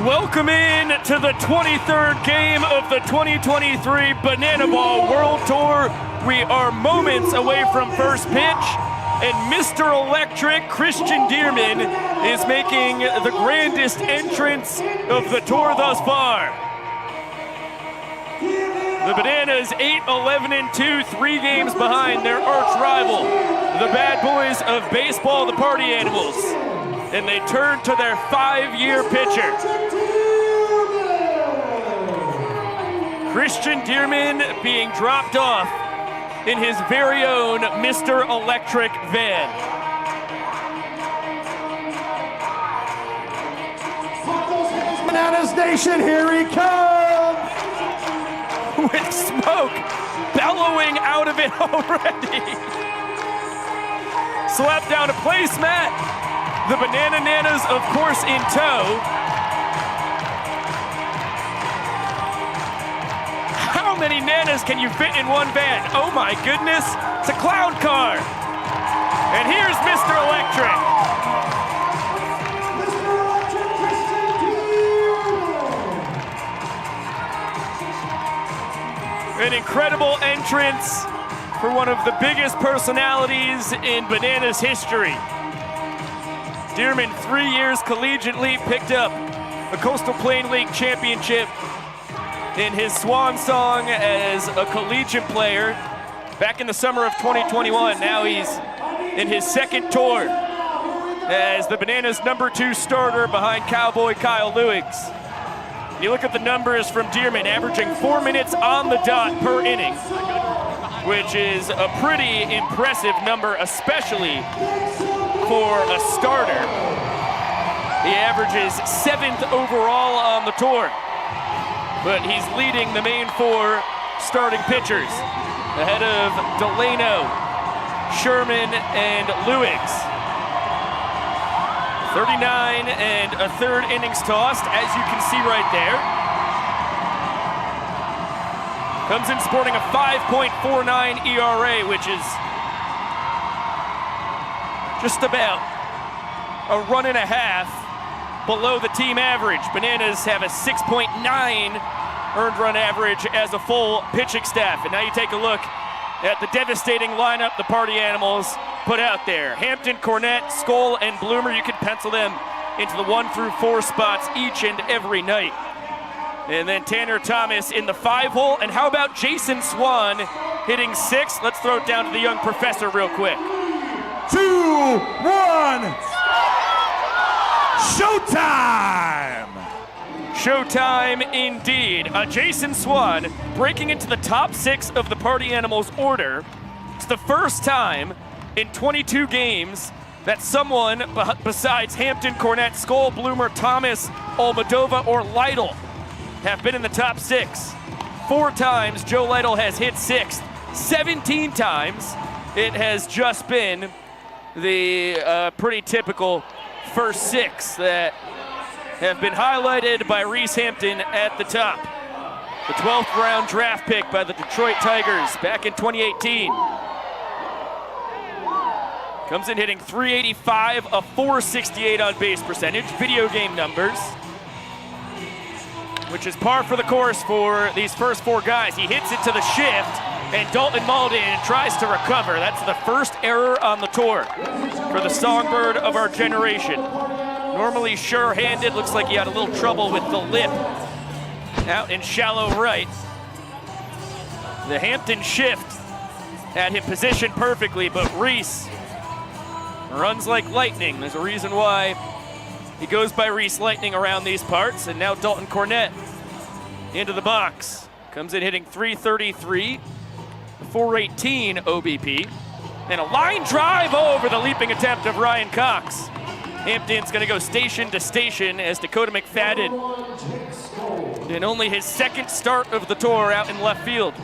Welcome in to the 23rd game of the 2023 Banana Ball World Tour. We are moments away from first pitch, and Mr. Electric, Christian Dierman, is making the grandest entrance of the tour thus far. The Bananas 8-11-2, 3 games behind their arch rival, the bad boys of baseball, the Party Animals. And they turn to their 5-year pitcher. Christian Dierman being dropped off in his very own Mr. Electric van. Bananas Nation, here he comes! With smoke bellowing out of it already. Slap down a placemat. The Banana Nanas, of course, in tow. How many nanas can you fit in one van? Oh my goodness, it's a clown car. And here's Mr. Electric. An incredible entrance for one of the biggest personalities in Bananas history. Dierman, 3 years collegiately, picked up a Coastal Plain League championship in his swan song as a collegiate player back in the summer of 2021. Now he's in his second tour as the Bananas' #2 starter behind Cowboy Kyle Lewis. You look at the numbers from Dierman, averaging 4 minutes on the dot per inning, which is a pretty impressive number, especially for a starter. He averages 7th overall on the tour, but he's leading the main 4 starting pitchers ahead of Delano, Sherman, and Lewis. 39 1/3 innings tossed, as you can see right there. Comes in sporting a 5.49 ERA, which is just about a run and a half below the team average. Bananas have a 6.9 earned run average as a full pitching staff. And now you take a look at the devastating lineup the Party Animals put out there. Hampton, Cornett, Skoll, and Bloomer, you can pencil them into the 1 through 4 spots each and every night. And then Tanner Thomas in the 5-hole. And how about Jason Swan hitting 6th? Let's throw it down to the young professor real quick. 2, 1, showtime! Showtime indeed. Jason Swan breaking into the top 6 of the Party Animals order. It's the first time in 22 games that someone besides Hampton, Cornett, Skoll, Bloomer, Thomas, Almadova, or Lytle have been in the top 6. 4 times Joe Lytle has hit 6th. 17 times it has just been the pretty typical first 6 that have been highlighted by Reese Hampton at the top. The 12th round draft pick by the Detroit Tigers back in 2018. Comes in hitting .385, a .468 on base percentage, video game numbers, which is par for the course for these first 4 guys. He hits it to the shift, and Dalton Malden tries to recover. That's the first error on the tour for the songbird of our generation. Normally sure-handed, looks like he had a little trouble with the lip out in shallow right. The Hampton shift had him positioned perfectly, but Reese runs like lightning. There's a reason why he goes by Reese Lightning around these parts. And now Dalton Cornett into the box. Comes in hitting .333, 418 OBP. And a line drive over the leaping attempt of Ryan Cox. Hampton's gonna go station to station as Dakota McFadden, in only his 2nd start of the tour out in left field,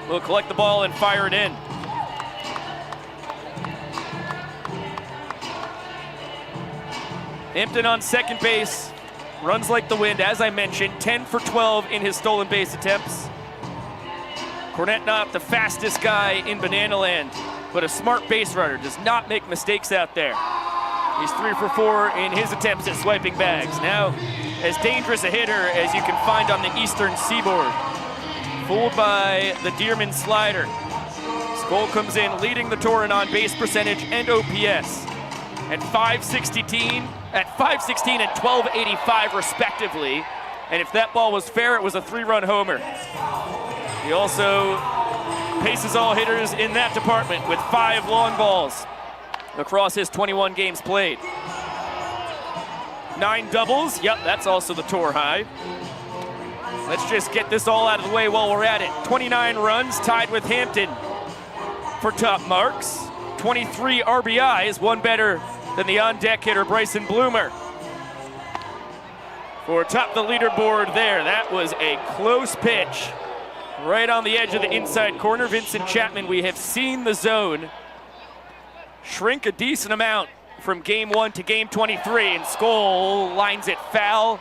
will collect the ball and fire it in. Hampton on second base, runs like the wind, as I mentioned, 10 for 12 in his stolen base attempts. Cornett not the fastest guy in Banana Land, but a smart base runner, does not make mistakes out there. He's 3 for 4 in his attempts at swiping bags. Now as dangerous a hitter as you can find on the eastern seaboard. Fooled by the Dearman slider. Skoll comes in leading the tour in on-base percentage and OPS at 516 and 1285 respectively. And if that ball was fair, it was a 3-run homer. He also paces all hitters in that department with 5 long balls across his 21 games played. 9 doubles, yep, that's also the tour high. Let's just get this all out of the way while we're at it. 29 runs, tied with Hampton for top marks. 23 RBIs, one better than the on-deck hitter Bryson Bloomer. For top the leaderboard there, that was a close pitch. Right on the edge of the inside corner. Vincent Chapman, we have seen the zone shrink a decent amount from game 1 to game 23, and Skoll lines it foul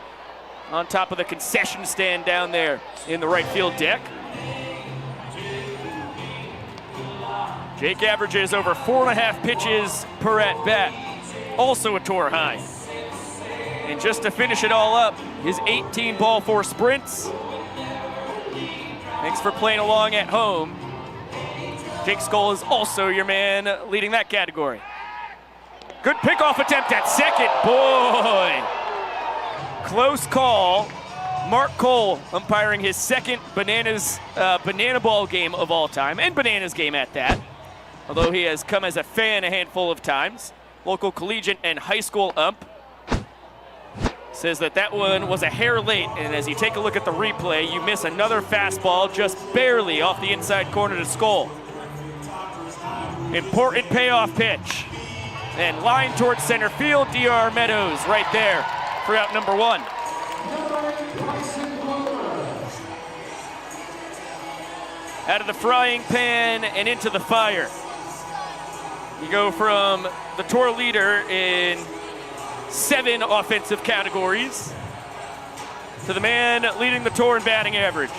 on top of the concession stand down there in the right field deck. Jake averages over 4.5 pitches per at-bat, also a tour high. And just to finish it all up, his 18 ball 4 sprints. Thanks for playing along at home. Jake Skoll is also your man leading that category. Good pickoff attempt at second. Boy, close call. Mark Cole umpiring his second banana ball game of all time, and bananas game at that. Although he has come as a fan a handful of times. Local collegiate and high school ump says that one was a hair late, and as you take a look at the replay, you miss another fastball just barely off the inside corner to Skoll. Important payoff pitch. And line towards center field, DR Meadows right there for out number 1. Out of the frying pan and into the fire. You go from the tour leader in 7 offensive categories to the man leading the tour in batting average.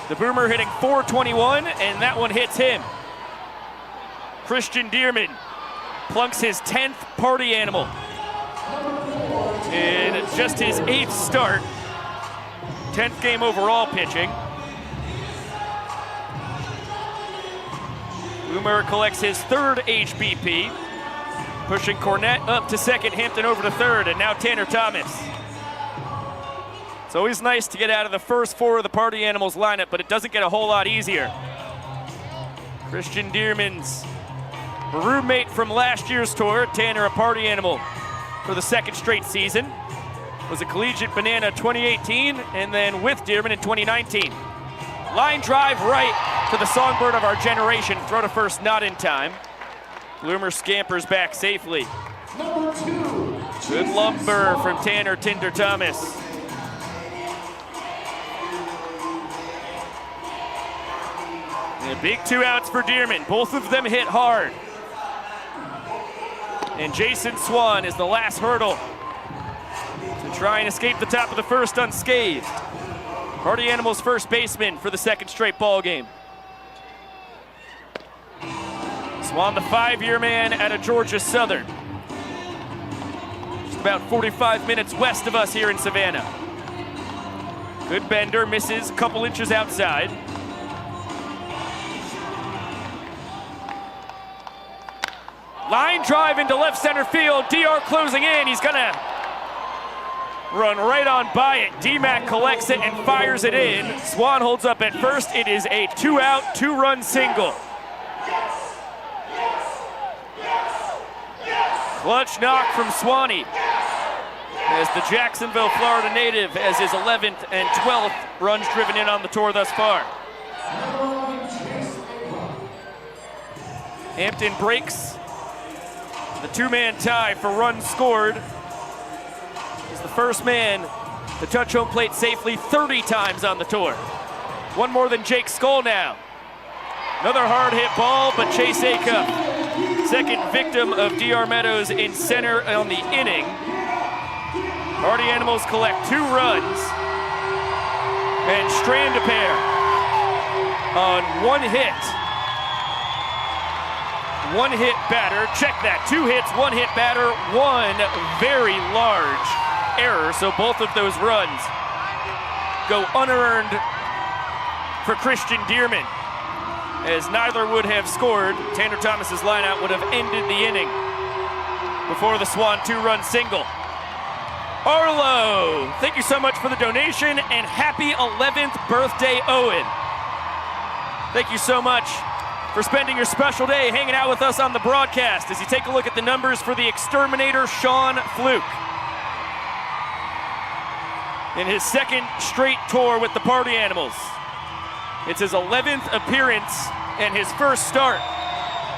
The Boomer hitting .421, and that one hits him. Christian Dearman plunks his 10th party animal in just his 8th start. 10th game overall pitching. Boomer collects his 3rd HBP, pushing Cornett up to second, Hampton over to third, and now Tanner Thomas. It's always nice to get out of the first 4 of the party animals lineup, but it doesn't get a whole lot easier. Christian Dearman's roommate from last year's tour, Tanner, a party animal for the 2nd straight season. Was a collegiate banana 2018, and then with Dearman in 2019. Line drive right to the songbird of our generation. Throw to first, not in time. Bloomer scampers back safely. Good lumber from Tanner Tinder Thomas. And a big 2 outs for Dearman. Both of them hit hard. And Jason Swan is the last hurdle to try and escape the top of the first unscathed. Party Animals first baseman for the 2nd straight ball game. Swan, the 5-year man out of Georgia Southern. Just about 45 minutes west of us here in Savannah. Good bender, misses a couple inches outside. Line drive into left center field. DR closing in. He's gonna run right on by it. D-Mac collects it and fires it in. Swan holds up at first. It is a 2-out, 2-run single. Clutch knock from Swanee as the Jacksonville, Florida native has his 11th and 12th runs driven in on the tour thus far. Hampton breaks the 2-man tie for runs scored. He's the first man to touch home plate safely 30 times on the tour. One more than Jake Skoll now. Another hard hit ball, but Chase Acuff, second victim of DR Meadows in center on the inning. Party Animals collect 2 runs and strand a pair on 1 hit. 1 hit batter, check that, 2 hits, 1 hit batter, 1 very large error, so both of those runs go unearned for Christian Dearman. As neither would have scored, Tanner Thomas's lineout would have ended the inning before the Swan 2-run single. Arlo, thank you so much for the donation, and happy 11th birthday, Owen. Thank you so much for spending your special day hanging out with us on the broadcast as you take a look at the numbers for the exterminator, Sean Fluke. In his second straight tour with the Party Animals. It's his 11th appearance and his first start.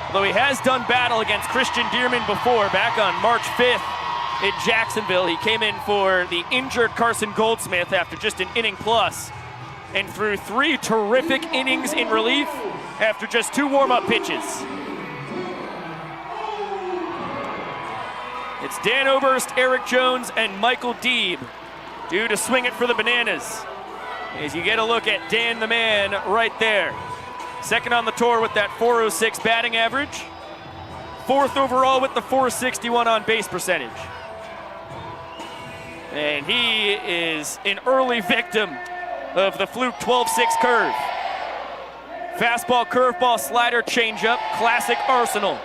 Although he has done battle against Christian Dearman before, back on March 5th in Jacksonville. He came in for the injured Carson Goldsmith after just an inning plus, and threw 3 terrific innings in relief after just 2 warm-up pitches. It's Dan Oberst, Eric Jones, and Michael Deeb due to swing it for the Bananas. As you get a look at Dan the Man right there. Second on the tour with that .406 batting average. 4th overall with the .461 on base percentage. And he is an early victim of the Fluke 12-6 curve. Fastball, curveball, slider, changeup, classic arsenal.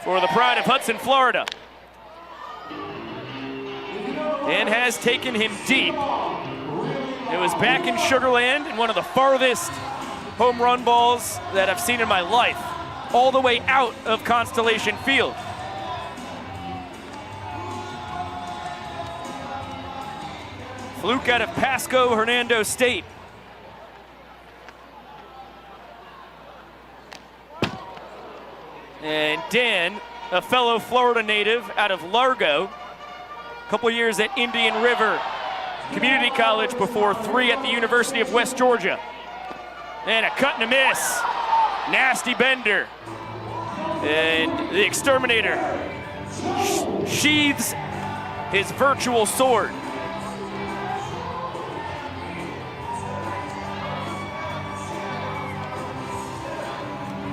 For the pride of Hudson, Florida. And has taken him deep. It was back in Sugar Land in one of the farthest home run balls that I've seen in my life, all the way out of Constellation Field. Fluke out of Pasco, Hernando State. And Dan, a fellow Florida native out of Largo, a couple years at Indian River Community College before 3 at the University of West Georgia. And a cut and a miss. Nasty bender. And the exterminator sheathes his virtual sword.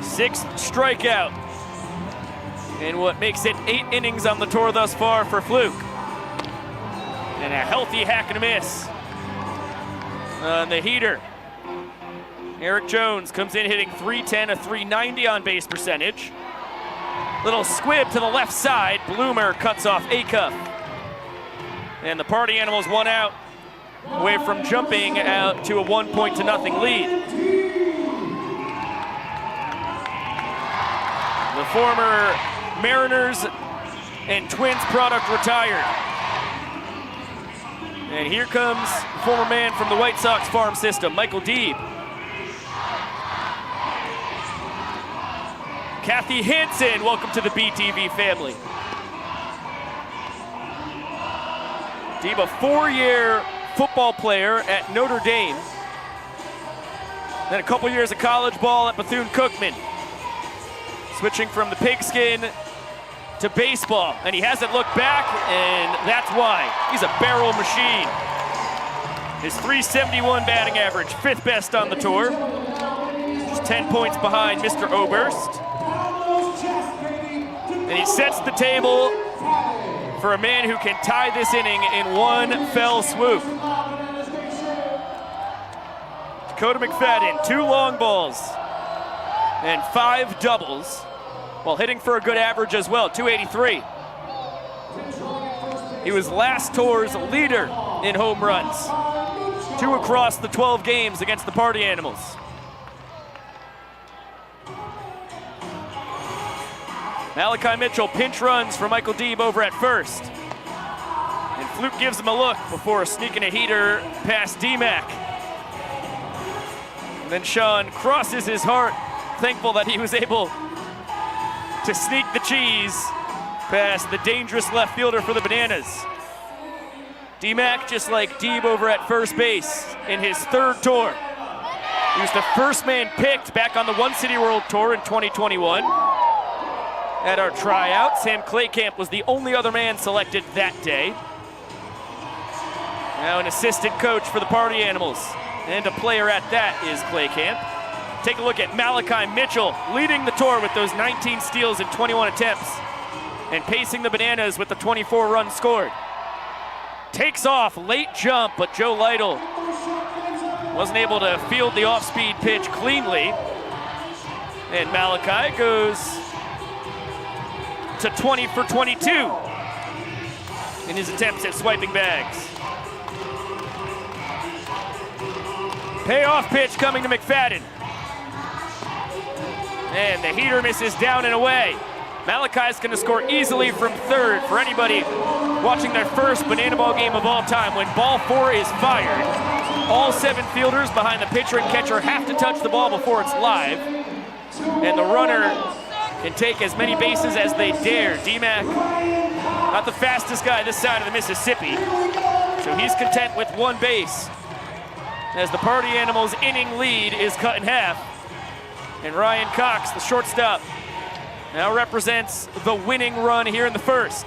Sixth strikeout. And what makes it 8 innings on the tour thus far for Fluke. And a healthy hack and a miss on the heater. Eric Jones comes in hitting .310, a .390 on base percentage. Little squib to the left side. Bloomer cuts off a cuff. And the Party Animals 1 out, away from jumping out to a 1-0 lead. The former Mariners and Twins product retired. And here comes former man from the White Sox farm system, Michael Deeb. Kathy Hansen, welcome to the BTV family. Deeb, a 4-year football player at Notre Dame. Then a couple years of college ball at Bethune-Cookman. Switching from the pigskin to baseball, and he hasn't looked back, and that's why. He's a barrel machine. His .371 batting average, 5th best on the tour. Just 10 points behind Mr. Oberst. And he sets the table for a man who can tie this inning in one fell swoop. Dakota McFadden, 2 long balls and 5 doubles, while hitting for a good average as well, .283. He was last tour's leader in home runs, 2 across the 12 games against the Party Animals. Malachi Mitchell pinch runs for Michael Deeb over at first. And Fluke gives him a look before sneaking a heater past D-Mac. And then Sean crosses his heart, thankful that he was able to sneak the cheese past the dangerous left fielder for the Bananas. D-Mac, just like Deeb over at first base in his 3rd tour. He was the first man picked back on the One City World Tour in 2021. At our tryout, Sam Claycamp was the only other man selected that day. Now an assistant coach for the Party Animals, and a player at that is Claycamp. Take a look at Malachi Mitchell leading the tour with those 19 steals in 21 attempts and pacing the Bananas with the 24 runs scored. Takes off, late jump, but Joe Lytle wasn't able to field the off-speed pitch cleanly. And Malachi goes to 20 for 22 in his attempts at swiping bags. Payoff pitch coming to McFadden. And the heater misses down and away. Malachi's gonna score easily from third. For anybody watching their first banana ball game of all time, when ball 4 is fired, all 7 fielders behind the pitcher and catcher have to touch the ball before it's live. And the runner can take as many bases as they dare. D-Mac, not the fastest guy this side of the Mississippi, so he's content with 1 base as the Party Animals' inning lead is cut in half. And Ryan Cox, the shortstop, now represents the winning run here in the first.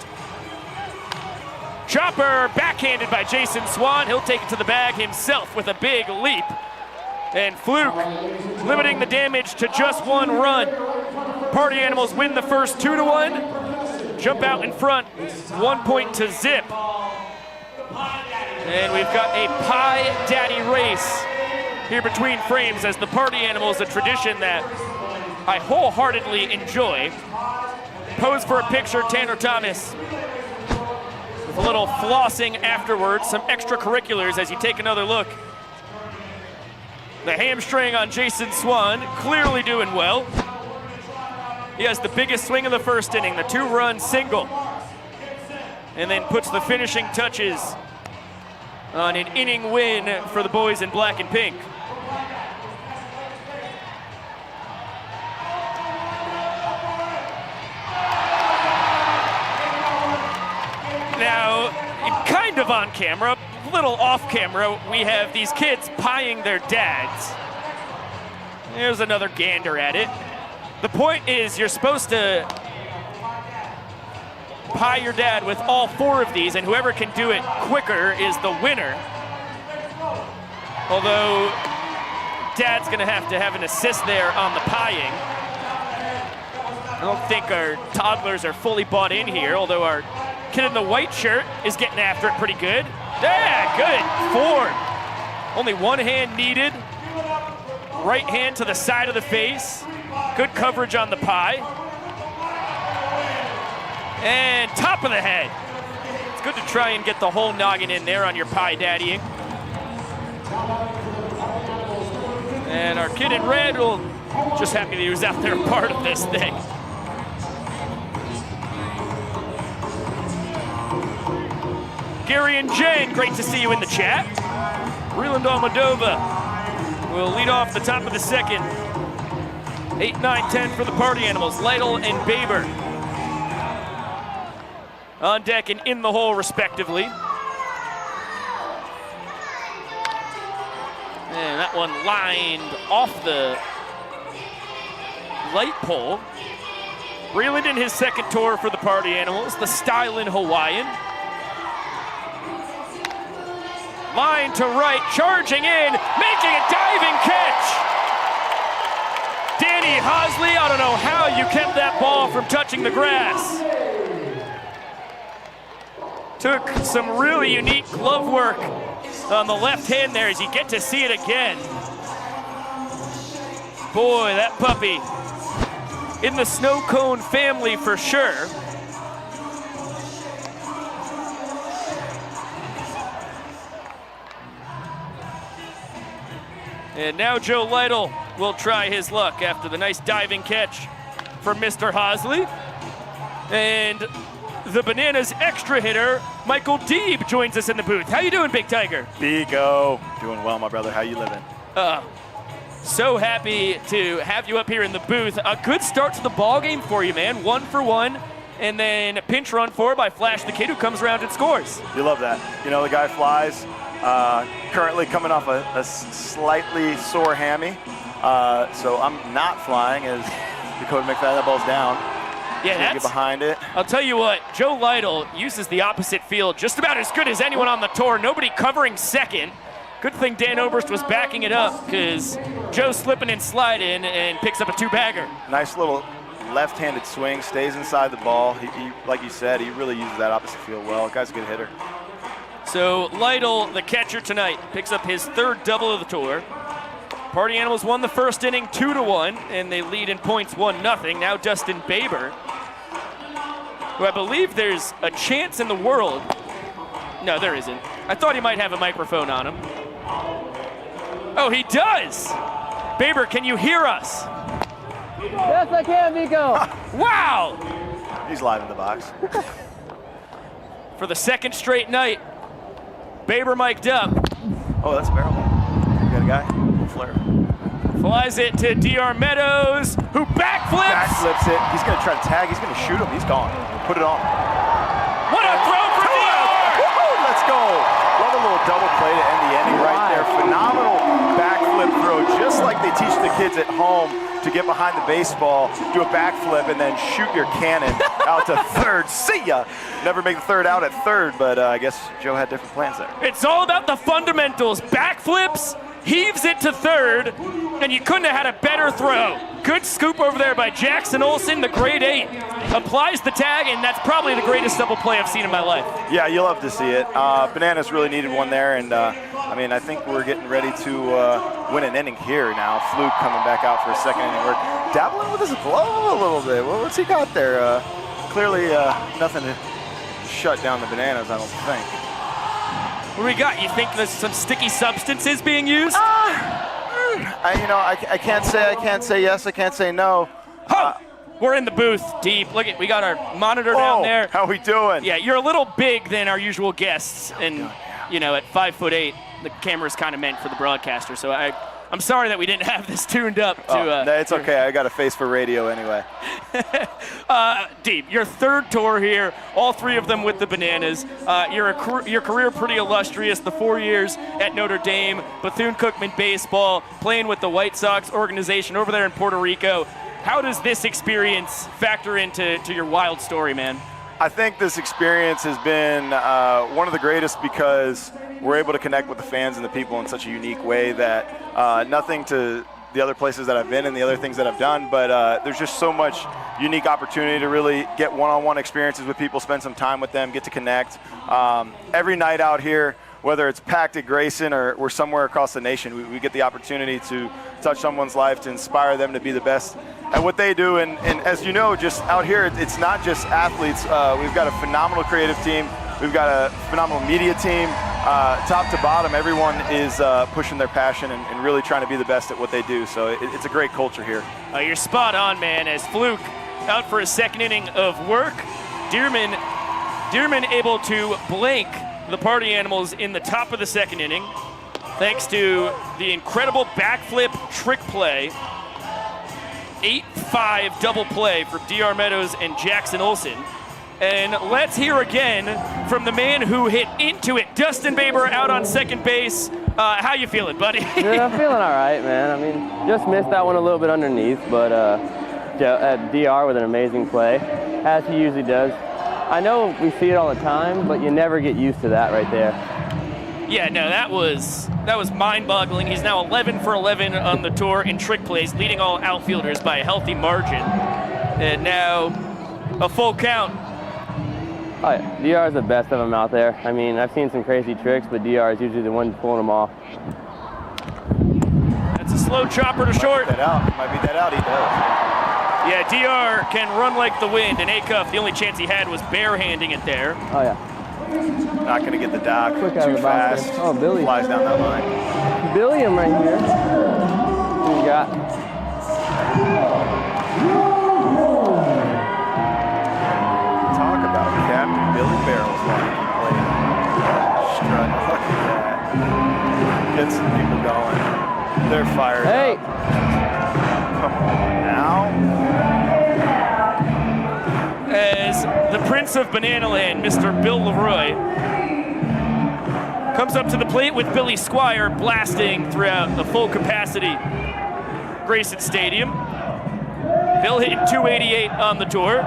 Chopper backhanded by Jason Swan. He'll take it to the bag himself with a big leap. And Fluke limiting the damage to just 1 run. Party Animals win the first 2-1. Jump out in front, 1 point to zip. And we've got a Pie Daddy race here between frames as the Party Animals, a tradition that I wholeheartedly enjoy. Pose for a picture, Tanner Thomas, with a little flossing afterwards, some extracurriculars as you take another look. The hamstring on Jason Swan, clearly doing well. He has the biggest swing of the first inning, the 2-run single, and then puts the finishing touches on an inning win for the boys in black and pink. Now, kind of on camera, a little off camera, we have these kids pieing their dads. There's another gander at it. The point is you're supposed to pie your dad with all 4 of these, and whoever can do it quicker is the winner. Although Dad's gonna have to have an assist there on the pieing. I don't think our toddlers are fully bought in here, although our kid in the white shirt is getting after it pretty good. Yeah, good form. Only 1 hand needed. Right hand to the side of the face. Good coverage on the pie. And top of the head. It's good to try and get the whole noggin in there on your pie daddying. And our kid in red will just happy that he was out there a part of this thing. Gary and Jen, great to see you in the chat. Reland Almadova will lead off the top of the second. 8, 9, 10 for the Party Animals. Lytle and Baber on deck and in the hole respectively. And that one lined off the light pole. Reland in his second tour for the Party Animals, the Stylin' Hawaiian. Line to right, charging in, making a diving catch. Danny Hosley, I don't know how you kept that ball from touching the grass. Took some really unique glove work on the left hand there as you get to see it again. Boy, that puppy in the snow cone family for sure. And now Joe Lytle will try his luck after the nice diving catch from Mr. Hosley. And the Bananas extra hitter, Michael Deeb, joins us in the booth. How you doing, Big Tiger? B-Go. Doing well, my brother. How you living? So happy to have you up here in the booth. A good start to the ball game for you, man. 1 for 1, and then pinch run 4 by Flash, the kid who comes around and scores. You love that. You know, the guy flies. Currently coming off a slightly sore hammy. So I'm not flying as Dakota McFadden, that ball's down. Yeah, that's, get behind it. I'll tell you what, Joe Lytle uses the opposite field just about as good as anyone on the tour. Nobody covering second. Good thing Dan Oberst was backing it up because Joe's slipping and sliding and picks up a two-bagger. Nice little left-handed swing, stays inside the ball. He, like you said, he really uses that opposite field well. Guy's a good hitter. So Lytle, the catcher tonight, picks up his third double of the tour. Party Animals won the first inning 2-1, and they lead in points 1-0. Now Dustin Baber, who I believe there's a chance in the world. No, there isn't. I thought he might have a microphone on him. Oh, he does! Baber, can you hear us? Yes, I can, Nico. Wow! He's live in the box. For the second straight night, Baber mic'd up. Oh, that's a barrel. You got a guy? Flare. Flies it to DR Meadows, who backflips! Backflips it. He's going to try to tag. He's going to shoot him. He's gone. Put it on. What a throw for DR! Woo-hoo, let's go. Love a little double play to end the inning right there. Phenomenal backflip throw, just like they teach the kids at home to get behind the baseball, do a backflip, and then shoot your cannon out to third. See ya! Never make the third out at third, but I guess Joe had different plans there. It's all about the fundamentals. Backflips, heaves it to third, and you couldn't have had a better throw. Good scoop over there by Jackson Olsen, the grade 8. Applies the tag, and that's probably the greatest double play I've seen in my life. Yeah, you love to see it. Bananas really needed one there, and I mean, I think we're getting ready to win an inning here now. Fluke coming back out for a second inning. We're dabbling with his glove a little bit. What's he got there? Clearly nothing to shut down the Bananas, I don't think. What do we got? You think there's some sticky substances being used? I can't say yes, I can't say no. We're in the booth, deep. Look at, we got our monitor down there. How we doing? Yeah, you're a little big than our usual guests, and you know, at 5'8", the camera's kind of meant for the broadcaster. So I'm sorry that we didn't have this tuned up to. It's okay. I got a face for radio anyway. Deep, your third tour here, all three of them with the Bananas. Your career pretty illustrious. The 4 years at Notre Dame, Bethune-Cookman baseball, playing with the White Sox organization over there in Puerto Rico. How does this experience factor into your wild story, man? I think this experience has been one of the greatest because we're able to connect with the fans and the people in such a unique way that nothing to the other places that I've been and the other things that I've done, but there's just so much unique opportunity to really get one-on-one experiences with people, spend some time with them, get to connect. Every night out here, whether it's packed at Grayson or we're somewhere across the nation, we get the opportunity to touch someone's life, to inspire them to be the best at what they do. And as you know, just out here, it's not just athletes. We've got a phenomenal creative team. We've got a phenomenal media team. Top to bottom, everyone is pushing their passion and really trying to be the best at what they do. So it's a great culture here. You're spot on, man. As Fluke out for a second inning of work, Dearman able to blank the Party Animals in the top of the second inning, thanks to the incredible backflip trick play. 8-5 double play for DR Meadows and Jackson Olsen. And let's hear again from the man who hit into it, Dustin Baber out on second base. How you feeling, buddy? Dude, I'm feeling all right, man. I mean, just missed that one a little bit underneath, but DR with an amazing play, as he usually does. I know we see it all the time, but you never get used to that right there. Yeah, no, that was mind-boggling. He's now 11 for 11 on the tour in trick plays, leading all outfielders by a healthy margin. And now a full count. Oh, yeah. DR is the best of them out there. I mean, I've seen some crazy tricks, but DR is usually the one pulling them off. That's a slow chopper to short. Might be that out, he does. Yeah, DR can run like the wind, and Acuff, the only chance he had was barehanding it there. Oh, yeah. Not going to get the dock Quick out of too the box fast. there. Oh, Billy. Flies down that line. Billiam right here. What we got? Talk about Captain Billy Barrels line strut. Look at that. Get some people going. They're fired up. Come on now. As the Prince of Banana Land, Mr. Bill Leroy, comes up to the plate with Billy Squire blasting throughout the full capacity Grayson Stadium. Bill hitting 288 on the tour.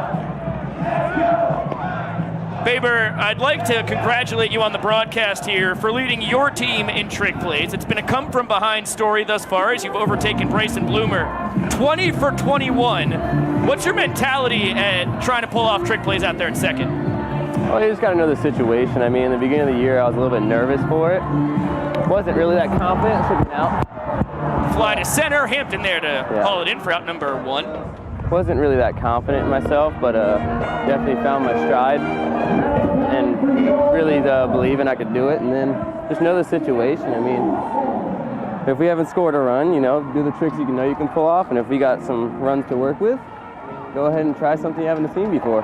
Baber, I'd like to congratulate you on the broadcast here for leading your team in trick plays. It's been a come-from-behind story thus far as you've overtaken Bryson Bloomer. 20 for 21. What's your mentality at trying to pull off trick plays out there at second? Well, you just got to know the situation. I mean, in the beginning of the year, I was a little bit nervous for it. Wasn't really that confident, so out. Fly to center, Hampton there to haul it in for out number 1. Wasn't really that confident in myself, but definitely found my stride and really believing I could do it, and then just know the situation. I mean, if we haven't scored a run, you know, do the tricks you know you can pull off, and if we got some runs to work with, go ahead and try something you haven't seen before.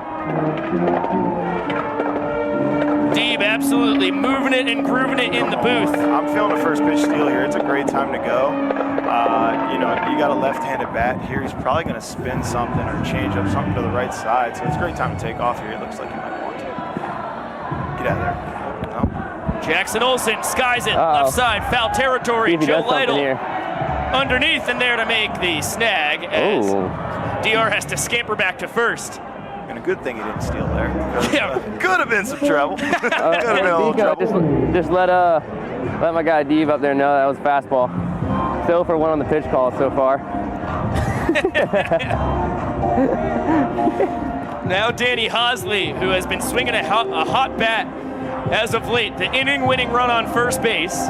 Deeb absolutely moving it and grooving it in the booth. I'm feeling a first pitch steal here. It's a great time to go. You know, you got a left-handed bat here. He's probably going to spin something or change up something to the right side. So it's a great time to take off here. It looks like you might want to. Get out of there. No. Jackson Olsen skies it left side, foul territory. Joe Lytle underneath and there to make the snag as DR has to scamper back to first. And a good thing he didn't steal there. Could have been some trouble. Could have been a little trouble. Just let my guy Deeb up there know that was fastball. Still for 1 on the pitch call so far. Now Danny Hosley, who has been swinging a hot bat as of late. The inning-winning run on first base.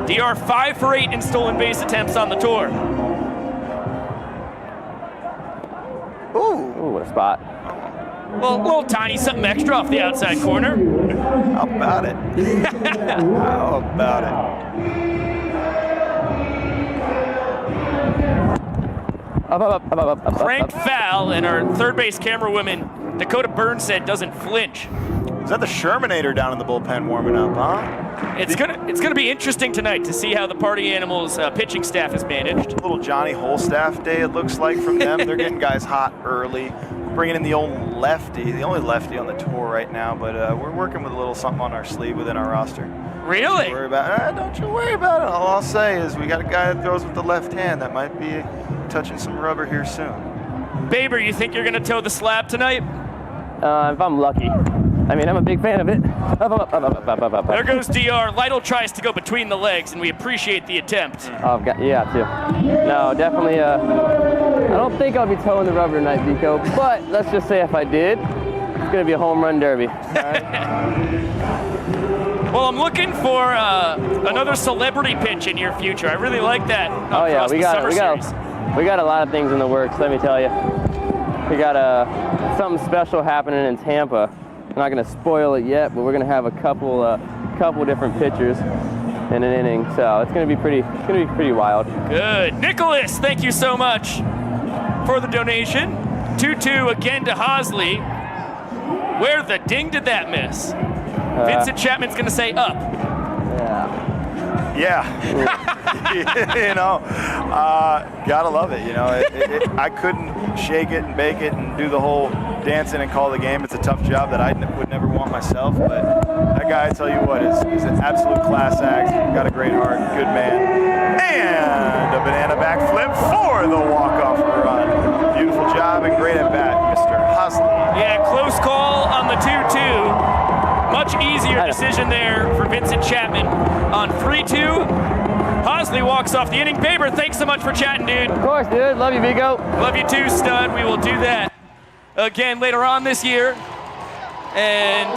DR 5 for 8 in stolen base attempts on the tour. Ooh, what a spot. Well, a little tiny something extra off the outside corner. How about it? How about it? Cranked foul, and our third base camera woman, Dakota Burns, said doesn't flinch. Is that the Shermanator down in the bullpen warming up, huh? It's gonna be interesting tonight to see how the Party Animals pitching staff is managed. A little Johnny Holstaff day, it looks like, from them. They're getting guys hot early, bringing in the old lefty, the only lefty on the tour right now. But we're working with a little something on our sleeve within our roster. Really? Don't you worry about it. All I'll say is we got a guy that throws with the left hand that might be touching some rubber here soon. Baber, you think you're gonna toe the slab tonight? If I'm lucky. I mean, I'm a big fan of it. There goes DR. Lytle tries to go between the legs, and we appreciate the attempt. Oh, yeah, too. No, definitely. I don't think I'll be towing the rubber tonight, Vico. But let's just say if I did, it's gonna be a home run derby. All right? Well, I'm looking for another celebrity pitch in your future. I really like that. Oh yeah, we got a lot of things in the works. Let me tell you, we got something special happening in Tampa. I'm not going to spoil it yet, but we're going to have a couple different pitchers in an inning, so it's going to be pretty wild. Good. Nicholas, thank you so much for the donation. 2-2 again to Hosley. Where the ding did that miss? Vincent Chapman's going to say up. Yeah. You know, gotta love it. You know, I couldn't shake it and bake it and do the whole dancing and call the game. It's a tough job that I would never want myself. But that guy, I tell you what, is an absolute class act. Got a great heart, good man, and a banana backflip for the walk-off run. Beautiful job and great at bat, Mr. Hosley. Yeah, close call on the 2-2. Much easier decision there for Vincent Chapman on 3-2. Hosley walks off the inning. Baber, thanks so much for chatting, dude. Of course, dude. Love you, Vigo. Love you too, stud. We will do that again later on this year. And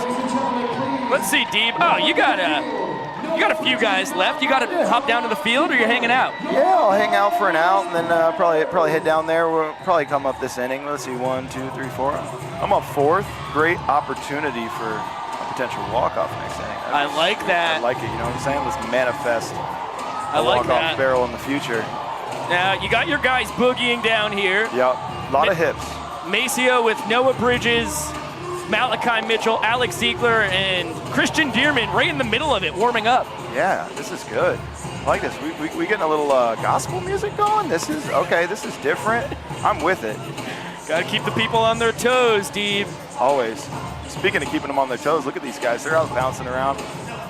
let's see, Deeb. Oh, you got a few guys left. You got to hop down to the field, or you're hanging out? Yeah, I'll hang out for an out, and then probably head down there. We'll probably come up this inning. Let's see, 1, 2, 3, 4. I'm up 4th. Great opportunity for a potential walk-off next inning. I like that. I like it. You know what I'm saying? Let's manifest a walk-off barrel in the future. Now you got your guys boogieing down here. Yep, a lot of hips. Maceo with Noah Bridges, Malachi Mitchell, Alex Ziegler, and Christian Dearman right in the middle of it, warming up. Yeah, this is good. I like this. We getting a little gospel music going? This is different. I'm with it. Got to keep the people on their toes, Deeb. Always. Speaking of keeping them on their toes, look at these guys. They're out bouncing around.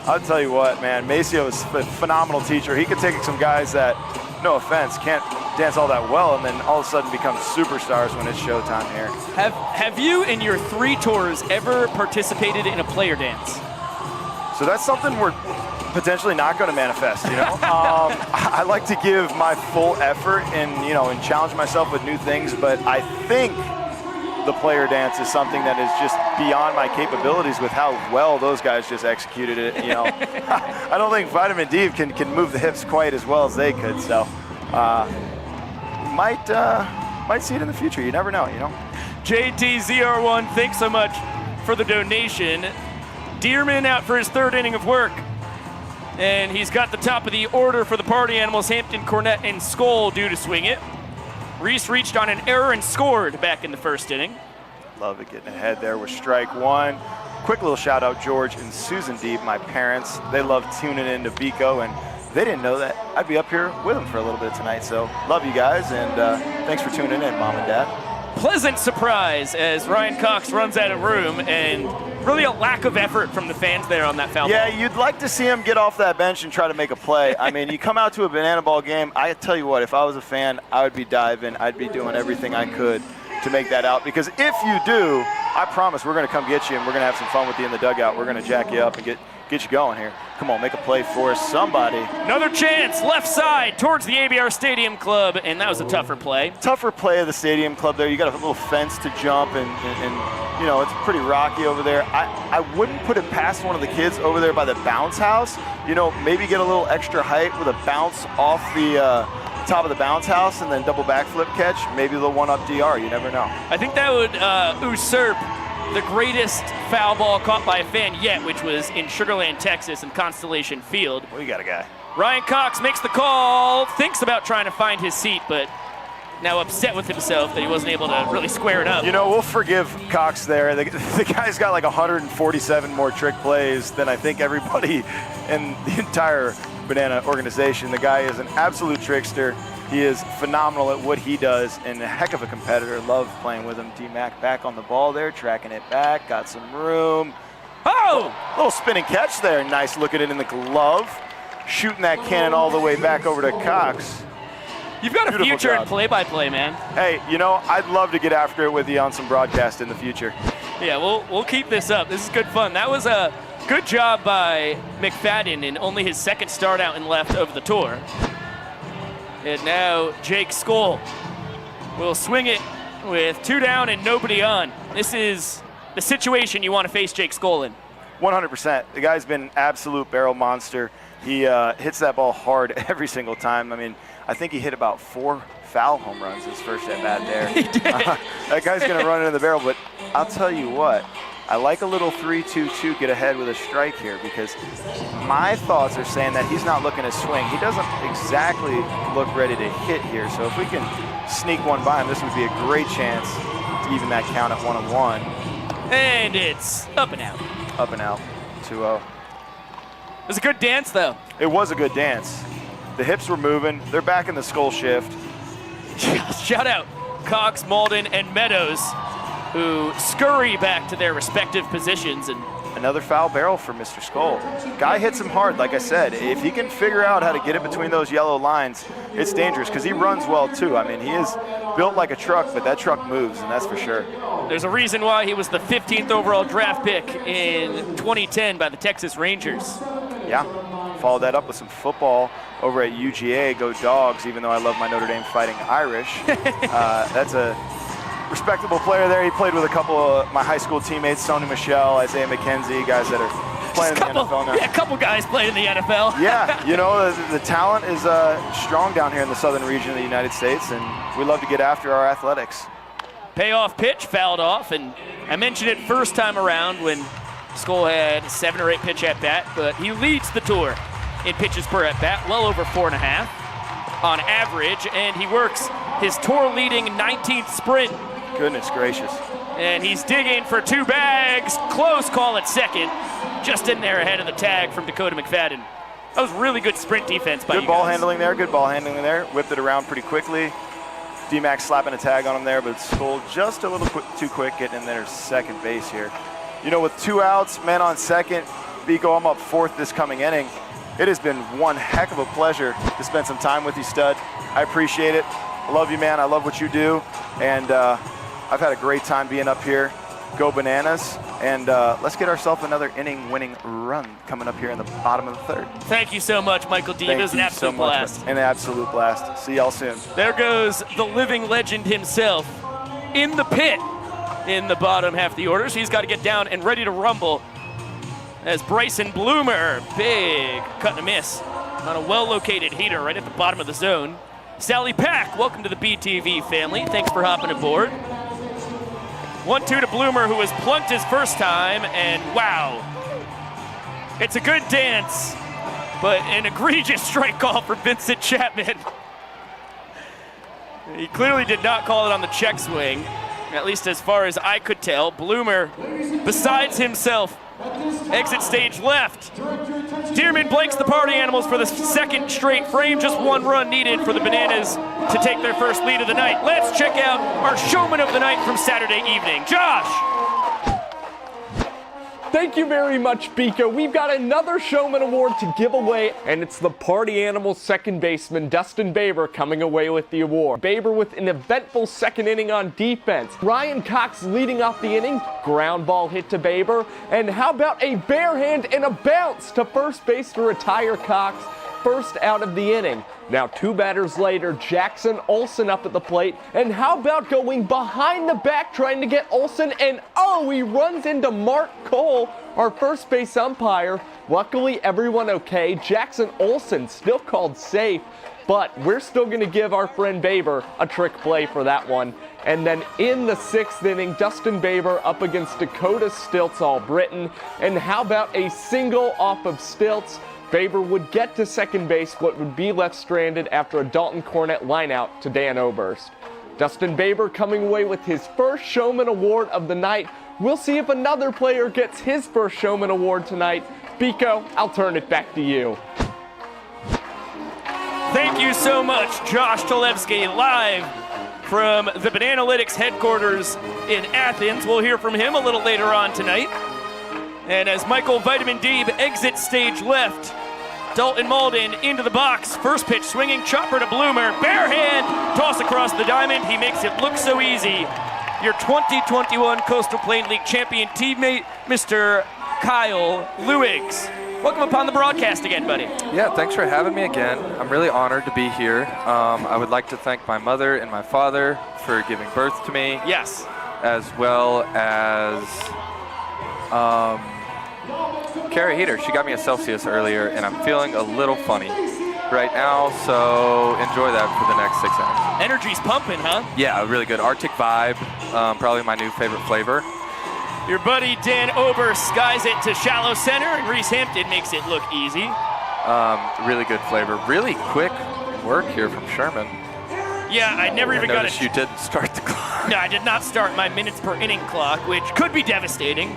I'll tell you what, man, Maceo is a phenomenal teacher. He could take some guys that no offense, can't dance all that well, and then all of a sudden become superstars when it's showtime here. Have you, in your 3 tours, ever participated in a player dance? So that's something we're potentially not going to manifest, you know? I like to give my full effort and, you know, and challenge myself with new things, but I think the player dance is something that is just beyond my capabilities with how well those guys just executed it, you know? I don't think Vitamin D can move the hips quite as well as they could, so might see it in the future. You never know, you know? JTZR1, thanks so much for the donation. Dearman out for his 3rd inning of work. And he's got the top of the order for the Party Animals, Hampton, Cornett, and Skoll due to swing it. Reese reached on an error and scored back in the 1st inning. Love it, getting ahead there with strike 1. Quick little shout out, George and Susan Deeb, my parents. They love tuning in to Bico, and they didn't know that I'd be up here with them for a little bit tonight. So love you guys, and thanks for tuning in, Mom and Dad. Pleasant surprise as Ryan Cox runs out of room, and really a lack of effort from the fans there on that foul ball. Yeah, you'd like to see him get off that bench and try to make a play. I mean, you come out to a banana ball game, I tell you what, if I was a fan, I would be diving. I'd be doing everything I could to make that out. Because if you do, I promise we're going to come get you, and we're going to have some fun with you in the dugout. We're going to jack you up and get you going here. Come on, make a play for us, somebody. Another chance, left side towards the ABR Stadium Club, and that was a tougher play. Tougher play of the Stadium Club there. You got a little fence to jump, and you know, it's pretty rocky over there. I wouldn't put it past one of the kids over there by the bounce house. You know, maybe get a little extra height with a bounce off the top of the bounce house and then double backflip catch. Maybe the one-up DR, you never know. I think that would usurp the greatest foul ball caught by a fan yet, which was in Sugar Land, Texas, in Constellation Field. We got a guy. Ryan Cox makes the call, thinks about trying to find his seat, but now upset with himself that he wasn't able to really square it up. You know, we'll forgive Cox there. The guy's got like 147 more trick plays than I think everybody in the entire Banana organization. The guy is an absolute trickster. He is phenomenal at what he does and a heck of a competitor. Love playing with him. D-Mac back on the ball there, tracking it back, got some room. Oh! Little spinning catch there. Nice look at it in the glove. Shooting that cannon all the way back over to Cox. You've got a Beautiful future job. in play-by-play, man. Hey, you know, I'd love to get after it with you on some broadcast in the future. Yeah, we'll keep this up. This is good fun. That was a good job by McFadden in only his 2nd start out and left of the tour. And now Jake Skoll will swing it with 2 down and nobody on. This is the situation you want to face Jake Skoll in. 100%. The guy's been an absolute barrel monster. He hits that ball hard every single time. I mean, I think he hit about 4 foul home runs his first at bat there. He did. That guy's going to run into the barrel, but I'll tell you what, I like a little 3-2-2 get ahead with a strike here, because my thoughts are saying that he's not looking to swing. He doesn't exactly look ready to hit here, so if we can sneak one by him, this would be a great chance to even that count at 1-1. And it's up and out. Up and out, 2-0. It was a good dance, though. It was a good dance. The hips were moving. They're back in the skull shift. Shout out Cox, Malden, and Meadows, who scurry back to their respective positions. And another foul barrel for Mr. Skoll. Guy hits him hard, like I said. If he can figure out how to get it between those yellow lines, it's dangerous, because he runs well too. I mean, he is built like a truck, but that truck moves, and that's for sure. There's a reason why he was the 15th overall draft pick in 2010 by the Texas Rangers. Yeah, followed that up with some football over at UGA. Go Dogs, even though I love my Notre Dame Fighting Irish. That's a respectable player there. He played with a couple of my high school teammates, Sonny Michel, Isaiah McKenzie, guys that are playing in the NFL now. Yeah, a couple guys played in the NFL. Yeah, you know, the talent is strong down here in the southern region of the United States, and we love to get after our athletics. Payoff pitch fouled off, and I mentioned it first time around when Skoll had 7 or 8 pitch at bat, but he leads the tour in pitches per at bat, well over 4.5 on average, and he works his tour leading 19th sprint. Goodness gracious. And he's digging for 2 bags. Close call at second. Just in there ahead of the tag from Dakota McFadden. That was really good sprint defense by you guys. Good ball handling there, good ball handling there. Whipped it around pretty quickly. D-Mac slapping a tag on him there, but Skoll just a little too quick getting in there second base here. You know, with 2 outs, men on second, Bico, I'm up 4th this coming inning. It has been one heck of a pleasure to spend some time with you, stud. I appreciate it. I love you, man. I love what you do. And I've had a great time being up here. Go Bananas. And let's get ourselves another inning-winning run coming up here in the bottom of the third. Thank you so much, Michael D. It was an absolute blast. An absolute blast. See y'all soon. There goes the living legend himself in the pit in the bottom half of the order. So he's got to get down and ready to rumble as Bryson Bloomer, big cut and a miss on a well-located heater right at the bottom of the zone. Sally Pack, welcome to the BTV family. Thanks for hopping aboard. 1-2 to Bloomer, who was plunked his first time, and wow. It's a good dance, but an egregious strike call for Vincent Chapman. He clearly did not call it on the check swing, at least as far as I could tell. Bloomer, besides himself, exit stage left. Dearman blanks the party animals for the second straight frame. Just one run needed for the Bananas to take their first lead of the night. Let's check out our showman of the night from Saturday evening. Josh! Thank you very much, Biko. We've got another Showman Award to give away, and it's the Party Animals second baseman, Dustin Baber, coming away with the award. Baber with an eventful second inning on defense. Ryan Cox leading off the inning, ground ball hit to Baber, and how about a bare hand and a bounce to first base to retire Cox, first out of the inning. Now 2 batters later, Jackson Olsen up at the plate, and how about going behind the back trying to get Olsen, and oh, he runs into Mark Cole, our first base umpire. Luckily, everyone okay. Jackson Olsen still called safe, but we're still going to give our friend Baber a trick play for that one. And then in the 6th inning, Dustin Baber up against Dakota Stilts All-Britain, and how about a single off of Stilts? Baber would get to second base, but would be left stranded after a Dalton Cornett lineout to Dan Oberst. Dustin Baber coming away with his first Showman Award of the night. We'll see if another player gets his first Showman Award tonight. Biko, I'll turn it back to you. Thank you so much, Josh Tolevsky, live from the Bananalytics headquarters in Athens. We'll hear from him a little later on tonight. And as Michael Vitamin Deeb exits stage left, Dalton Malden into the box. First pitch swinging, chopper to Bloomer. Bare hand, toss across the diamond. He makes it look so easy. Your 2021 Coastal Plain League champion teammate, Mr. Kyle Lewigs. Welcome upon the broadcast again, buddy. Yeah, thanks for having me again. I'm really honored to be here. I would like to thank my mother and my father for giving birth to me. Yes. As well as Kara Heater. She got me a Celsius earlier, and I'm feeling a little funny right now, so enjoy that for the next 6 hours. Energy's pumping, huh? Yeah, really good. Arctic Vibe, probably my new favorite flavor. Your buddy Dan Oberst skies it to shallow center, and Reese Hampton makes it look easy. Really good flavor. Really quick work here from Sherman. Yeah, I never even got it. You didn't start the clock. No, I did not start my minutes per inning clock, which could be devastating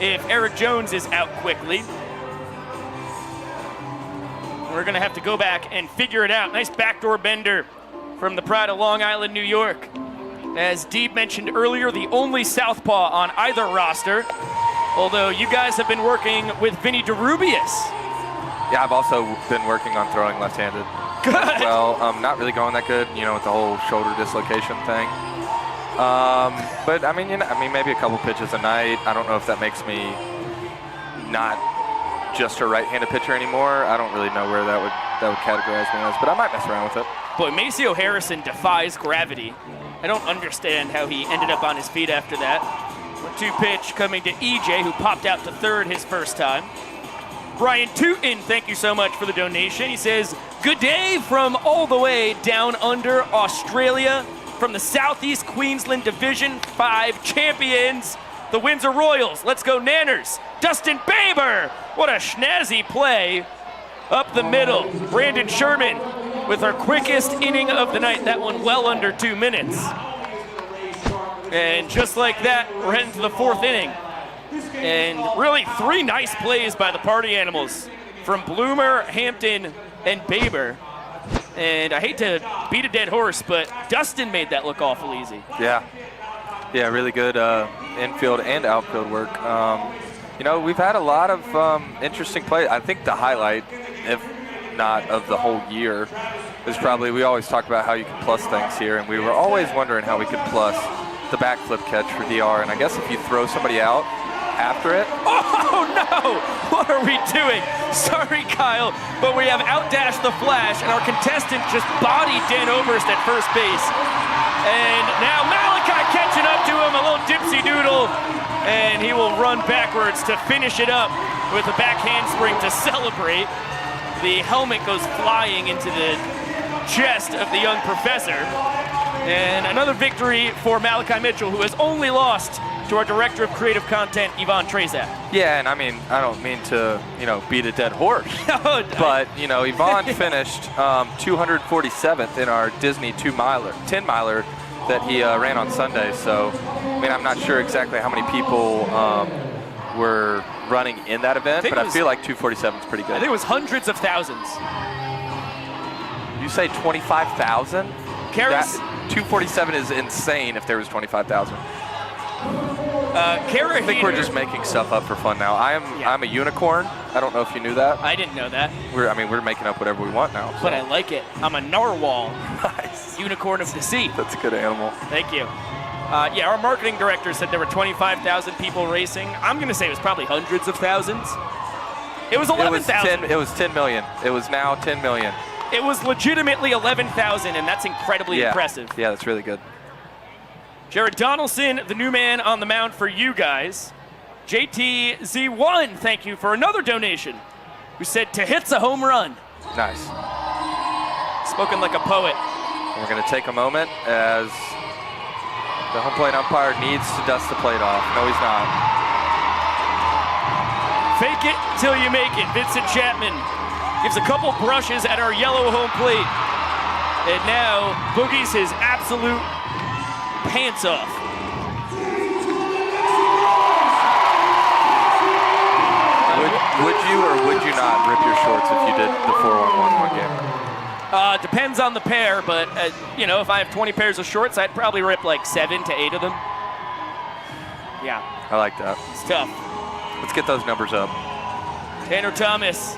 if Eric Jones is out quickly. We're going to have to go back and figure it out. Nice backdoor bender from the pride of Long Island, New York. As Deeb mentioned earlier, the only southpaw on either roster, although you guys have been working with Vinny DeRubius. Yeah, I've also been working on throwing left-handed. Good. Well, not really going that good, you know, with the whole shoulder dislocation thing. But I mean, maybe a couple pitches a night. I don't know if that makes me not just a right-handed pitcher anymore. I don't really know where that would categorize me as, but I might mess around with it. Boy, Maceo Harrison defies gravity. I don't understand how he ended up on his feet after that. 1-2 pitch coming to EJ, who popped out to third his first time. Brian Tootin, thank you so much for the donation. He says, good day from all the way down under Australia, from the Southeast Queensland Division 5 champions, the Windsor Royals. Let's go Nanners. Dustin Baber, what a schnazzy play up the middle. Brandon Sherman with our quickest inning of the night. That one well under 2 minutes. And just like that, we're heading to the 4th inning. And really 3 nice plays by the Party Animals from Bloomer, Hampton, and Baber. And I hate to beat a dead horse, but Dustin made that look awful easy. Yeah, really good infield and outfield work. You know, we've had a lot of interesting plays. I think the highlight if not of the whole year, is probably, we always talk about how you can plus things here, and we were always wondering how we could plus the backflip catch for DR, and I guess if you throw somebody out after it. Oh no! What are we doing? Sorry, Kyle, but we have outdashed the Flash, and our contestant just bodied Dan Oberst at first base. And now Malachi catching up to him, a little dipsy doodle, and he will run backwards to finish it up with a back handspring to celebrate. The helmet goes flying into the chest of the young professor. And another victory for Malachi Mitchell, who has only lost to our Director of Creative Content, Yvonne Trezak. Yeah, and I mean, I don't mean to, beat a dead horse, but, Yvonne finished 247th in our Disney 10-miler that he ran on Sunday. So, I mean, I'm not sure exactly how many people were running in that event, but I feel like 247 is pretty good. I think it was hundreds of thousands. You say 25,000? 247 is insane if there was 25,000. I think we're just making stuff up for fun now. I'm a unicorn. I don't know if you knew that. I didn't know that. We're making up whatever we want now. So. But I like it. I'm a narwhal. Nice. Unicorn of the sea. That's a good animal. Thank you. Our marketing director said there were 25,000 people racing. I'm going to say it was probably hundreds of thousands. It was 11,000. It was 10 million. It was now 10 million. It was legitimately 11,000, and that's incredibly impressive. Yeah, that's really good. Jared Donaldson, the new man on the mound for you guys. JTZ1, thank you for another donation, who said, "To hit's a home run." Nice. Spoken like a poet. We're going to take a moment as the home plate umpire needs to dust the plate off. No, he's not. Fake it till you make it. Vincent Chapman gives a couple brushes at our yellow home plate. And now boogies his absolute pants off. Would you or would you not rip your shorts if you did the 4-1-1 one game? Depends on the pair, but if I have 20 pairs of shorts, I'd probably rip like 7 to 8 of them. Yeah. I like that. It's tough. Let's get those numbers up. Tanner Thomas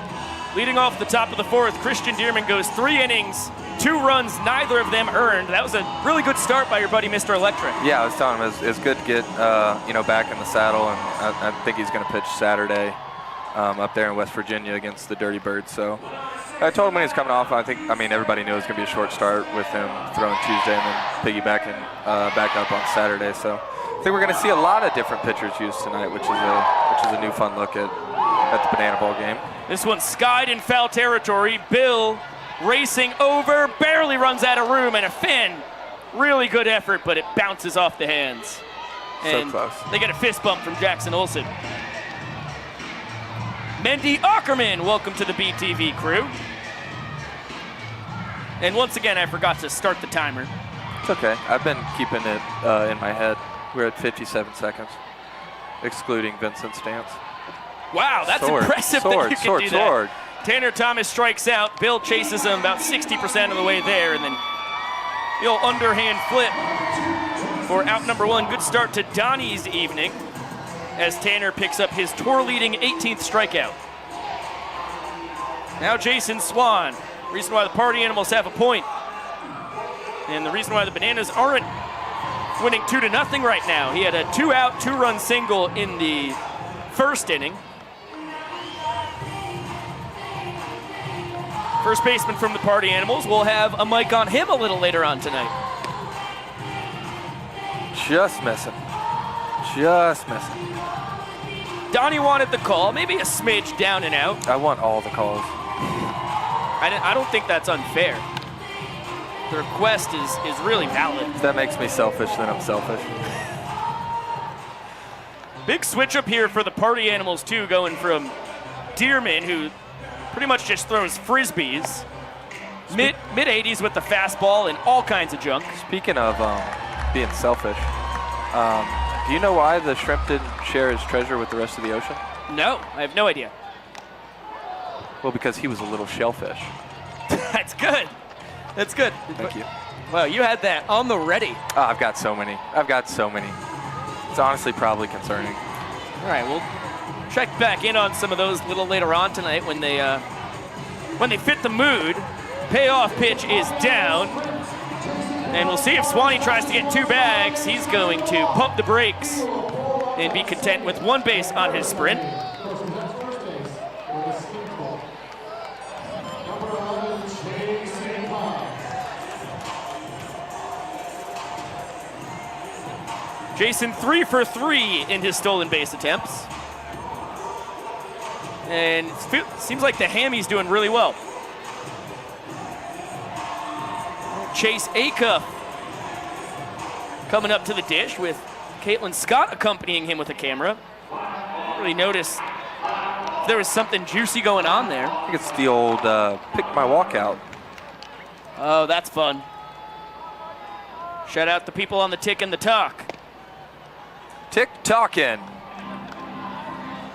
leading off the top of the 4th. Christian Dearman goes 3 innings, 2 runs, neither of them earned. That was a really good start by your buddy, Mr. Electric. Yeah, I was telling him it's good to get back in the saddle, and I think he's going to pitch Saturday up there in West Virginia against the Dirty Birds. So I told him when he was coming off. I mean, everybody knew it was going to be a short start with him throwing Tuesday and then piggybacking back up on Saturday. So I think we're going to see a lot of different pitchers used tonight, which is a new fun look at the Banana Ball game. This one's skied in foul territory. Bill racing over, barely runs out of room, and a Finn. Really good effort, but it bounces off the hands. And so close. They get a fist bump from Jackson Olsen. Mendy Ackerman, welcome to the BTV crew. And once again, I forgot to start the timer. It's okay. I've been keeping it in my head. We're at 57 seconds, excluding Vincent's dance. Wow, that's impressive that you can do that. Tanner Thomas strikes out. Bill chases him about 60% of the way there, and then the old underhand flip for out number 1. Good start to Donnie's evening as Tanner picks up his tour-leading 18th strikeout. Now Jason Swan. Reason why the Party Animals have a point. And the reason why the Bananas aren't winning 2-0 right now. He had a 2-out, 2-run single in the first inning. First baseman from the Party Animals. We'll have a mic on him a little later on tonight. Just missing. Just missing. Donnie wanted the call, maybe a smidge down and out. I want all the calls. I don't think that's unfair. The request is really valid. If that makes me selfish, then I'm selfish. Big switch up here for the Party Animals too, going from Dearman, who pretty much just throws frisbees, mid 80s with the fastball and all kinds of junk. Speaking of being selfish, do you know why the shrimp didn't share his treasure with the rest of the ocean? No, I have no idea. Well, because he was a little shellfish. That's good. That's good. Thank you. Well, you had that on the ready. Oh, I've got so many. It's honestly probably concerning. All right, we'll check back in on some of those a little later on tonight when they when they fit the mood. Payoff pitch is down. And we'll see if Swanee tries to get 2 bags. He's going to pump the brakes and be content with 1 base on his sprint. Jason 3 for 3 in his stolen base attempts. And it seems like the Hammy's doing really well. Chase Acuff coming up to the dish with Caitlin Scott accompanying him with a camera. Didn't really notice if there was something juicy going on there. I think it's the old pick my walkout. Oh, that's fun. Shout out the people on the tick and the talk. Tick-tocking.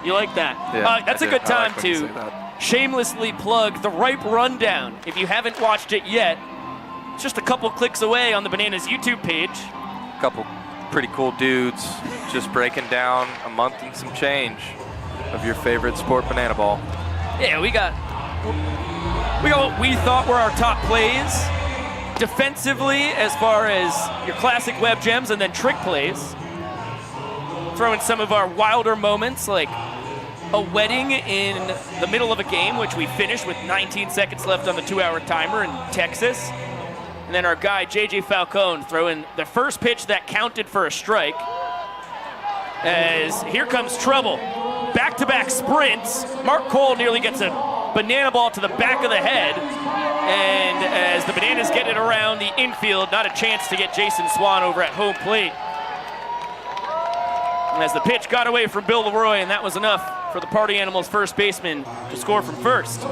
You like that? Yeah, that's I a do. good time I like when you to say that. shamelessly plug the Ripe Rundown. If you haven't watched it yet, it's just a couple clicks away on the Bananas YouTube page. A couple pretty cool dudes just breaking down a month and some change of your favorite sport, banana ball. Yeah, we got what we thought were our top plays defensively as far as your classic web gems, and then trick plays. Throw in some of our wilder moments like a wedding in the middle of a game, which we finished with 19 seconds left on the 2-hour timer in Texas. And then our guy, JJ Falcone, throwing the first pitch that counted for a strike. As here comes trouble. Back-to-back sprints. Mark Cole nearly gets a banana ball to the back of the head. And as the Bananas get it around the infield, not a chance to get Jason Swan over at home plate. And as the pitch got away from Bill Leroy, and that was enough for the Party Animals first baseman to score from first.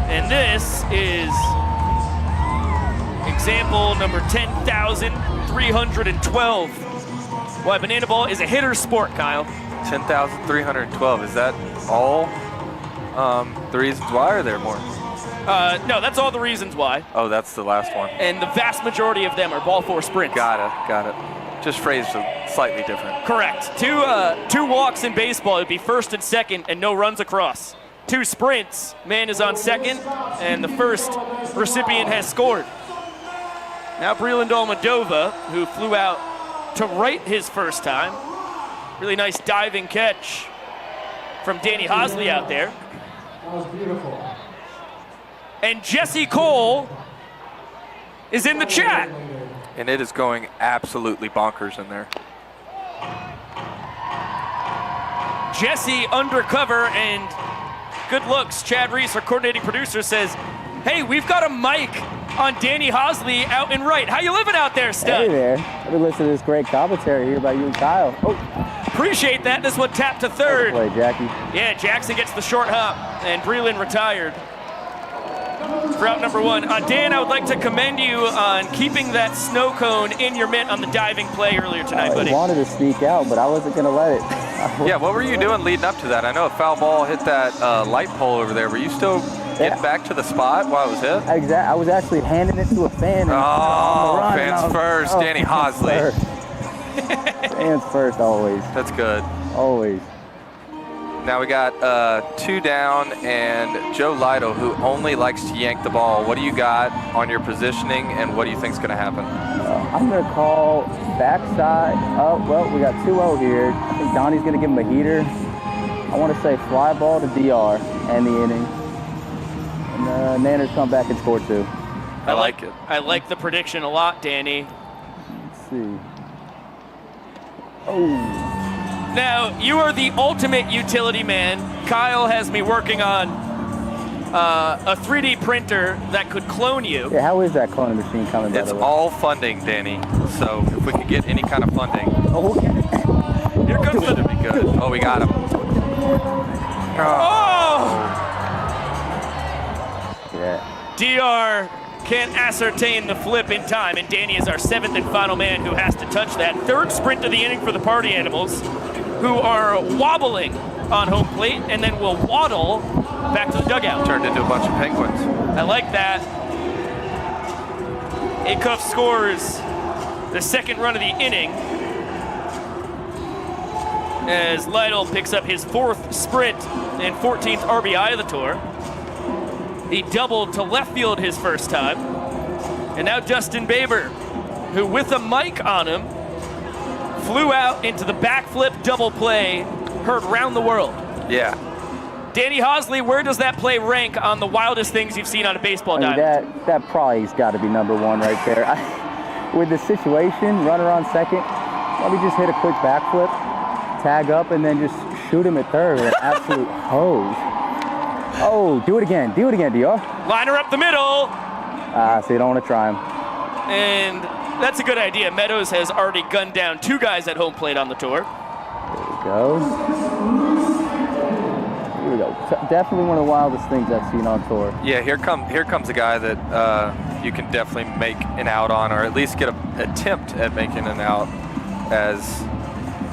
And this is example number 10,312. Why banana ball is a hitter's sport, Kyle. 10,312, is that all the reasons why, or are there more? No, that's all the reasons why. Oh, that's the last one. And the vast majority of them are ball 4 sprints. Got it. Just phrased slightly different. Correct. Two walks in baseball, it'd be first and second, and no runs across. 2 sprints, man is on second, and the first recipient has scored. Now Breland Almadova, who flew out to right his first time. Really nice diving catch from Danny Hosley out there. That was beautiful. And Jesse Cole is in the chat. And it is going absolutely bonkers in there. Jesse undercover, and good looks. Chad Reese, our coordinating producer, says, hey, we've got a mic on Danny Hosley out in right. How you living out there, stud? Hey there. I've been listening to this great commentary here by you and Kyle. Oh, Appreciate that. This one tapped to third. play, Jackie. Yeah, Jackson gets the short hop, and Breland retired for out number 1. Dan, I would like to commend you on keeping that snow cone in your mitt on the diving play earlier tonight, buddy. I wanted to sneak out, but I wasn't going to let it. Yeah, what were you doing leading up to that? I know a foul ball hit that light pole over there. Were you still getting back to the spot while it was hit? I was actually handing it to a fan. Oh, fans first, Danny Hosley. Fans first, always. That's good. Always. Now we got 2 down, and Joe Lytle, who only likes to yank the ball. What do you got on your positioning, and what do you think is going to happen? I'm going to call backside. Oh, well, we got 2-0 here. I think Donnie's going to give him a heater. I want to say fly ball to DR and the inning. And Nanners come back and score 2. I like it. I like the prediction a lot, Danny. Let's see. Oh. Now, you are the ultimate utility man. Kyle has me working on a 3D printer that could clone you. Yeah, how is that cloning machine coming, by It's the way? all funding, Danny. So if we could get any kind of funding, Oh, okay. Here comes the... that'd be good. Oh, we got him. Oh! Yeah. DR can't ascertain the flip in time, and Danny is our 7th and final man who has to touch that. 3rd sprint of the inning for the Party Animals, who are wobbling on home plate and then will waddle back to the dugout. Turned into a bunch of penguins. I like that. Acuff scores the 2nd run of the inning. as Lytle picks up his 4th sprint and 14th RBI of the tour. He doubled to left field his first time. And now Dustin Baber, who with a mic on him, flew out into the backflip double play, heard round the world. Yeah. Danny Hosley, where does that play rank on the wildest things you've seen on a baseball diamond? That probably's got to be number 1 right there. With the situation, runner on second, let me just hit a quick backflip, tag up, and then just shoot him at third with an absolute hose. Oh, do it again, DR. Liner up the middle. So you don't want to try him. And that's a good idea. Meadows has already gunned down 2 guys at home plate on the tour. There we go. Here we go. Definitely one of the wildest things I've seen on tour. Yeah, here comes a guy that you can definitely make an out on, or at least get an attempt at making an out, as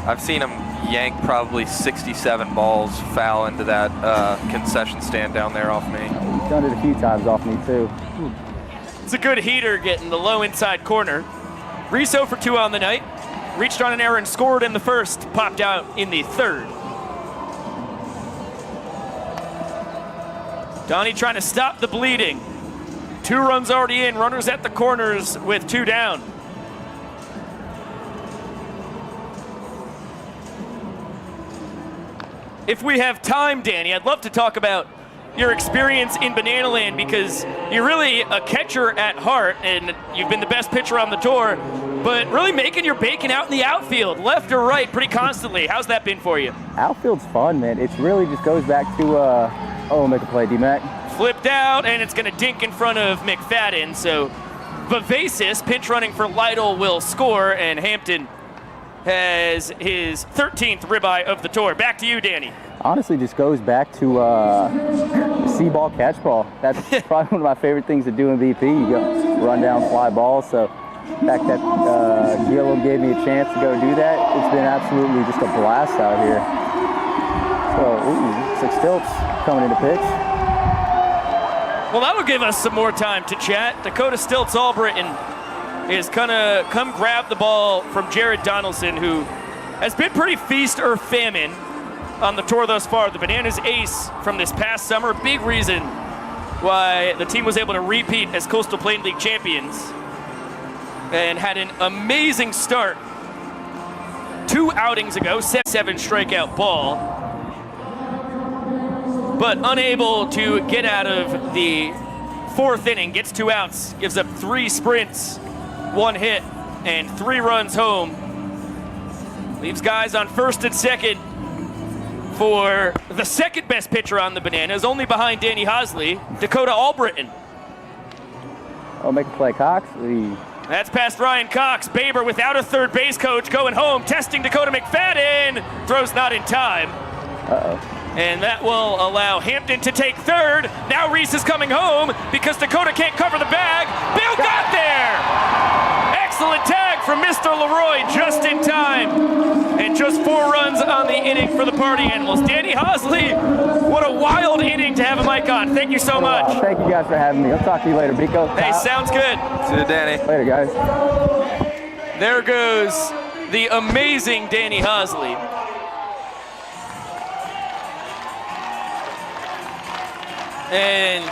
I've seen him yank probably 67 balls foul into that concession stand down there off me. He's done it a few times off me too. It's a good heater getting the low inside corner. Reese 0 for 2 on the night. Reached on an error and scored in the first, popped out in the third. Donnie trying to stop the bleeding. 2 runs already in, runners at the corners with 2 down. If we have time, Danny, I'd love to talk about your experience in Banana Land, because you're really a catcher at heart and you've been the best pitcher on the tour, but really making your bacon out in the outfield, left or right, pretty constantly. How's that been for you? Outfield's fun, man. It really just goes back to, make a play, D-Mac. Flipped out, and it's going to dink in front of McFadden. So Vivacious, pinch running for Lytle, will score, and Hampton has his 13th ribeye of the tour. Back to you, Danny. Honestly, just goes back to see ball, catch ball. That's probably one of my favorite things to do in VP. You go run down, fly balls. So the fact that Gilliam gave me a chance to go do that, it's been absolutely just a blast out here. So, looks like Stilts coming into pitch. Well, that'll give us some more time to chat. Dakota Stilts Albritton is gonna come grab the ball from Jared Donaldson, who has been pretty feast or famine on the tour thus far. The Bananas ace from this past summer, big reason why the team was able to repeat as Coastal Plain League champions, and had an amazing start 2 outings ago, 7 strikeout ball, but unable to get out of the 4th inning. Gets 2 outs, gives up 3 sprints, 1 hit, and 3 runs home. Leaves guys on first and second for the second best pitcher on the Bananas, only behind Danny Hosley, Dakota Albritton. Oh, make a play, Cox. That's past Ryan Cox. Baber without a third base coach going home, testing Dakota McFadden. Throws not in time. Uh-oh. And that will allow Hampton to take third. Now Reese is coming home because Dakota can't cover the bag. Bill got there! Excellent tag from Mr. Leroy just in time. And just 4 runs on the inning for the Party Animals. Danny Hosley, what a wild inning to have a mic on. Thank you so much. Thank you guys for having me. I'll talk to you later, Biko. Hey, sounds good. See you, Danny. Later, guys. There goes the amazing Danny Hosley. And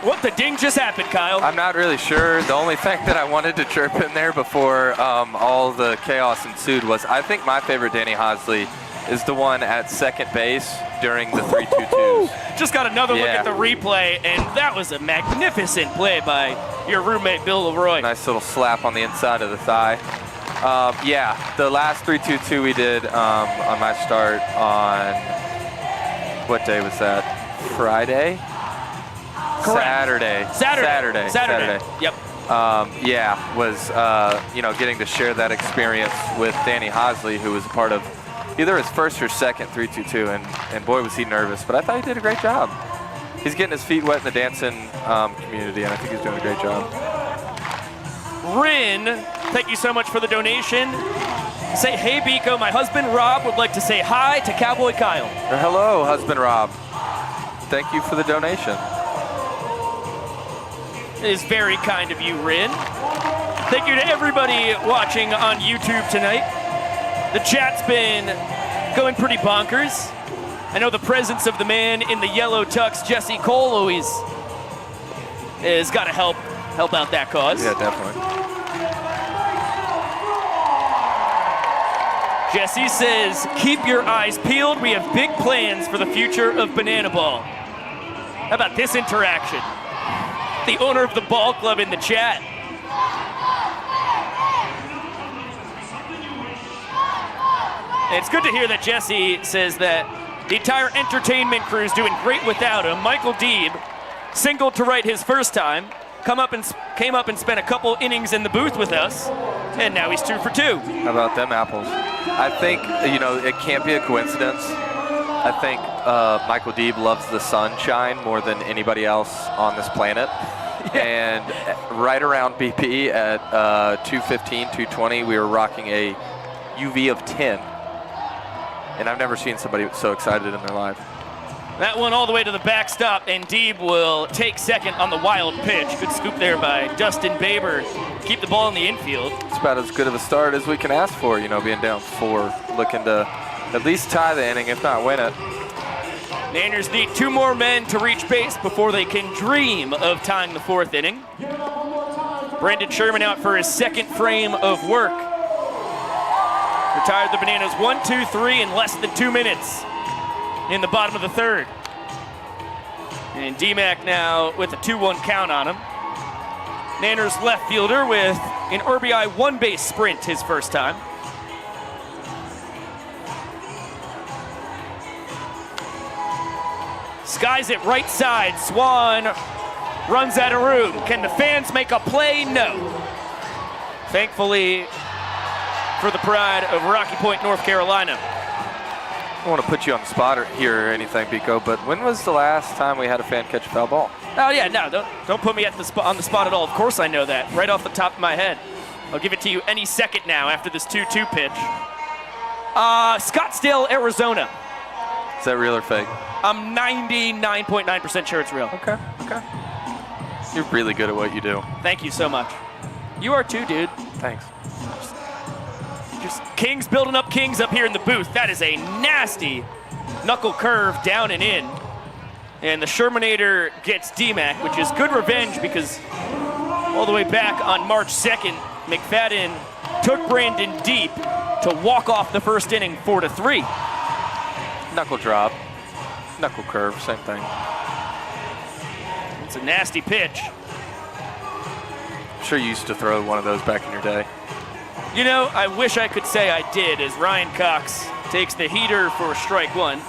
what the ding just happened, Kyle? I'm not really sure. The only thing that I wanted to chirp in there before all the chaos ensued was, I think my favorite Danny Hosley is the one at second base during the 3-2-2s. Just got another look at the replay, and that was a magnificent play by your roommate, Bill Leroy. Nice little slap on the inside of the thigh. Yeah, the last 3-2-2 we did on my start on, what day was that? Friday? Correct. Saturday. Yep. Yeah, was getting to share that experience with Danny Hosley, who was a part of either his first or second 3-2-2, and boy was he nervous, but I thought he did a great job. He's getting his feet wet in the dancing community, and I think he's doing a great job. Rin, thank you so much for the donation. Say, hey, Biko, my husband Rob would like to say hi to Cowboy Kyle. Hello, husband Rob. Thank you for the donation. It is very kind of you, Rin. Thank you to everybody watching on YouTube tonight. The chat's been going pretty bonkers. I know the presence of the man in the yellow tux, Jesse Cole, always has got to help out that cause. Yeah, definitely. Jesse says, keep your eyes peeled. We have big plans for the future of Banana Ball. How about this interaction? The owner of the ball club in the chat. And it's good to hear that Jesse says that the entire entertainment crew is doing great without him. Michael Deeb singled to right his first time, came up and spent a couple innings in the booth with us, and now he's 2 for 2. How about them apples? I think, you know, it can't be a coincidence. I think Michael Deeb loves the sunshine more than anybody else on this planet. And right around BP at 215, 220, we were rocking a UV of 10. And I've never seen somebody so excited in their life. That one all the way to the backstop, and Deeb will take second on the wild pitch. Good scoop there by Dustin Baber. Keep the ball in the infield. It's about as good of a start as we can ask for, you know, being down 4, looking to at least tie the inning, if not win it. Nanners need 2 more men to reach base before they can dream of tying the 4th inning. Brendan Sherman out for his 2nd frame of work. Retired the Bananas 1, 2, 3 in less than 2 minutes in the bottom of the 3rd. And D-Mac now with a 2-1 count on him. Nanners left fielder with an RBI 1-base sprint his first time. Skies it right side. Swan runs out of room. Can the fans make a play? No. Thankfully, for the pride of Rocky Point, North Carolina. I don't want to put you on the spot here or anything, Pico, but when was the last time we had a fan catch a foul ball? Oh yeah, no, don't put me on the spot at all. Of course I know that, right off the top of my head. I'll give it to you any second now after this 2-2 pitch. Scottsdale, Arizona. Is that real or fake? I'm 99.9% sure it's real. Okay. You're really good at what you do. Thank you so much. You are too, dude. Thanks. Just kings building up kings up here in the booth. That is a nasty knuckle curve down and in. And the Shermanator gets D-Mac, which is good revenge because all the way back on March 2nd, McFadden took Brandon deep to walk off the first inning 4-3. Knuckle drop, knuckle curve, same thing. It's a nasty pitch. I'm sure you used to throw one of those back in your day. You know, I wish I could say I did, as Ryan Cox takes the heater for strike 1.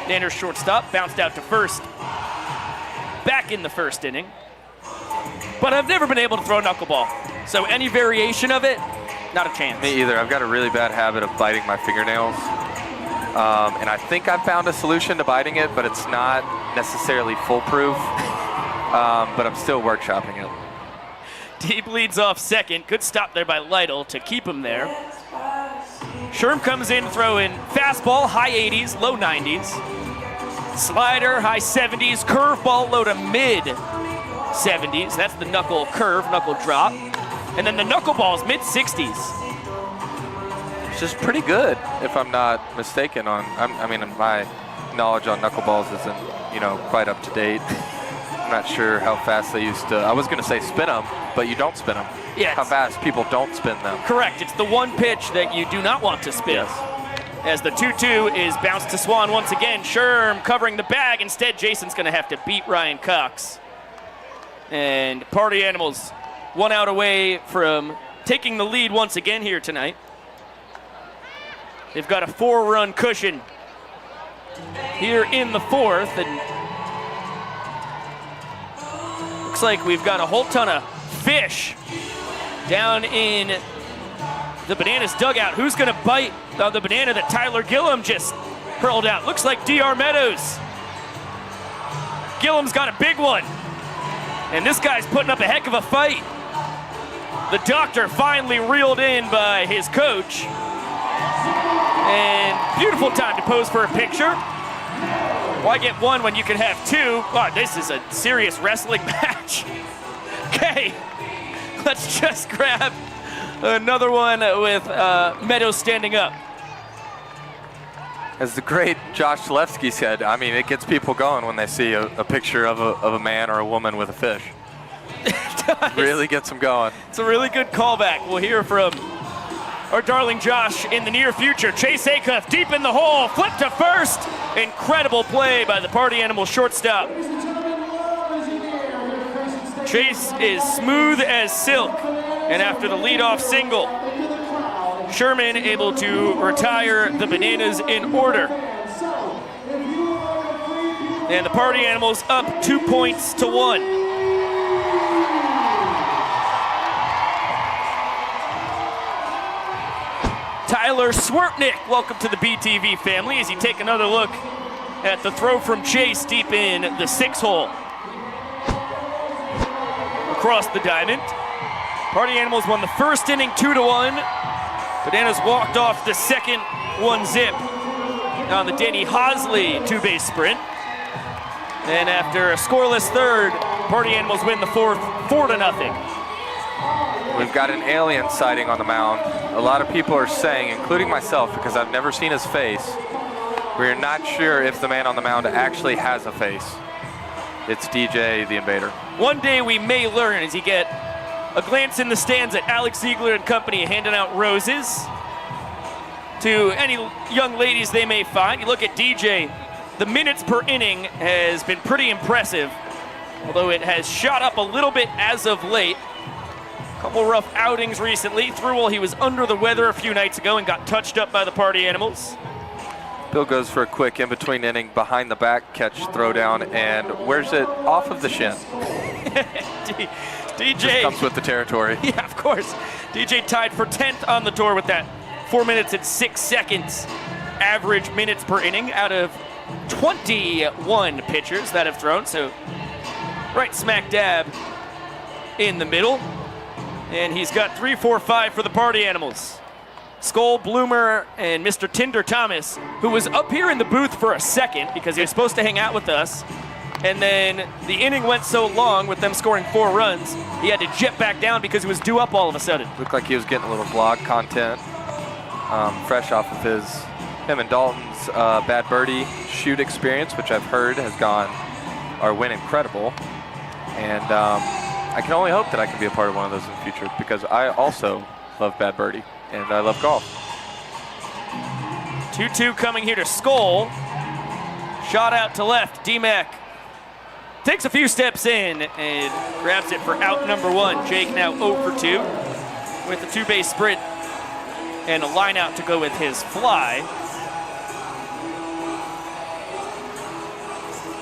Nanners shortstop, bounced out to first. Back in the first inning. But I've never been able to throw a knuckleball. So any variation of it, not a chance. Me either. I've got a really bad habit of biting my fingernails. And I think I've found a solution to biting it, but it's not necessarily foolproof. But I'm still workshopping it. Deeb leads off second. Good stop there by Lytle to keep him there. Sherm comes in throwing fastball, high 80s, low 90s. Slider, high 70s. Curveball, low to mid 70s. That's the knuckle curve, knuckle drop. And then the knuckleball's mid 60s. It's just pretty good, if I'm not mistaken. I mean, my knowledge on knuckleballs isn't, you know, quite up to date. I'm not sure how fast they used to. I was going to say spin them, but you don't spin them. Yes. How fast people don't spin them. Correct. It's the one pitch that you do not want to spin. Yes. As the 2-2 is bounced to Swan once again. Sherm covering the bag. Instead, Jason's going to have to beat Ryan Cox. And Party Animals 1 out away from taking the lead once again here tonight. They've got a 4-run cushion here in the 4th. And looks like we've got a whole ton of fish down in the Bananas dugout. Who's going to bite the banana that Tyler Gillum just hurled out? Looks like DR Meadows. Gillum's got a big one. And this guy's putting up a heck of a fight. The doctor finally reeled in by his coach. And beautiful time to pose for a picture. Why get one when you can have 2? Oh, this is a serious wrestling match. Okay, let's just grab another one with Meadows standing up. As the great Josh Zalewski said, I mean, it gets people going when they see a picture of a man or a woman with a fish. Really gets them going. It's a really good callback. We'll hear from our darling Josh in the near future. Chase Acuff deep in the hole, flip to first. Incredible play by the Party Animal shortstop. Chase is smooth as silk, and after the leadoff single, Sherman able to retire the Bananas in order. And the Party Animals up 2 points to 1. Tyler Swertnick, welcome to the BTV family as you take another look at the throw from Chase deep in the 6-hole. Across the diamond. Party Animals won the first inning 2-1. Bananas walked off the second 1-zip on the Danny Hosley 2-base sprint. And after a scoreless third, Party Animals win the fourth 4-0. We've got an alien sighting on the mound. A lot of people are saying, including myself, because I've never seen his face, we're not sure if the man on the mound actually has a face. It's DJ the Invader. One day we may learn as you get a glance in the stands at Alex Ziegler and company handing out roses to any young ladies they may find. You look at DJ, the minutes per inning has been pretty impressive, although it has shot up a little bit as of late. Couple rough outings recently. Through while he was under the weather a few nights ago and got touched up by the Party Animals. Bill goes for a quick in-between inning, behind the back catch, throw down, and wears it off of the shin. DJ just comes with the territory. Yeah, of course. DJ tied for 10th on the tour with that 4 minutes and 6 seconds average minutes per inning out of 21 pitchers that have thrown. So right smack dab in the middle. And he's got 3, 4, 5 for the Party Animals. Skull, Bloomer, and Mr. Tinder Thomas, who was up here in the booth for a second because he was supposed to hang out with us. And then the inning went so long with them scoring 4 runs, he had to jet back down because he was due up all of a sudden. Looked like he was getting a little vlog content, fresh off of him and Dalton's Bad Birdie shoot experience, which I've heard has gone or went incredible. And I can only hope that I can be a part of one of those in the future because I also love Bad Birdie and I love golf. 2-2 coming here to Skull. Shot out to left. D-Mac takes a few steps in and grabs it for out number 1. Jake now 0 for 2 with a 2-base sprint and a line out to go with his fly.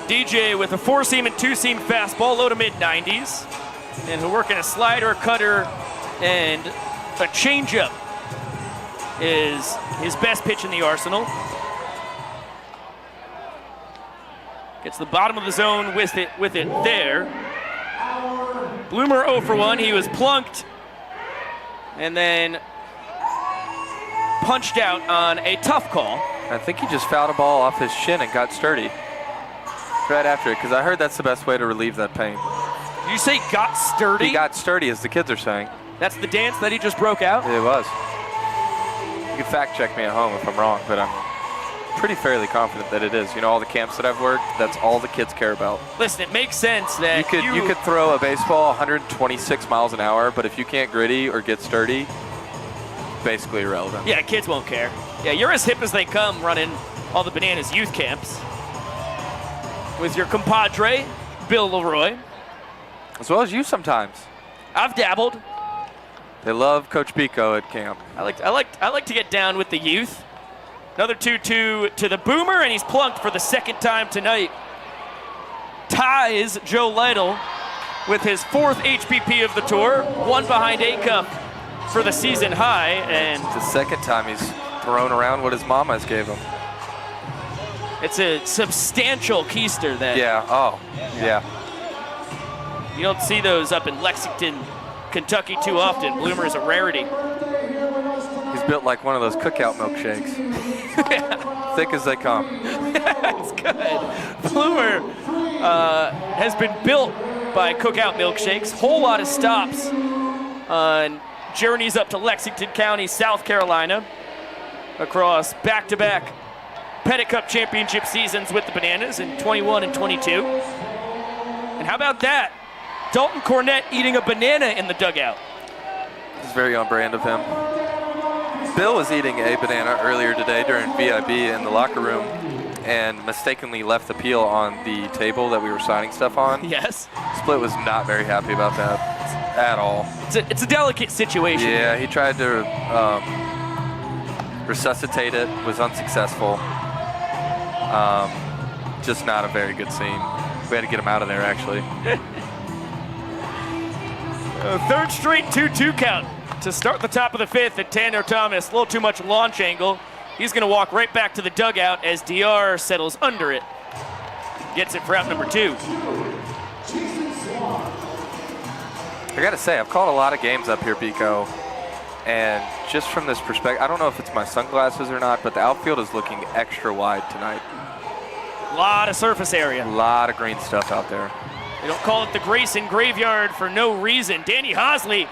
DJ with a 4-seam and 2-seam fastball, low to mid-90s. And he'll work in a slider, cutter, and a changeup is his best pitch in the arsenal. Gets the bottom of the zone with it there. Bloomer 0 for 1. He was plunked and then punched out on a tough call. I think he just fouled a ball off his shin and got sturdy right after it because I heard that's the best way to relieve that pain. Did you say got sturdy? He got sturdy, as the kids are saying. That's the dance that he just broke out? It was. You can fact check me at home if I'm wrong, but I'm pretty fairly confident that it is. You know, all the camps that I've worked, that's all the kids care about. Listen, it makes sense that you could throw a baseball 126 miles an hour, but if you can't gritty or get sturdy, basically irrelevant. Yeah, kids won't care. Yeah, you're as hip as they come running all the Bananas youth camps with your compadre, Bill Leroy. As well as you sometimes. I've dabbled. They love Coach Pico at camp. I like to get down with the youth. Another 2-2 to the Boomer, and he's plunked for the second time tonight. Ties Joe Lytle with his 4th HPP of the tour, 1 behind Acuff for the season high. And it's the second time he's thrown around what his mamas gave him. It's a substantial keister then. Yeah, oh, yeah. You don't see those up in Lexington, Kentucky too often. Bloomer is a rarity. He's built like one of those cookout milkshakes. Yeah. Thick as they come. That's good. Bloomer has been built by cookout milkshakes. Whole lot of stops on journeys up to Lexington County, South Carolina, across back-to-back Pettit Cup championship seasons with the Bananas in 21 and 22. And how about that? Dalton Cornett eating a banana in the dugout. It's very on brand of him. Bill was eating a banana earlier today during VIB in the locker room and mistakenly left the peel on the table that we were signing stuff on. Yes. Split was not very happy about that at all. It's a delicate situation. Yeah, he tried to resuscitate it, was unsuccessful. Just not a very good scene. We had to get him out of there, actually. Third straight 2-2 count to start the top of the fifth at Tanner Thomas. A little too much launch angle. He's going to walk right back to the dugout as DR settles under it. Gets it for out number 2. I got to say, I've called a lot of games up here, Pico. And just from this perspective, I don't know if it's my sunglasses or not, but the outfield is looking extra wide tonight. A lot of surface area. A lot of green stuff out there. They don't call it the Grayson Graveyard for no reason. Danny Hosley,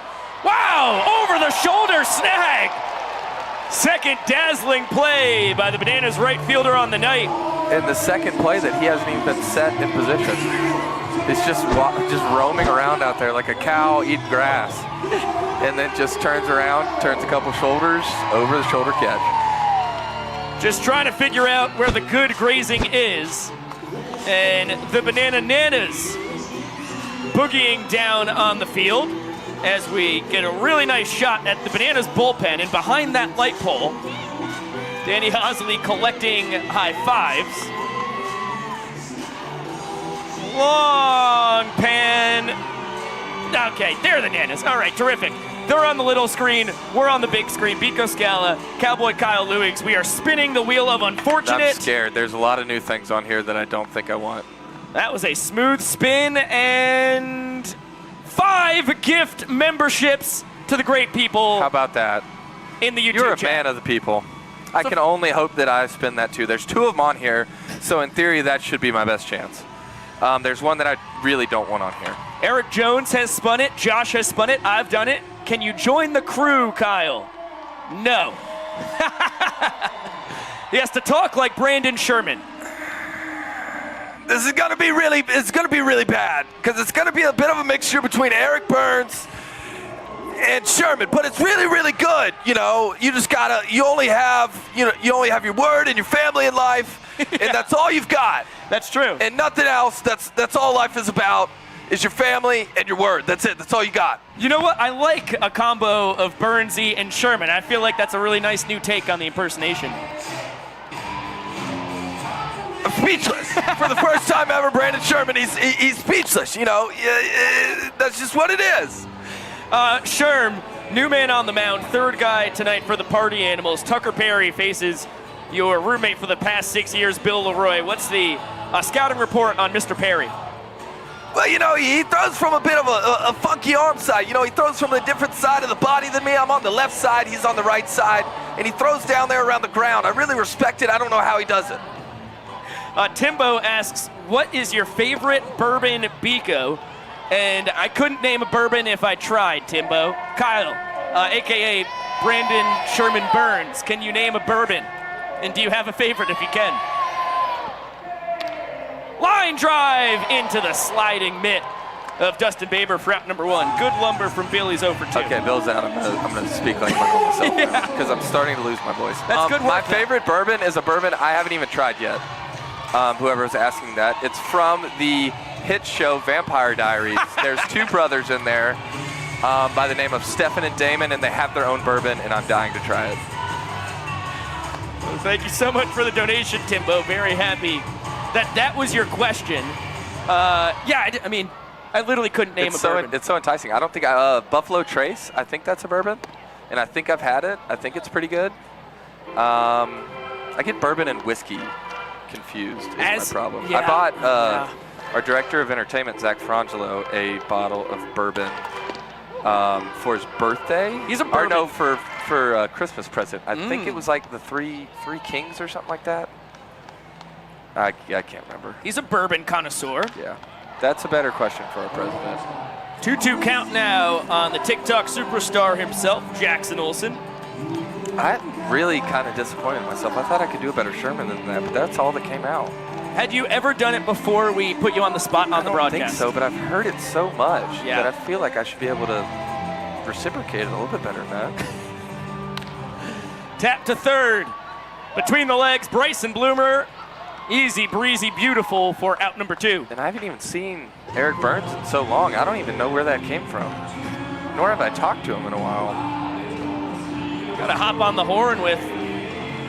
wow, over the shoulder snag. Second dazzling play by the Bananas right fielder on the night. And the second play that he hasn't even been set in position. He's just roaming around out there like a cow eating grass. And then just turns around, turns a couple shoulders, over the shoulder catch. Just trying to figure out where the good grazing is. And the Banana Nanas boogieing down on the field as we get a really nice shot at the Bananas bullpen. And behind that light pole, Danny Hosley collecting high fives. Long pan. Okay, they're the Nanas. All right, terrific. They're on the little screen. We're on the big screen. Biko Scala, Cowboy Kyle Lewis. We are spinning the wheel of unfortunate. I'm scared. There's a lot of new things on here that I don't think I want. That was a smooth spin, and 5 gift memberships to the great people. How about that? In the YouTube You're a chat. man of the people. I can only hope that I spin that too. There's 2 of them on here, so in theory that should be my best chance. There's one that I really don't want on here. Eric Jones has spun it. Josh has spun it. I've done it. Can you join the crew, Kyle? No. He has to talk like Brandon Sherman. This is gonna be really bad because it's gonna be a bit of a mixture between Eric Burns and Sherman, but it's really good. You know, you only have your word and your family in life, and that's all you've got. That's true. And nothing else. That's all life is about. Is your family and your word. That's it. That's all you got. You know what? I like a combo of Burnsy and Sherman. I feel like that's a really nice new take on the impersonation. I'm speechless. For the first time ever, Brandon Sherman, he's speechless. You know, that's just what it is. Sherm, new man on the mound, third guy tonight for the Party Animals. Tucker Perry faces your roommate for the past 6 years, Bill Leroy. What's the scouting report on Mr. Perry? Well, you know, he throws from a bit of a funky arm side. You know, he throws from a different side of the body than me. I'm on the left side, he's on the right side, and he throws down there around the ground. I really respect it. I don't know how he does it. Timbo asks, what is your favorite bourbon, Biko? And I couldn't name a bourbon if I tried, Timbo. Kyle, a.k.a. Brandon Sherman Burns, can you name a bourbon? And do you have a favorite if you can? Line drive into the sliding mitt of Dustin Baber for out number 1. Good lumber from Billy's 0 for 2. Okay, Bill's out. I'm gonna speak like my normal self because I'm starting to lose my voice. That's good work. My favorite bourbon is a bourbon I haven't even tried yet. Whoever was asking that, it's from the hit show Vampire Diaries. There's 2 brothers in there by the name of Stefan and Damon, and they have their own bourbon, and I'm dying to try it. Well, thank you so much for the donation, Timbo. Very happy that was your question. I mean, I literally couldn't name a bourbon. It's so enticing. I don't think Buffalo Trace. I think that's a bourbon, and I think I've had it. I think it's pretty good. I get bourbon and whiskey confused. Is my problem. Yeah, I bought our director of entertainment, Zach Frangelo, a bottle of bourbon for his birthday. He's a bourbon. Or no, for Christmas present. I think it was like the Three Kings or something like that. I can't remember. He's a bourbon connoisseur. Yeah, that's a better question for our president. 2-2 count now on the TikTok superstar himself, Jackson Olsen. I really kind of disappointed in myself. I thought I could do a better Sherman than that, but that's all that came out. Had you ever done it before we put you on the spot on the broadcast? I don't think so, but I've heard it so much Yeah. that I feel like I should be able to reciprocate it a little bit better than that. Tap to third. Between the legs, Bryson Bloomer. Easy, breezy, beautiful for out number 2. And I haven't even seen Eric Burns in so long. I don't even know where that came from. Nor have I talked to him in a while. Gotta hop on the horn with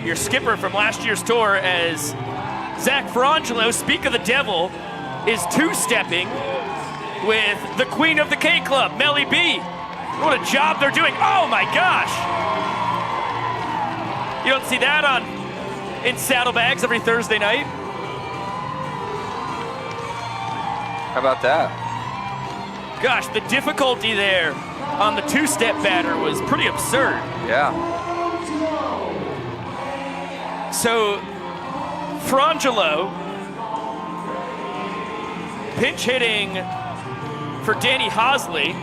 your skipper from last year's tour as Zach Frangelo, speak of the devil, is two-stepping with the queen of the K-Club, Melly B. What a job they're doing. Oh my gosh. You don't see that in saddlebags every Thursday night. How about that? Gosh, the difficulty there on the two-step batter was pretty absurd. Yeah. So, Frangelo pinch hitting for Danny Hosley,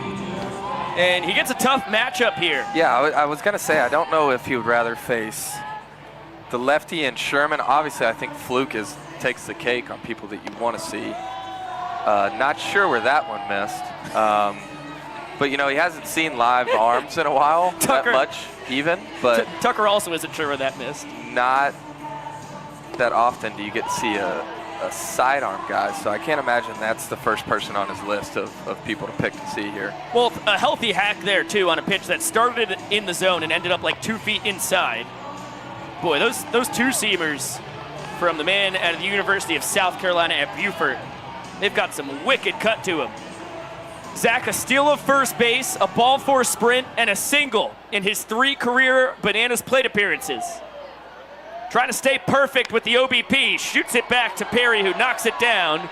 and he gets a tough matchup here. Yeah, I was going to say, I don't know if he would rather face the lefty and Sherman. Obviously, I think Fluke takes the cake on people that you want to see. Not sure where that one missed. But, you know, he hasn't seen live arms in a while, Tucker, that much even. But Tucker also isn't sure where that missed. Not that often do you get to see a sidearm guy, so I can't imagine that's the first person on his list of people to pick to see here. Well, a healthy hack there, too, on a pitch that started in the zone and ended up like 2 feet inside. Boy, those two-seamers from the man out of the University of South Carolina at Beaufort, they've got some wicked cut to them. Zach, a steal of first base, a ball four sprint, and a single in his 3 career Bananas plate appearances. Trying to stay perfect with the OBP, shoots it back to Perry, who knocks it down,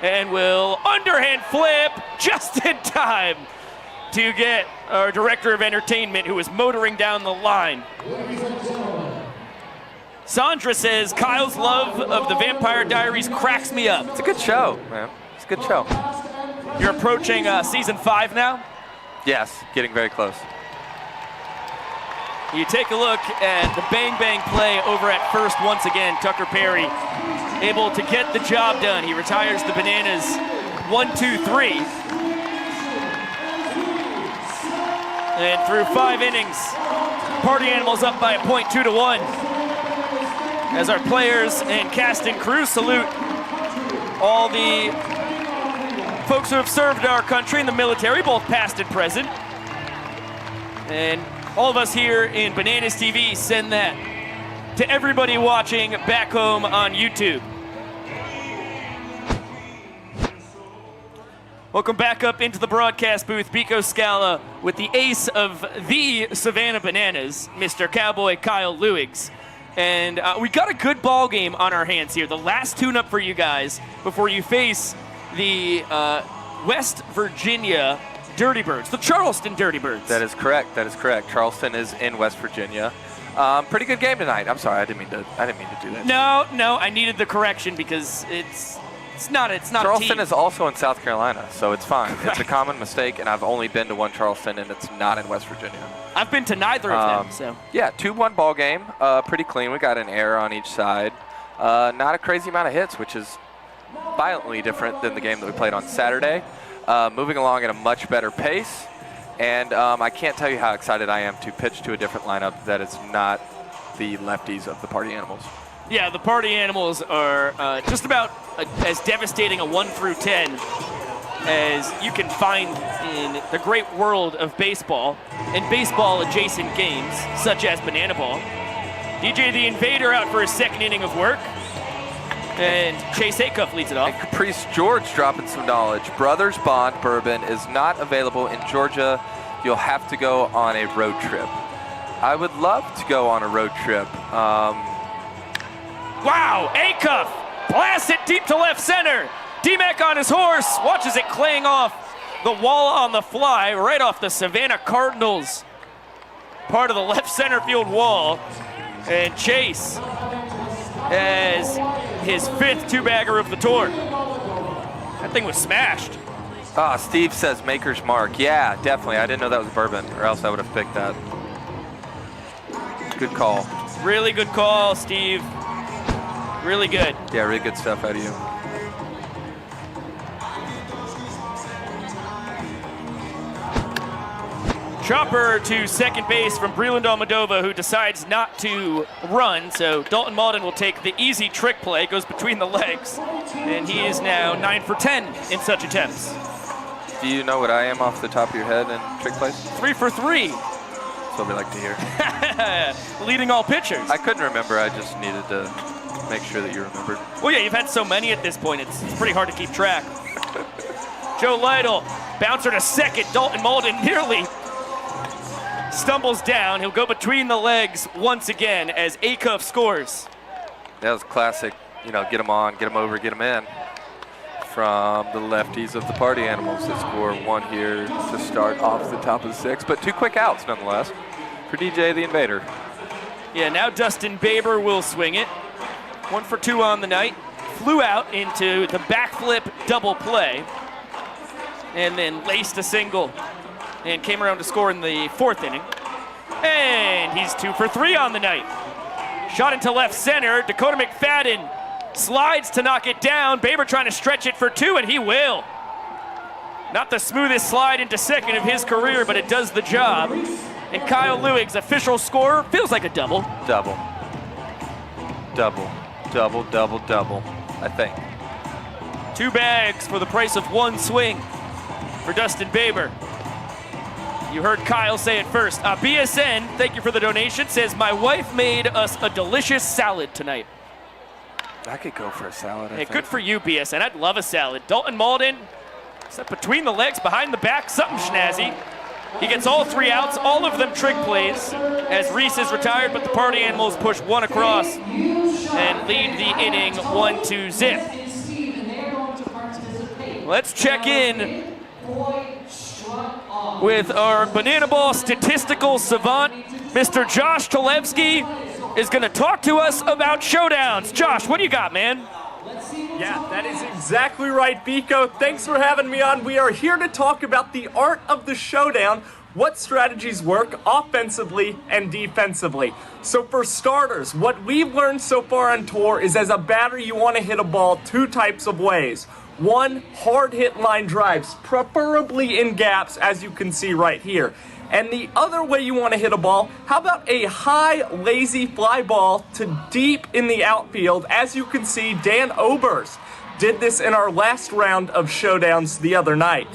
and will underhand flip just in time to get our director of entertainment, who was motoring down the line. Sandra says, Kyle's love of the Vampire Diaries cracks me up. It's a good show, man. It's a good show. You're approaching season 5 now? Yes, getting very close. You take a look at the bang-bang play over at first once again. Tucker Perry able to get the job done. He retires the Bananas 1-2-3. And through 5 innings, Party Animals up by a point, 2-1. As our players and cast and crew salute all the folks who have served our country in the military, both past and present. And all of us here in Bananas TV send that to everybody watching back home on YouTube. Welcome back up into the broadcast booth. Pico Scala with the ace of the Savannah Bananas, Mr. Cowboy Kyle Lewigs. And we got a good ball game on our hands here. The last tune-up for you guys before you face the West Virginia Dirty Birds, the Charleston Dirty Birds. That is correct. That is correct. Charleston is in West Virginia. Pretty good game tonight. I'm sorry, I didn't mean to do that. No, I needed the correction because it's not Charleston a team. is also in South Carolina, so it's fine. It's a common mistake, and I've only been to one Charleston, and it's not in West Virginia. I've been to neither of them, so. Yeah, 2-1 ball game. Pretty clean. We got an error on each side. Not a crazy amount of hits, which is violently different than the game that we played on Saturday. Moving along at a much better pace, and I can't tell you how excited I am to pitch to a different lineup that is not the lefties of the Party Animals. Yeah, the Party Animals are just about as devastating a 1 through 10 as you can find in the great world of baseball and baseball-adjacent games, such as Banana Ball. DJ the Invader out for his second inning of work. And Chase Acuff leads it off. And Caprice George dropping some knowledge. Brothers Bond Bourbon is not available in Georgia. You'll have to go on a road trip. I would love to go on a road trip. Wow, Acuff blasts it deep to left center. D-Mac on his horse, watches it claying off the wall on the fly, right off the Savannah Cardinals. Part of the left center field wall. And Chase as his 5th two-bagger of the tour. That thing was smashed. Steve says Maker's Mark. Yeah, definitely. I didn't know that was bourbon, or else I would have picked that. Good call. Really good call, Steve. Really good. Yeah, really good stuff out of you. Chopper to second base from Breland Almodovar, who decides not to run. So Dalton Malden will take the easy trick play, goes between the legs, and he is now 9 for 10 in such attempts. Do you know what I am off the top of your head in trick plays? 3 for 3. That's what we like to hear. Leading all pitchers. I couldn't remember. I just needed to make sure that you remembered. Well, yeah, you've had so many at this point, it's pretty hard to keep track. Joe Lytle, bouncer to second. Dalton Malden nearly stumbles down. He'll go between the legs once again as Acuff scores. That was classic, you know, get them on, get them over, get them in. From the lefties of the Party Animals that score 1 here to start off the top of the 6th, but 2 quick outs nonetheless for DJ the Invader. Yeah, now Dustin Baber will swing it. 1 for 2 on the night. Flew out into the backflip double play and then laced a single and came around to score in the 4th inning. And he's 2 for 3 on the night. Shot into left center. Dakota McFadden slides to knock it down. Baber trying to stretch it for 2, and he will. Not the smoothest slide into second of his career, but it does the job. And Kyle Lewig's official score feels like a double. Double. Double. Double, double, double, I think. 2 bags for the price of 1 swing for Dustin Baber. You heard Kyle say it first. BSN, thank you for the donation, says, my wife made us a delicious salad tonight. I could go for a salad, I Hey, think. good for you, BSN. I'd love a salad. Dalton Malden, set between the legs, behind the back, something snazzy. He gets all 3 outs, all of them trick plays, as Reese is retired, but the Party Animals push 1 across and lead the inning 1-2 zip. Let's check in with our Banana Ball statistical savant, Mr. Josh Talevsky, is going to talk to us about showdowns. Josh, what do you got, man? Yeah, that is exactly right, Biko. Thanks for having me on. We are here to talk about the art of the showdown, what strategies work offensively and defensively. So for starters, what we've learned so far on tour is as a batter, you want to hit a ball 2 types of ways. 1, hard hit line drives, preferably in gaps, as you can see right here. And the other way you want to hit a ball, how about a high, lazy fly ball to deep in the outfield? As you can see, Dan Oberst did this in our last round of showdowns the other night.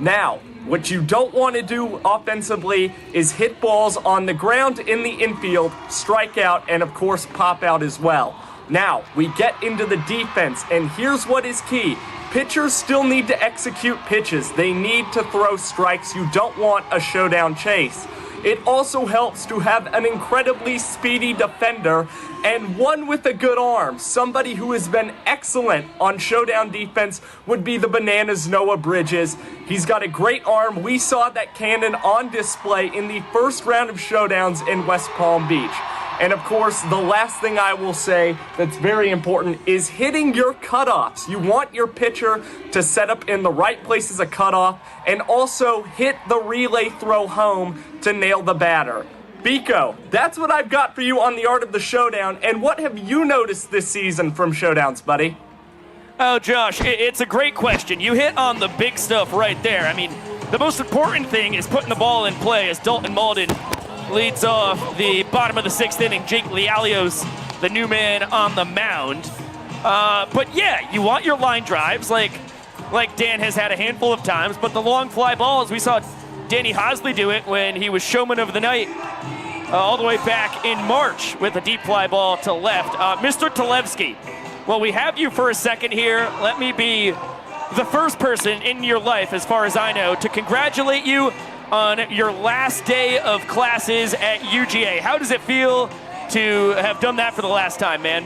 Now, what you don't want to do offensively is hit balls on the ground in the infield, strike out, and of course pop out as well. Now, we get into the defense, and here's what is key. Pitchers still need to execute pitches. They need to throw strikes. You don't want a showdown chase. It also helps to have an incredibly speedy defender and one with a good arm. Somebody who has been excellent on showdown defense would be the Bananas Noah Bridges. He's got a great arm. We saw that cannon on display in the first round of showdowns in West Palm Beach. And of course, the last thing I will say that's very important is hitting your cutoffs. You want your pitcher to set up in the right place as a cutoff and also hit the relay throw home to nail the batter. Biko, that's what I've got for you on the art of the showdown. And what have you noticed this season from showdowns, buddy? Oh, Josh, it's a great question. You hit on the big stuff right there. I mean, the most important thing is putting the ball in play as Dalton Malden leads off the bottom of the 6th inning. Jake Lialios, the new man on the mound. But yeah, you want your line drives like Dan has had a handful of times, but the long fly balls, we saw Danny Hosley do it when he was showman of the night all the way back in March with a deep fly ball to left. Mr. Talevsky, well, we have you for a second here. Let me be the first person in your life, as far as I know, to congratulate you on your last day of classes at UGA. How does it feel to have done that for the last time, man?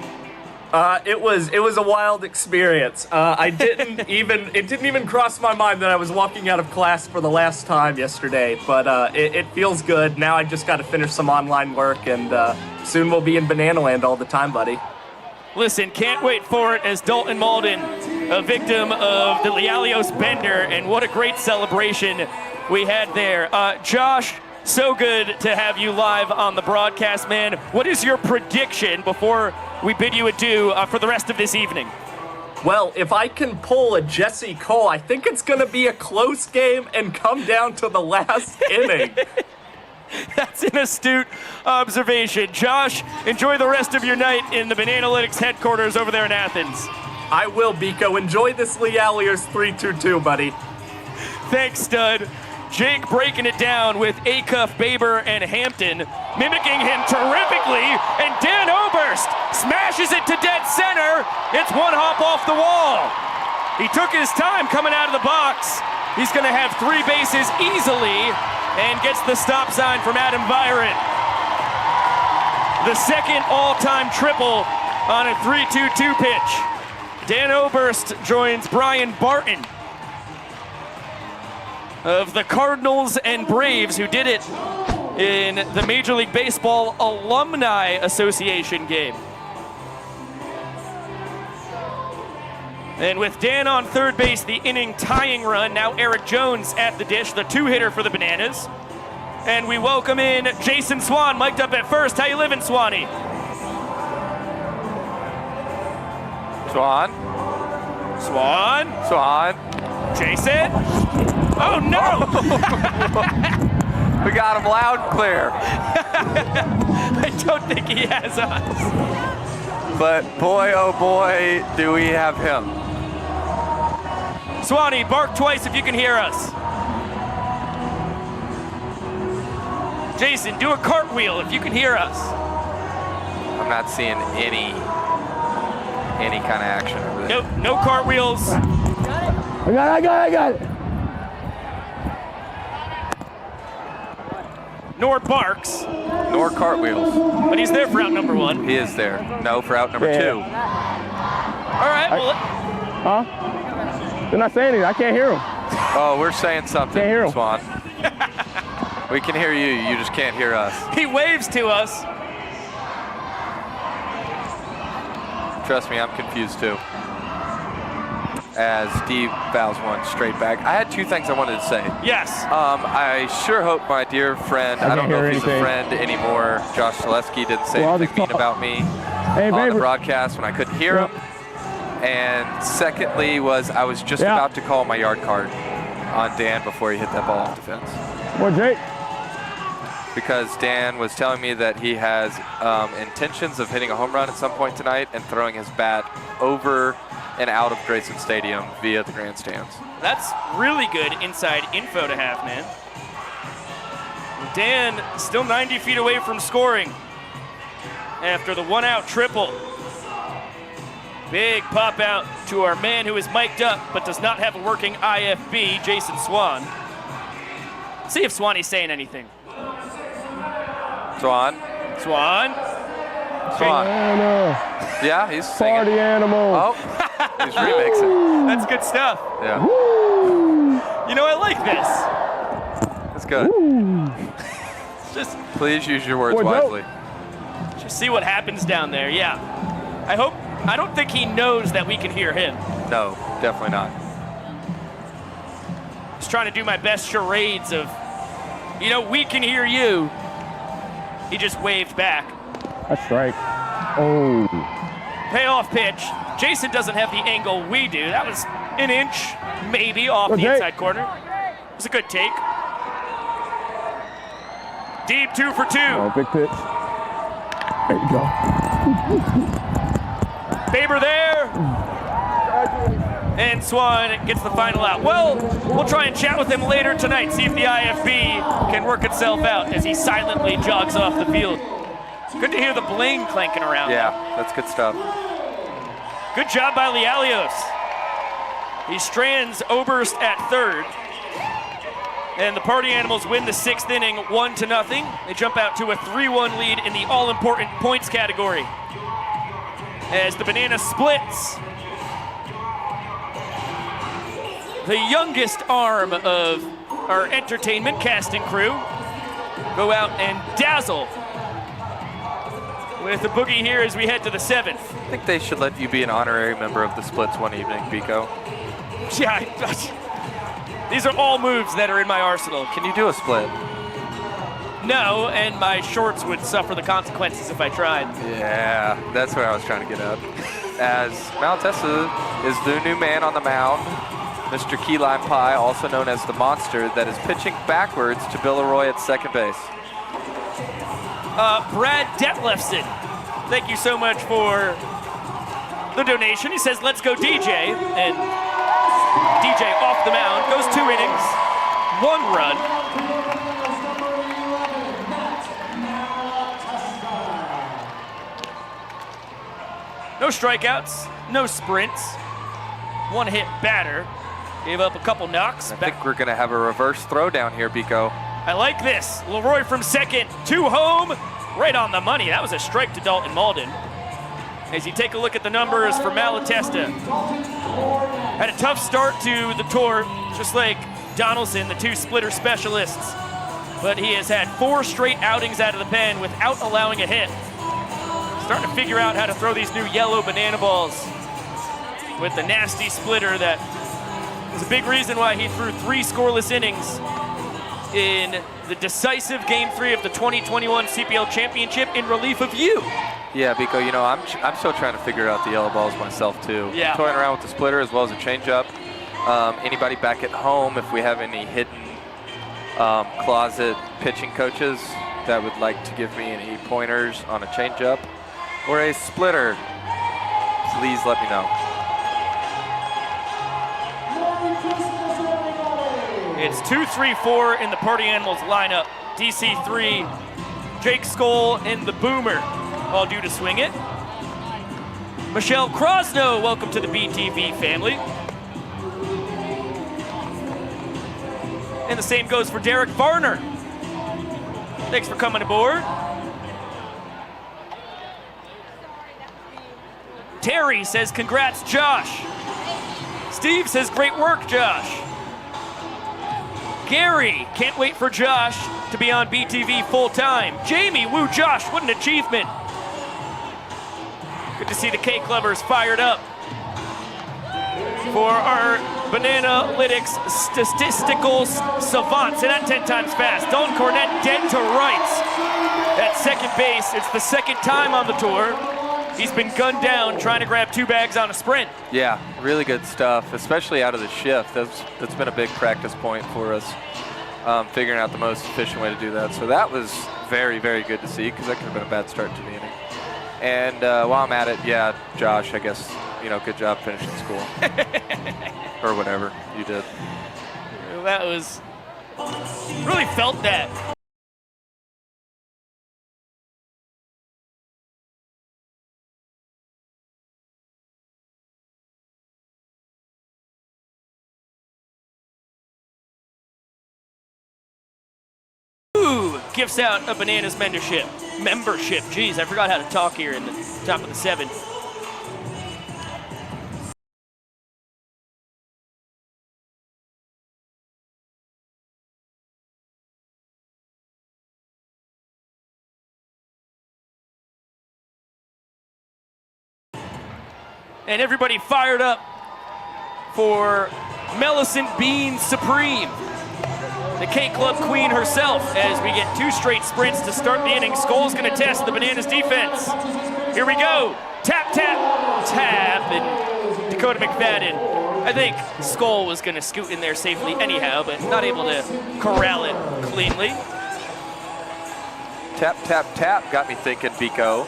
It was a wild experience. It didn't even cross my mind that I was walking out of class for the last time yesterday, but it feels good. Now I just got to finish some online work, and soon we'll be in Banana Land all the time, buddy. Listen, can't wait for it as Dalton Malden, a victim of the Lialios bender, and what a great celebration we had there. Josh, So good to have you live on the broadcast, man. What is your prediction before we bid you adieu for the rest of this evening? Well, if I can pull a Jesse Cole, I think it's going to be a close game and come down to the last inning. That's an astute observation. Josh, enjoy the rest of your night in the Bananalytics headquarters over there in Athens. I will, Biko. Enjoy this Lee Allier's 3-2-2, buddy. Thanks, stud. Jake breaking it down with Acuff, Baber, and Hampton, mimicking him terrifically, and Dan Oberst smashes it to dead center. It's one hop off the wall. He took his time coming out of the box. He's going to have 3 bases easily and gets the stop sign from Adam Byron. The second all-time triple on a 3-2-2 pitch. Dan Oberst joins Brian Barton of the Cardinals and Braves, who did it in the Major League Baseball Alumni Association game. And with Dan on third base, the inning tying run, now Eric Jones at the dish, the 2-hitter for the Bananas. And we welcome in Jason Swan, mic'd up at first. How you living, Swanee? Swan. Swan? Swan. Jason? Oh, no! We got him loud and clear. I don't think he has us. But boy, oh boy, do we have him. Swanee, bark twice if you can hear us. Jason, do a cartwheel if you can hear us. I'm not seeing any kind of action over there. No cartwheels. I got it. Nor barks. Nor cartwheels. But he's there for out number 1. He is there. No, for out number 2. All right, well. Huh? They're not saying anything. I can't hear them. Oh, we're saying something, Can't hear him. Swan. We can hear you. You just can't hear us. He waves to us. Trust me, I'm confused too. As Steve fouls one straight back. I had 2 things I wanted to say. Yes. I sure hope my dear friend, I don't know if he's a friend anymore, Josh Zaleski, didn't say anything mean about me on the broadcast when I couldn't hear him. And secondly I was just about to call my yard card on Dan before he hit that ball off the fence. What, Jake? Because Dan was telling me that he has intentions of hitting a home run at some point tonight and throwing his bat over and out of Grayson Stadium via the grandstands. That's really good inside info to have, man. Dan still 90 feet away from scoring after the 1-out triple. Big pop out to our man who is mic'd up but does not have a working IFB, Jason Swan. See if Swanee's saying anything. Swan. Swan. Swan. Yeah, he's singing. Party animal. Oh, he's remixing. That's good stuff. Yeah. You know, I like this. That's good. Just please use your words wisely. Just see what happens down there. Yeah. I don't think he knows that we can hear him. No, definitely not. Just trying to do my best charades of, we can hear you. He just waved back. That's strike. Oh. Payoff pitch. Jason doesn't have the angle we do. That was an inch, maybe, off the inside corner. It was a good take. Deep 2 for 2. Oh, big pitch. There you go. Baber there. And Swan gets the final out. Well, we'll try and chat with him later tonight, see if the IFB can work itself out as he silently jogs off the field. Good to hear the bling clanking around. Yeah, that's good stuff. Good job by Lialios. He strands Oberst at third. And the Party Animals win the 6th inning 1-0. They jump out to a 3-1 lead in the all-important points category. As the Banana splits, the youngest arm of our entertainment casting crew go out and dazzle with the boogie here as we head to the 7th. I think they should let you be an honorary member of the splits one evening, Biko. Yeah, these are all moves that are in my arsenal. Can you do a split? No, and my shorts would suffer the consequences if I tried. Yeah, that's where I was trying to get at. As Malatesta is the new man on the mound, Mr. Key Lime Pie, also known as the Monster, that is pitching backwards to Bill Leroy at second base. Brad Detlefson, thank you so much for the donation. He says, let's go DJ, and DJ off the mound, goes 2 innings, 1 run. No strikeouts, no sprints, 1 hit batter. Gave up a couple knocks. I think we're going to have a reverse throw down here, Biko. I like this. Leroy from second, 2 home, right on the money. That was a strike to Dalton Malden. As you take a look at the numbers for Malatesta. Had a tough start to the tour, just like Donaldson, the 2 splitter specialists. But he has had 4 straight outings out of the pen without allowing a hit. Starting to figure out how to throw these new yellow banana balls with the nasty splitter that was a big reason why he threw 3 scoreless innings in the decisive Game 3 of the 2021 CPL Championship in relief of you. Yeah, Biko, you know, I'm still trying to figure out the yellow balls myself, too. Yeah. Toying around with the splitter as well as a changeup. Anybody back at home, if we have any hidden closet pitching coaches that would like to give me any pointers on a changeup or a splitter, please let me know. It's 2-3-4 in the Party Animals lineup. DC3, Jake Skoll, and the Boomer, all due to swing it. Michelle Crosno, welcome to the BTV family. And the same goes for Derek Varner. Thanks for coming aboard. Terry says, congrats, Josh. Steve says, great work, Josh. Gary, can't wait for Josh to be on BTV full time. Jamie, woo, Josh, what an achievement. Good to see the K-Clubbers fired up for our Bananalytics statistical savant. Say that 10 times fast. Dalton Cornett dead to rights at second base. It's the 2nd time on the tour. He's been gunned down trying to grab 2 bags on a sprint. Yeah, really good stuff, especially out of the shift. That's been a big practice point for us, figuring out the most efficient way to do that. So that was very, very good to see, because that could have been a bad start to the inning. And while I'm at it, yeah, Josh, I guess, you know, good job finishing school. Or whatever you did. That was, really felt that. Gifts out a Bananas membership. Geez, I forgot how to talk here in the top of the 7. And everybody fired up for Millicent Bean Supreme, the K-Club queen herself, as we get 2 straight sprints to start the inning. Skoll's gonna test the Bananas defense. Here we go. Tap, tap, tap, and Dakota McFadden. I think Skoll was gonna scoot in there safely anyhow, but not able to corral it cleanly. Tap, tap, tap got me thinking, Biko.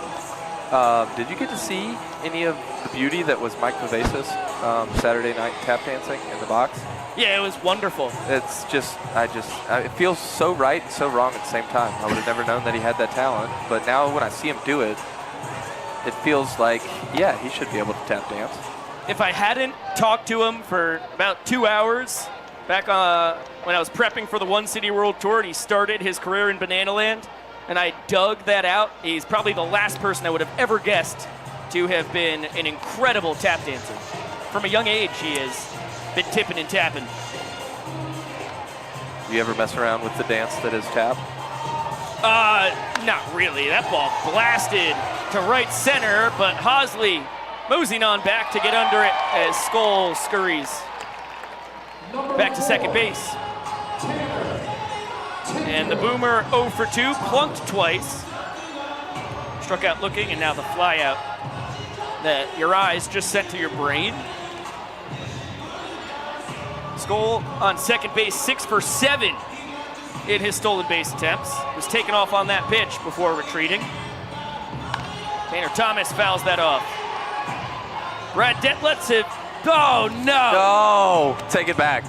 Did you get to see any of the beauty that was Mike Vivas's Saturday night tap dancing in the box? Yeah, it was wonderful. It's just, it feels so right and so wrong at the same time. I would have never known that he had that talent, but now when I see him do it, it feels like, yeah, he should be able to tap dance. If I hadn't talked to him for about 2 hours back when I was prepping for the One City World Tour, and he started his career in Bananaland, and I dug that out, he's probably the last person I would have ever guessed to have been an incredible tap dancer. From a young age, he has been tipping and tapping. You ever mess around with the dance that is tap? Not really. That ball blasted to right center, but Hosley moseying on back to get under it as Skoll scurries back to second base. And the boomer 0 for 2, plunked twice. Struck out looking, and now the fly out that your eyes just sent to your brain. Skoll on second base, 6 for 7 in his stolen base attempts. Was taken off on that pitch before retreating. Tanner Thomas fouls that off. Brad Detlefsen. Oh no! No, take it back.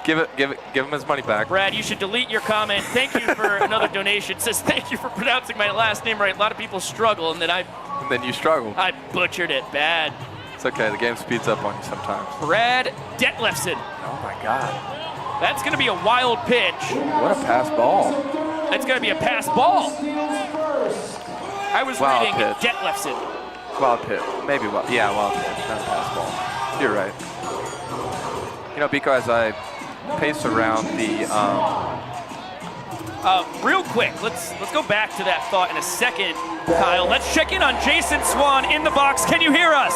Give him his money back. Brad, you should delete your comment. Thank you for another donation. It says thank you for pronouncing my last name right. A lot of people struggle, and then you struggle. I butchered it bad. It's okay. The game speeds up on you sometimes. Brad Detlefsen. Oh my God. That's going to be a wild pitch. What a pass ball. That's going to be a pass ball. I was Wild reading pitch. Detlefsen. Wild pitch. Maybe wild. Yeah, wild pitch. Not a pass ball. You're right. You know, Biko, as I pace around the real quick, let's go back to that thought in a second, Kyle. Let's check in on Jason Swan in the box. Can you hear us?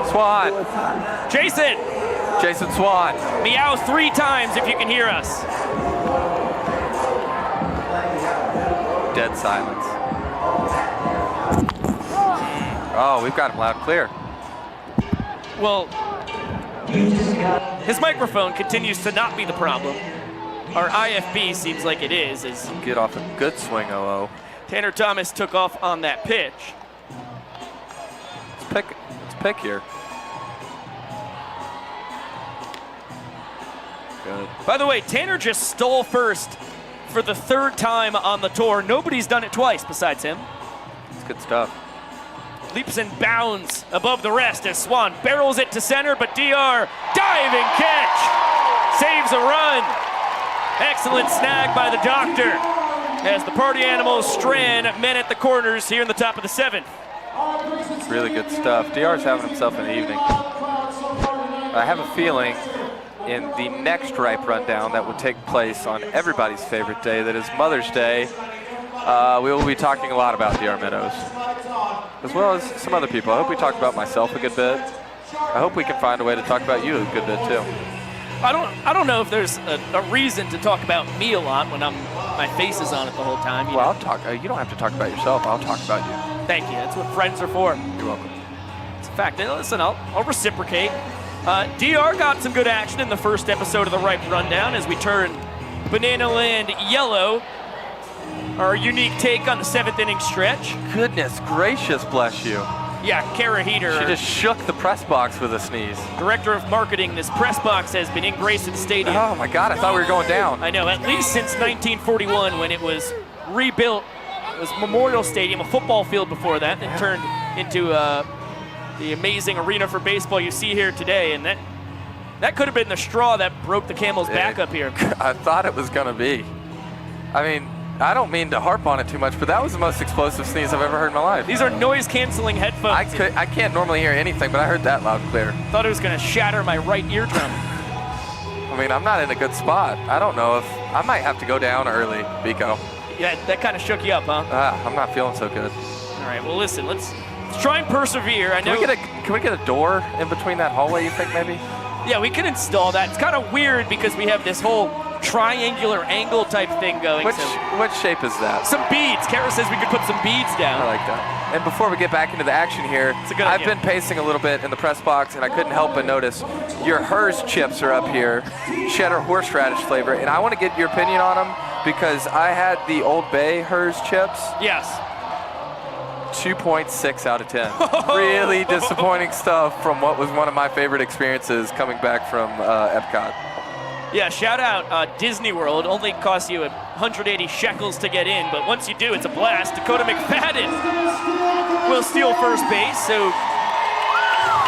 Swan. Jason Swan. Meow 3 times if you can hear us. Dead silence. Oh, we've got him loud and clear. Well, his microphone continues to not be the problem. Our IFB seems like it is. Get off a good swing, 0-0. Tanner Thomas took off on that pitch. Let's pick here. Good. By the way, Tanner just stole first for the 3rd time on the tour. Nobody's done it twice besides him. It's good stuff. Leaps and bounds above the rest as Swan barrels it to center, but DR diving catch saves a run. Excellent snag by the doctor as the party animals strand men at the corners here in the top of the 7th. Really good stuff. DR's having himself an evening. I have a feeling in the next Ripe Rundown that will take place on everybody's favorite day, that is Mother's Day, we will be talking a lot about DR Meadows, as well as some other people. I hope we talk about myself a good bit. I hope we can find a way to talk about you a good bit too. I don't know if there's a reason to talk about me a lot when my face is on it the whole time. Well, I'll talk. You don't have to talk about yourself. I'll talk about you. Thank you. That's what friends are for. You're welcome. It's a fact. And listen, I'll reciprocate. DR got some good action in the first episode of the Ripe Rundown as we turn Banana Land yellow. Our unique take on the 7th inning stretch. Goodness gracious, bless you. Yeah, Kara Heater. She just shook the press box with a sneeze. Director of Marketing, this press box has been in Grayson Stadium. Oh my God, I thought we were going down. I know, at least since 1941 when it was rebuilt. It was Memorial Stadium, a football field before that, and turned into the amazing arena for baseball you see here today. And that could have been the straw that broke the camel's back up here. I thought it was gonna be. I mean, I don't mean to harp on it too much, but that was the most explosive sneeze I've ever heard in my life. These are noise-canceling headphones. I can't normally hear anything, but I heard that loud and clear. Thought it was going to shatter my right eardrum. I mean, I'm not in a good spot. I don't know if I might have to go down early, Biko. Yeah, that kind of shook you up, huh? I'm not feeling so good. All right, well, listen, let's try and persevere. I know. Can we get a door in between that hallway, you think, maybe? Yeah, we can install that. It's kind of weird because we have this whole triangular angle type thing going. What shape is that? Some beads. Kara says we could put some beads down. I like that. And before we get back into the action here, I've been pacing a little bit in the press box, and I couldn't help but notice your Hers chips are up here, cheddar horseradish flavor, and I want to get your opinion on them because I had the Old Bay Hers chips. Yes. 2.6 out of 10. Really disappointing stuff from what was one of my favorite experiences coming back from Epcot. Yeah, shout out Disney World. Only costs you 180 shekels to get in, but once you do, it's a blast. Dakota McFadden will steal first base, so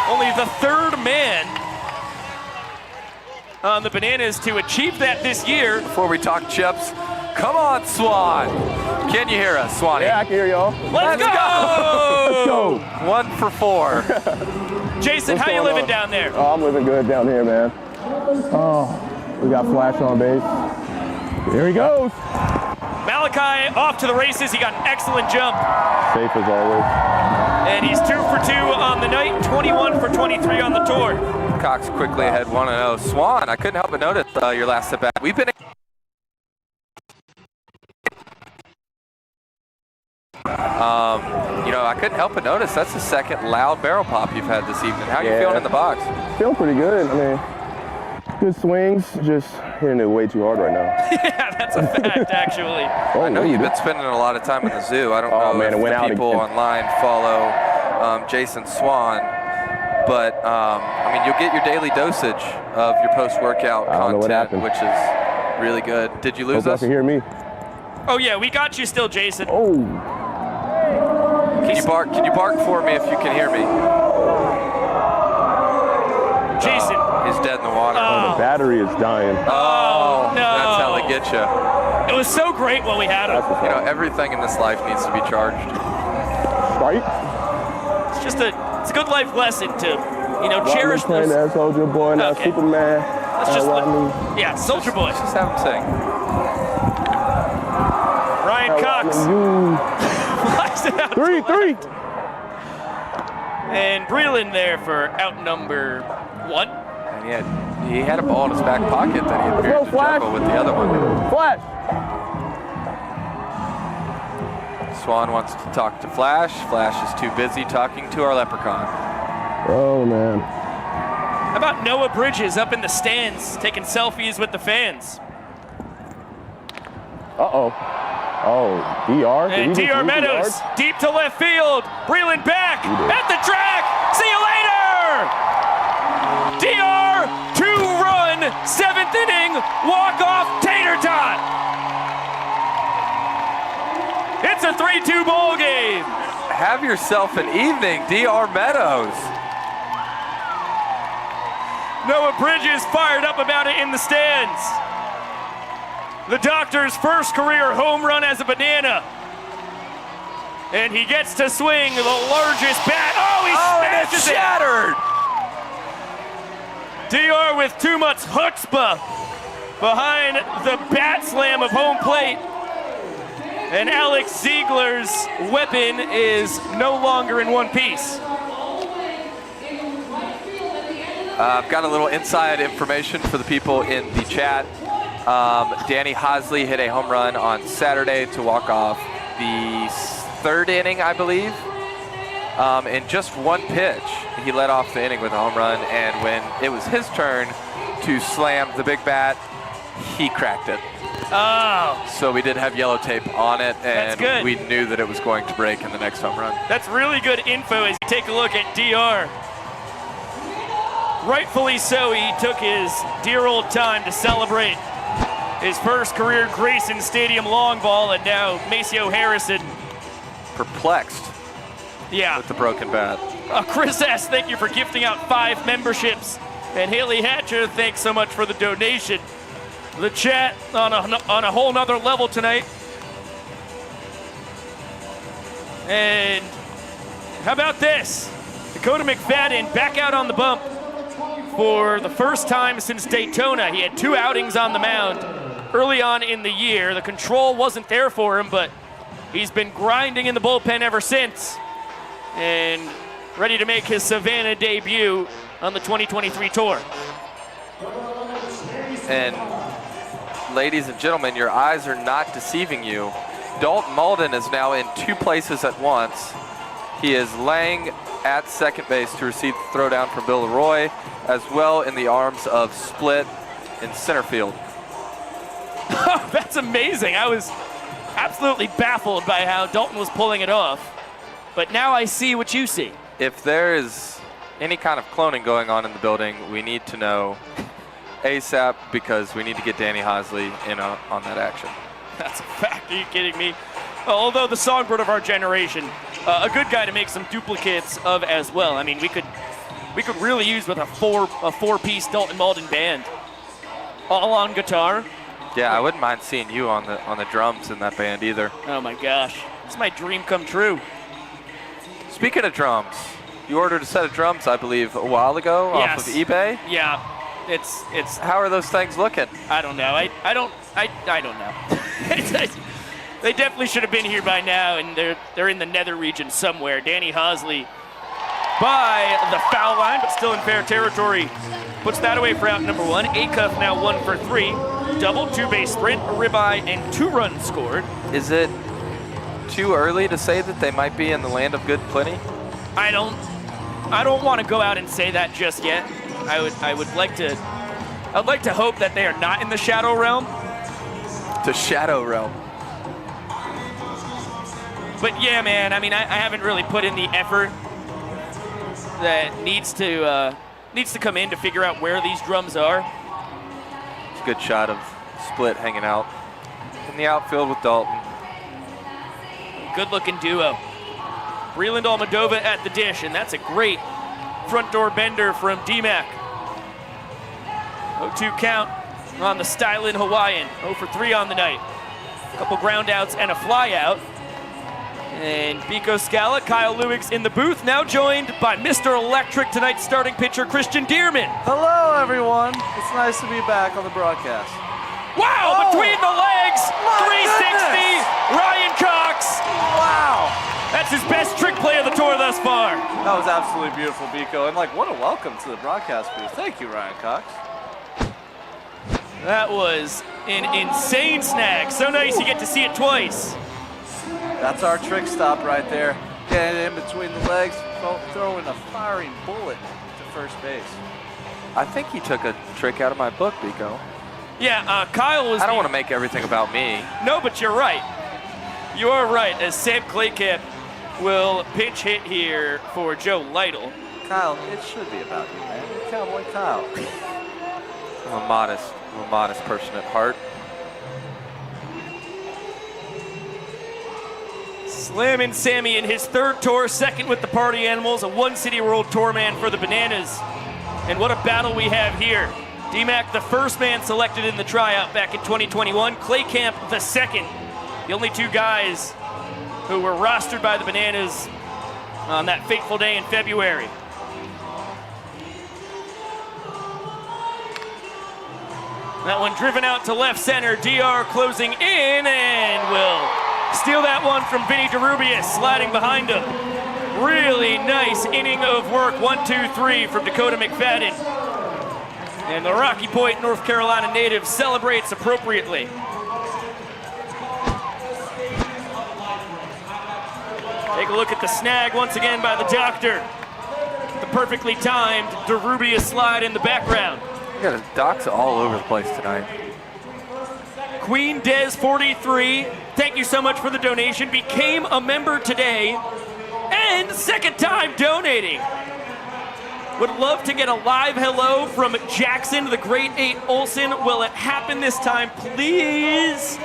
only the 3rd man on the Bananas to achieve that this year. Before we talk chips, come on, Swan. Can you hear us, Swanee? Yeah, I can hear y'all. Let's go! Let's go! 1 for 4. Jason, how you living down there? Oh, I'm living good down here, man. Oh, we got Flash on base. Here he goes. Malachi off to the races. He got an excellent jump. Safe as always. And he's 2 for 2 on the night, 21 for 23 on the tour. Cox quickly ahead 1-0. Swan, I couldn't help but notice your last step back. We've been couldn't help but notice that's the second loud barrel pop you've had this evening. How are you Yeah. feeling in the box? Feeling pretty good. I mean, good swings, just hitting it way too hard right now. Yeah, that's a fact, actually. Oh, I know you've been spending a lot of time in the zoo. I don't know man, if it went the out people again. online follow Jason Swan, but I mean, you'll get your daily dosage of your post-workout I don't know what content, happened. which is really good. Did you lose Hope y'all us? can hear me. Oh, yeah, we got you still, Jason. Oh, Can you bark? Can you bark for me if you can hear me? Jason. He's dead in the water. the battery is dying. Oh, no. That's how they get you. It was so great while we had him. You know, everything in this life needs to be charged. Right? It's just it's a good life lesson to, you know, cherish playing those. that Soldier Boy, now Okay. Superman. Let's just Rodney. yeah, Soldier Boy. Just have him sing. Ryan Cox. You. Flies it out. 3-3. And Breland there for out number 1. And he had a ball in his back pocket that he appeared Go, to Flash. juggle with the other one. Flash. Swan wants to talk to Flash. Flash is too busy talking to our leprechaun. Oh, man. How about Noah Bridges up in the stands taking selfies with the fans? Uh-oh. Oh, DR? Did And he just DR lose the Meadows yards? deep to left field. Breland back at the track. See you later. DR 2-run 7th inning walk-off tater tot. It's a 3-2 ball game. Have yourself an evening, DR Meadows. Noah Bridges fired up about it in the stands. The Doctor's first career home run as a banana. And he gets to swing the largest bat. Oh, he and smashes it's shattered. it. DR with too much chutzpah behind the bat slam of home plate. And Alex Ziegler's weapon is no longer in one piece. I've got a little inside information for the people in the chat. Danny Hosley hit a home run on Saturday to walk off the 3rd inning, I believe. In just one pitch, he led off the inning with a home run, and when it was his turn to slam the big bat, he cracked it. Oh, So we did have yellow tape on it, That's and good. we knew that it was going to break in the next home run. that's really good info as you take a look at DR. Rightfully so, he took his dear old time to celebrate his first career Grayson Stadium long ball, and now Maceo Harrison. Perplexed Yeah. with the broken bat. Chris S., thank you for gifting out 5 memberships. And Haley Hatcher, thanks so much for the donation. The chat on a whole nother level tonight. And how about this? Dakota McFadden back out on the bump for the first time since Daytona. He had 2 outings on the mound early on in the year. The control wasn't there for him, but he's been grinding in the bullpen ever since. And ready to make his Savannah debut on the 2023 tour. And ladies and gentlemen, your eyes are not deceiving you. Dalton Malden is now in 2 places at once. He is laying at second base to receive the throwdown from Bill Leroy, as well in the arms of Split in center field. That's amazing. I was absolutely baffled by how Dalton was pulling it off. But now I see what you see. If there is any kind of cloning going on in the building, we need to know ASAP, because we need to get Danny Hosley in on that action. That's a fact. Are you kidding me? Although the songbird of our generation, a good guy to make some duplicates of as well. I mean, we could really use with a four-piece Dalton Malden band, all on guitar. Yeah, I wouldn't mind seeing you on the drums in that band either. Oh my gosh, it's my dream come true. Speaking of drums, you ordered a set of drums, I believe, a while ago off of eBay. Yeah, it's. How are those things looking? I don't know. I don't know. They definitely should have been here by now, and they're in the nether region somewhere. Danny Hosley by the foul line, but still in fair territory. Puts that away for out number 1. Acuff now 1 for 3. Double, 2-base sprint, a ribeye, and 2 runs scored. Is it too early to say that they might be in the land of good plenty? I don't want to go out and say that just yet. I'd like to hope that they are not in the Shadow Realm. The Shadow Realm. But yeah, man, I mean, I haven't really put in the effort that needs to come in to figure out where these drums are. It's a good shot of Split hanging out in the outfield with Dalton. Good-looking duo. Breland Almodovar at the dish, and that's a great front door bender from D-Mac. 0-2 count on the Stylin Hawaiian. 0 for 3 on the night. A couple ground outs and a fly out. And Biko Scala, Kyle Lewicks in the booth, now joined by Mr. Electric, tonight's starting pitcher, Christian Dearman. Hello, everyone. It's nice to be back on the broadcast. Wow, between the legs, 360, Ryan Cox. Wow. That's his best trick play of the tour thus far. That was absolutely beautiful, Biko. And, what a welcome to the broadcast booth. Thank you, Ryan Cox. That was an insane snag. So nice you get to see it twice. That's our trick stop right there. Getting in between the legs, throwing a firing bullet to first base. I think he took a trick out of my book, Biko. Yeah, Kyle was. I don't want to make everything about me. No, but you're right. You are right, as Sam Claycamp will pinch hit here for Joe Lytle. Kyle, it should be about you, man. Cowboy Kyle. I'm a modest person at heart. Slammin' Sammy in his third tour, second with the Party Animals, a One City World Tour man for the Bananas. And what a battle we have here. D-Mac, the first man selected in the tryout back in 2021. Claycamp, the second. The only two guys who were rostered by the Bananas on that fateful day in February. That one driven out to left center. DR closing in and will steal that one from Vinny DeRubius, sliding behind him. Really nice inning of work. 1-2-3 from Dakota McFadden. And the Rocky Point, North Carolina native celebrates appropriately. Take a look at the snag once again by the doctor. The perfectly timed DeRubius slide in the background. You got his docs all over the place tonight. Queen Des 43, thank you so much for the donation. Became a member today and second time donating. Would love to get a live hello from Jackson, the great 8 Olsen. Will it happen this time, please?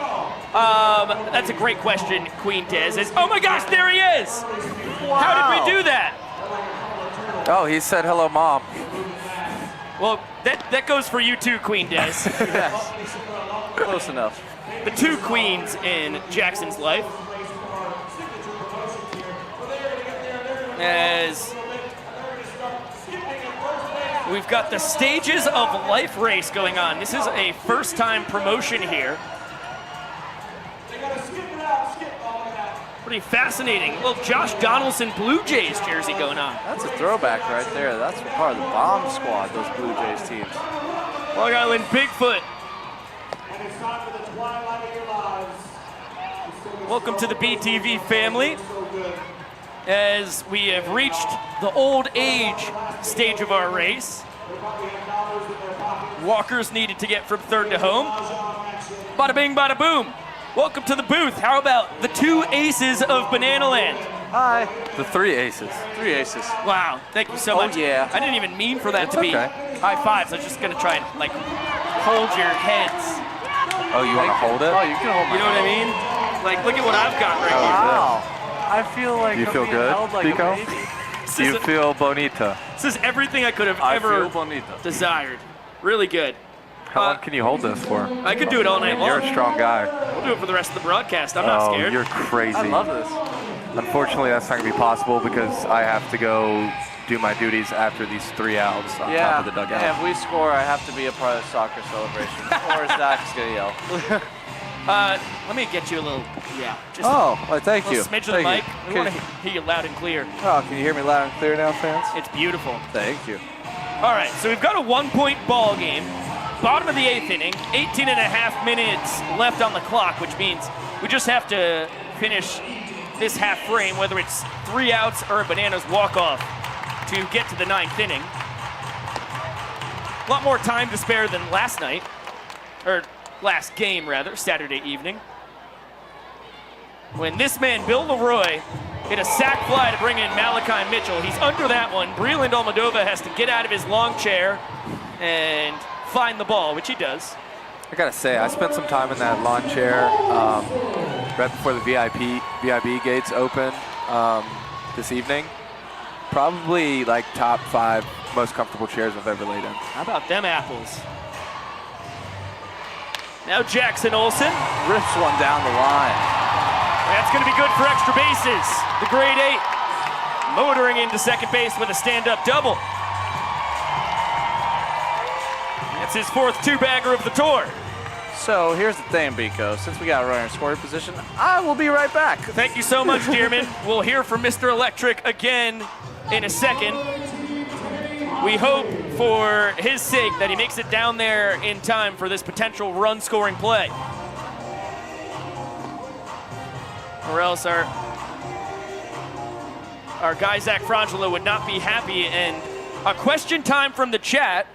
That's a great question, Queen Des. Oh my gosh, there he is! Wow. How did we do that? Oh, he said hello, Mom. Well, that goes for you too, Queen Des. Yes. Close enough. The two queens in Jackson's life. As we've got the Stages of Life race going on. This is a first-time promotion here. Pretty fascinating. Little Josh Donaldson Blue Jays jersey going on. That's a throwback right there. That's part of the bomb squad, those Blue Jays teams. Long Island Bigfoot. Welcome to the BTV family. As we have reached the old age stage of our race. Walkers needed to get from third to home. Bada bing, bada boom. Welcome to the booth. How about the two aces of Banana Land? Hi. The 3 aces. 3 aces. Wow, thank you so much. Oh, yeah. I didn't even mean for that It's to be okay. high fives. I was just going to try and, hold your heads. Oh, you want to hold it? Oh, you can hold my You know what I mean? Look at what I've got right here. Wow. I feel like You I'm feel being good, held like Biko? a baby. You feel bonita. This is everything I could have I ever feel bonito. desired. Really good. How long can you hold this for? I could do it all night long. You're a strong guy. We'll do it for the rest of the broadcast. I'm not scared. You're crazy. I love this. Unfortunately, that's not going to be possible because I have to go do my duties after these 3 outs on top of the dugout. Yeah, if we score, I have to be a part of the soccer celebration. Or Zach's going to yell. Let me get you a little, just well, thank a you. little smidge of the mic. We Can- want to hear you loud and clear. Oh, can you hear me loud and clear now, fans? It's beautiful. Thank you. All right, so we've got a 1-point ball game. Bottom of the 8th inning, 18 and a half minutes left on the clock, which means we just have to finish this half frame, whether it's 3 outs or a Bananas walk-off to get to the 9th inning. A lot more time to spare than last night, or last game rather, Saturday evening, when this man, Bill Leroy, hit a sac fly to bring in Malachi Mitchell. He's under that one. Breland Almodovar has to get out of his long chair and find the ball, which he does. I gotta say, I spent some time in that lawn chair right before the VIB gates open this evening. Probably like top 5 most comfortable chairs I've ever laid in. How about them apples? Now Jackson Olsen. Rips one down the line. That's going to be good for extra bases. The grade 8 motoring into second base with a stand-up double. That's his 4th 2-bagger of the tour. So here's the thing, Biko. Since we got a runner in scoring position, I will be right back. Thank you so much, Dearman. We'll hear from Mr. Electric again in a second. We hope for his sake that he makes it down there in time for this potential run-scoring play. Or else our guy Zach Frangelo would not be happy. And a question time from the chat.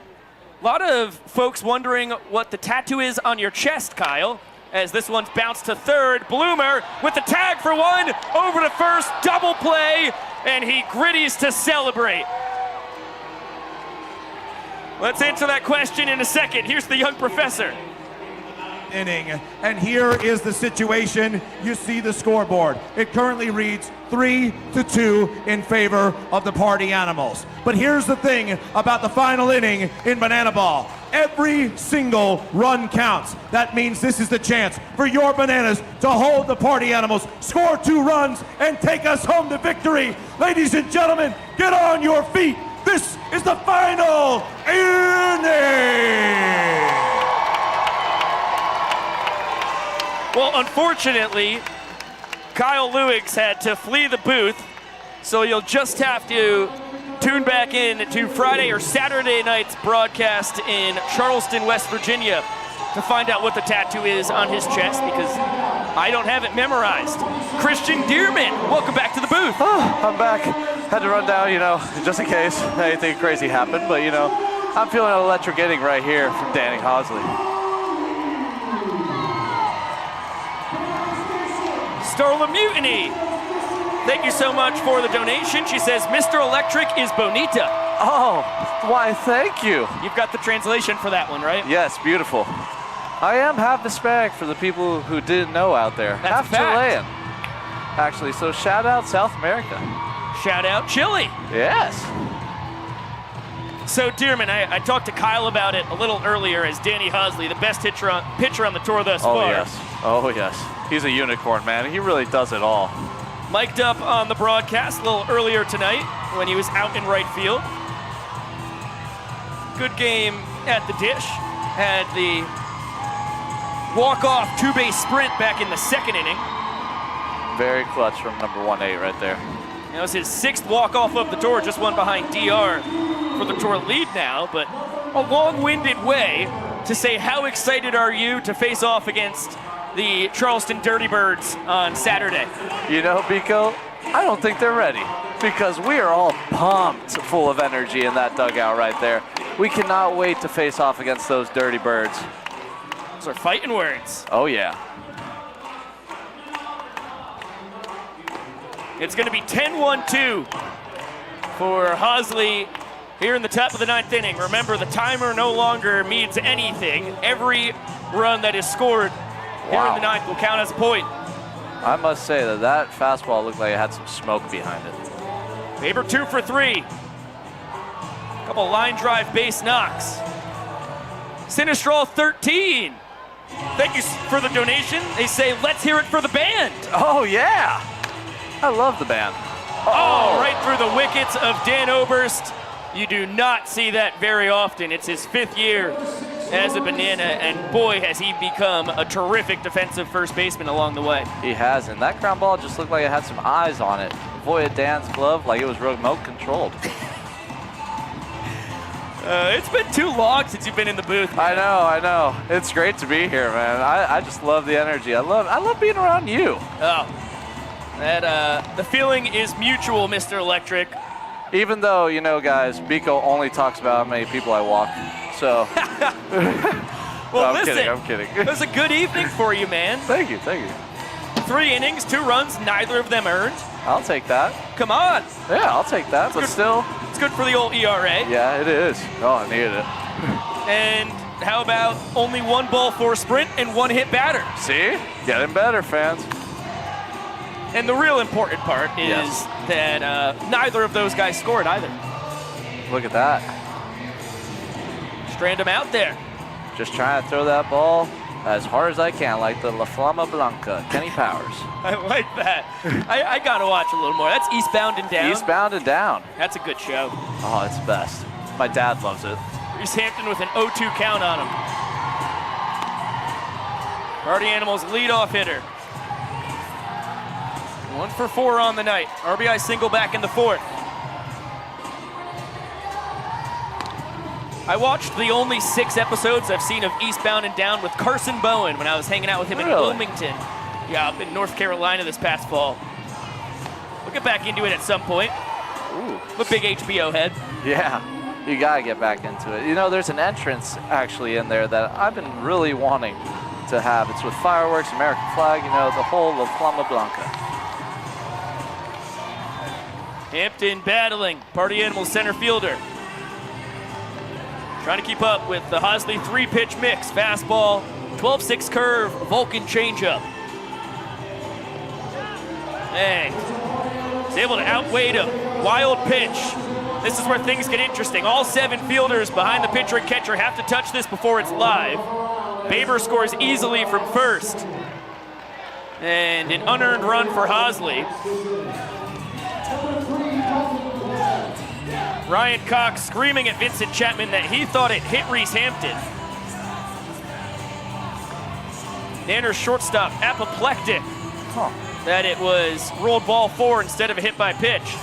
A lot of folks wondering what the tattoo is on your chest, Kyle, as this one's bounced to third. Bloomer with the tag for 1, over to first, double play, and he gritties to celebrate. Let's answer that question in a second. Here's the young professor. Inning, and here is the situation. You see the scoreboard. It currently reads 3-2 in favor of the Party Animals. But here's the thing about the final inning in Banana Ball. Every single run counts. That means this is the chance for your Bananas to hold the Party Animals, score 2 runs, and take us home to victory. Ladies and gentlemen, get on your feet. This is the final inning. Well, unfortunately, Kyle Lewis had to flee the booth, so you'll just have to tune back in to Friday or Saturday night's broadcast in Charleston, West Virginia to find out what the tattoo is on his chest, because I don't have it memorized. Christian Dearman, welcome back to the booth. Oh, I'm back. Had to run down, just in case anything crazy happened, but I'm feeling an electric inning right here from Danny Hosley. Starla Mutiny, thank you so much for the donation. She says, Mr. Electric is bonita. Oh, why, thank you. You've got the translation for that one, right? Yes, beautiful. I am half Hispanic for the people who didn't know out there. That's half Chilean, actually, so shout out South America. Shout out Chile. Yes. So, Dearman, I talked to Kyle about it a little earlier as Danny Hosley, the best pitcher on the tour thus far. Oh, yes. He's a unicorn, man. He really does it all. Mic'd up on the broadcast a little earlier tonight when he was out in right field. Good game at the dish. Had the walk-off 2-base sprint back in the 2nd inning. Very clutch from number 1-8 right there. That was his 6th walk-off of the tour, just one behind DR for the tour lead now, but a long-winded way to say how excited are you to face off against the Charleston Dirty Birds on Saturday? Biko, I don't think they're ready, because we are all pumped, full of energy in that dugout right there. We cannot wait to face off against those Dirty Birds. Those are fighting words. Oh, yeah. It's going to be 10-1-2 for Hosley here in the top of the 9th inning. Remember, the timer no longer means anything. Every run that is scored here in the 9th will count as a point. I must say that fastball looked like it had some smoke behind it. Faber 2 for 3. Couple line drive base knocks. Sinistral 13. Thank you for the donation. They say, let's hear it for the band. Oh, yeah. I love the band. Oh, right through the wickets of Dan Oberst. You do not see that very often. It's his 5th year as a Banana, and boy, has he become a terrific defensive first baseman along the way. He has, and that ground ball just looked like it had some eyes on it. Avoided Dan's glove like it was remote controlled. It's been too long since you've been in the booth. I know. It's great to be here, man. I just love the energy. I love being around you. Oh, That the feeling is mutual, Mr. Electric. Even though, you know, guys, Biko only talks about how many people I walk. So. Well, I'm listen, kidding, I'm kidding. It was a good evening for you, man. Thank you, thank you. 3 innings, 2 runs, neither of them earned. I'll take that. Come on. Yeah, I'll take that, but still. It's good for the old ERA. Yeah, it is. Oh, I needed it. And how about only 1 ball, 4 sprint, and 1 hit batter? See? Getting better, fans. And the real important part is that neither of those guys scored either. Look at that. Strand them out there. Just trying to throw that ball as hard as I can, like the La Flama Blanca, Kenny Powers. I like that. I got to watch a little more. That's Eastbound and Down. Eastbound and Down. That's a good show. Oh, it's the best. My dad loves it. Reese Hampton with an 0-2 count on him. Party Animals leadoff hitter. 1 for 4 on the night. RBI single back in the 4th. I watched the only 6 episodes I've seen of Eastbound and Down with Carson Bowen when I was hanging out with him in Wilmington. Yeah, up in North Carolina this past fall. We'll get back into it at some point. Ooh. I'm a big HBO head. Yeah, you gotta get back into it. You know, there's an entrance actually in there that I've been really wanting to have. It's with fireworks, American flag, you know, the whole La Flama Blanca. Hampton battling, Party Animals center fielder. Trying to keep up with the Hosley 3-pitch mix. Fastball, 12-6 curve, Vulcan changeup. Dang. He's able to outweight him. Wild pitch. This is where things get interesting. All 7 fielders behind the pitcher and catcher have to touch this before it's live. Baber scores easily from first. And an unearned run for Hosley. Ryan Cox screaming at Vincent Chapman that he thought it hit Reese Hampton. Nanner's shortstop apoplectic that it was rolled ball 4 instead of a hit by pitch.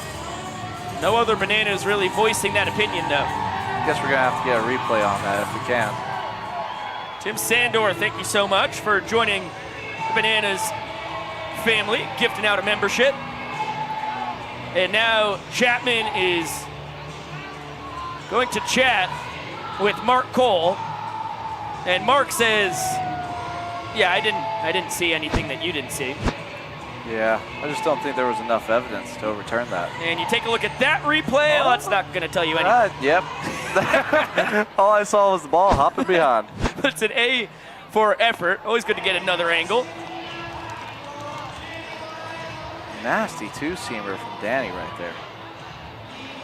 No other Bananas really voicing that opinion though. I guess we're gonna have to get a replay on that if we can. Tim Sandor, thank you so much for joining the Bananas family, gifting out a membership. And now Chapman is going to chat with Mark Cole, and Mark says, "Yeah, I didn't see anything that you didn't see." Yeah, I just don't think there was enough evidence to overturn that. And you take a look at that replay. Well, that's not going to tell you anything. Yep. All I saw was the ball hopping behind. But it's an A for effort. Always good to get another angle. Nasty 2-seamer from Danny right there.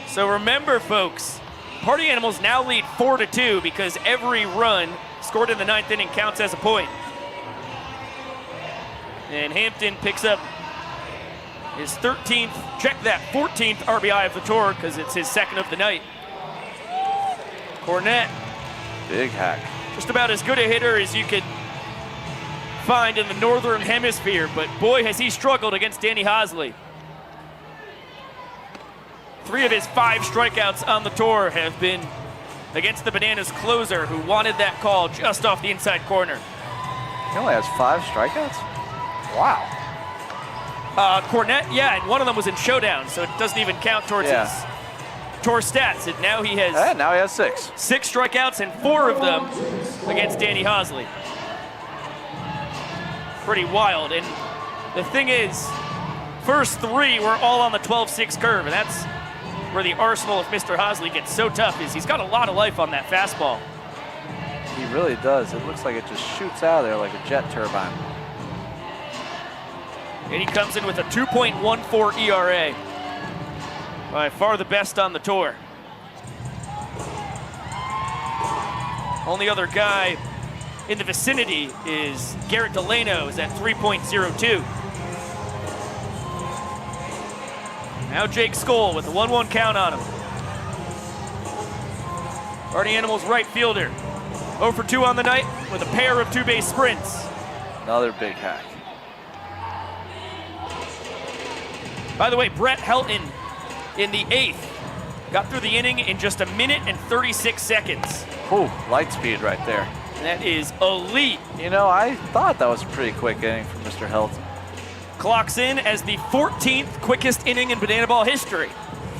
So remember, folks, Party Animals now lead 4-2 because every run scored in the 9th inning counts as a point. And Hampton picks up his 13th, check that, 14th RBI of the tour because it's his 2nd of the night. Cornette. Big hack. Just about as good a hitter as you could find in the Northern Hemisphere, but boy, has he struggled against Danny Hosley. 3 of his 5 strikeouts on the tour have been against the Bananas closer, who wanted that call just off the inside corner. He only has 5 strikeouts? Wow. Cornette, yeah, and one of them was in Showdown, so it doesn't even count towards his tour stats. And now he has now he has 6. 6 strikeouts and 4 of them against Danny Hosley. Pretty wild. And the thing is, first 3 were all on the 12-6 curve, and that's where the arsenal of Mr. Hosley gets so tough, is he's got a lot of life on that fastball. He really does. It looks like it just shoots out of there like a jet turbine. And he comes in with a 2.14 ERA. By far the best on the tour. Only other guy in the vicinity is Garrett Delano, is at 3.02. Now Jake Skoll with a 1-1 count on him. Party Animals right fielder. 0 for 2 on the night with a pair of 2-base sprints. Another big hack. By the way, Brett Helton in the 8th got through the inning in just 1 minute and 36 seconds. Ooh, light speed right there. That is elite. You know, I thought that was a pretty quick inning from Mr. Helton. clocks in as the 14th quickest inning in banana ball history.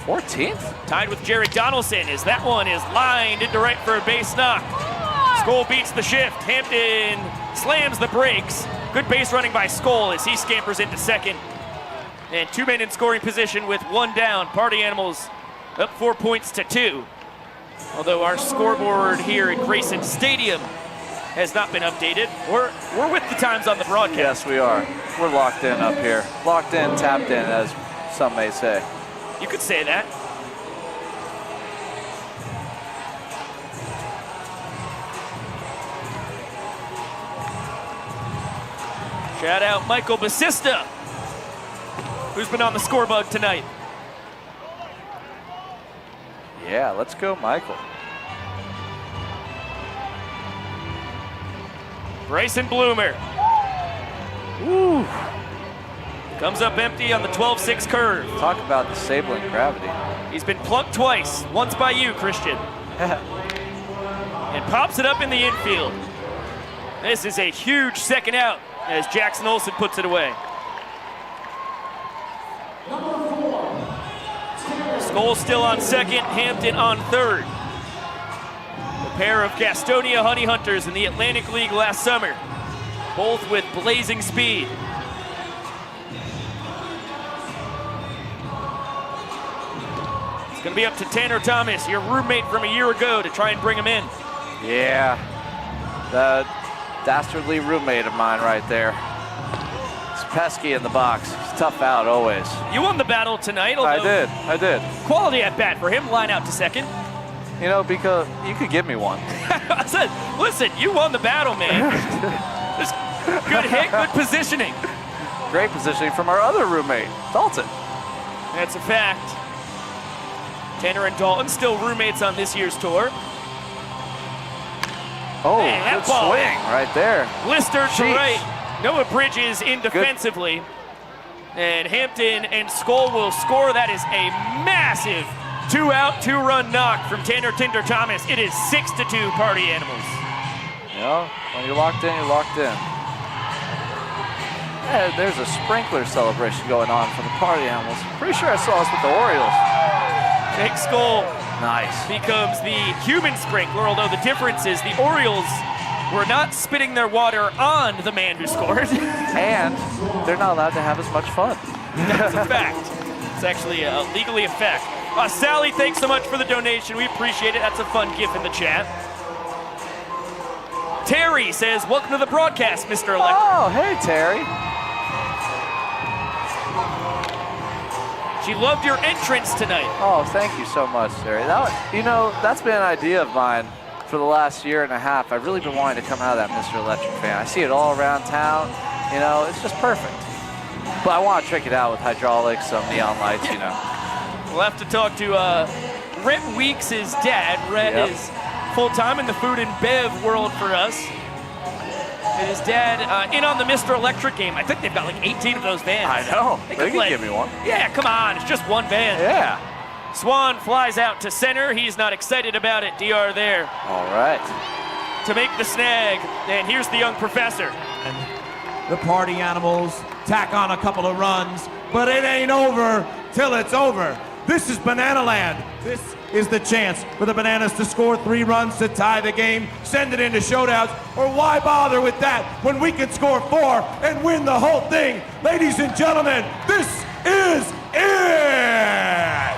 14th? Tied with Jared Donaldson as that one is lined into right for a base knock. Skoll beats the shift. Hampton slams the brakes. Good base running by Skoll as he scampers into second. And 2 men in scoring position with 1 down. Party Animals up 4 points to 2. Although our scoreboard here at Grayson Stadium has not been updated. We're with the times on the broadcast. Yes, we are. We're locked in up here. Locked in, tapped in, as some may say. You could say that. Shout out Michael Basista, who's been on the scorebug tonight. Yeah, let's go, Michael. Bryson Bloomer. Woo. Comes up empty on the 12-6 curve. Talk about disabling gravity. He's been plunked twice, once by you, Christian. And pops it up in the infield. This is a huge second out as Jackson Olsen puts it away. Skoll still on second, Hampton on third. A pair of Gastonia Honey Hunters in the Atlantic League last summer, both with blazing speed. It's going to be up to Tanner Thomas, your roommate from a year ago, to try and bring him in. Yeah, the dastardly roommate of mine right there. It's pesky in the box. He's tough out always. You won the battle tonight. I did. Quality at bat for him, line out to second. You know, because you could give me one. I said, listen, you won the battle, man. Just good hit, good positioning. Great positioning from our other roommate, Dalton. That's a fact. Tanner and Dalton still roommates on this year's tour. Oh, Man, that good ball. swing right there. Blister to Jeez. right. Noah Bridges in defensively. And Hampton and Skoll will score. That is a massive 2-out, 2-run knock from Tanner Tinder Thomas. It is 6-2 Party Animals. Yeah, when you're locked in, you're locked in. Yeah, there's a sprinkler celebration going on for the Party Animals. Pretty sure I saw us with the Orioles. Jake Skoll Nice. becomes the human sprinkler, although the difference is the Orioles were not spitting their water on the man who scored. And they're not allowed to have as much fun. That's a fact. It's actually legally a fact. Sally, thanks so much for the donation. We appreciate it. That's a fun gif in the chat. Terry says, welcome to the broadcast, Mr. Electric. Oh, hey, Terry. She loved your entrance tonight. Oh, thank you so much, Terry. That's been an idea of mine for the last year and a half. I've really been wanting to come out of that Mr. Electric fan. I see it all around town. You know, it's just perfect. But I want to trick it out with hydraulics, some neon lights, you know. We'll have to talk to Rhett Weeks' dad. Rhett is full-time in the food and bev world for us. And his dad in on the Mr. Electric game. I think they've got like 18 of those vans. I know. They could can give me one. Yeah, come on. It's just one van. Yeah. Swan flies out to center. He's not excited about it. DR there All right. to make the snag. And here's the young professor. And the Party Animals tack on a couple of runs, but it ain't over till it's over. This is Banana Land. This is the chance for the Bananas to score 3 runs to tie the game, send it into showdowns, or why bother with that when we can score 4 and win the whole thing? Ladies and gentlemen, this is it!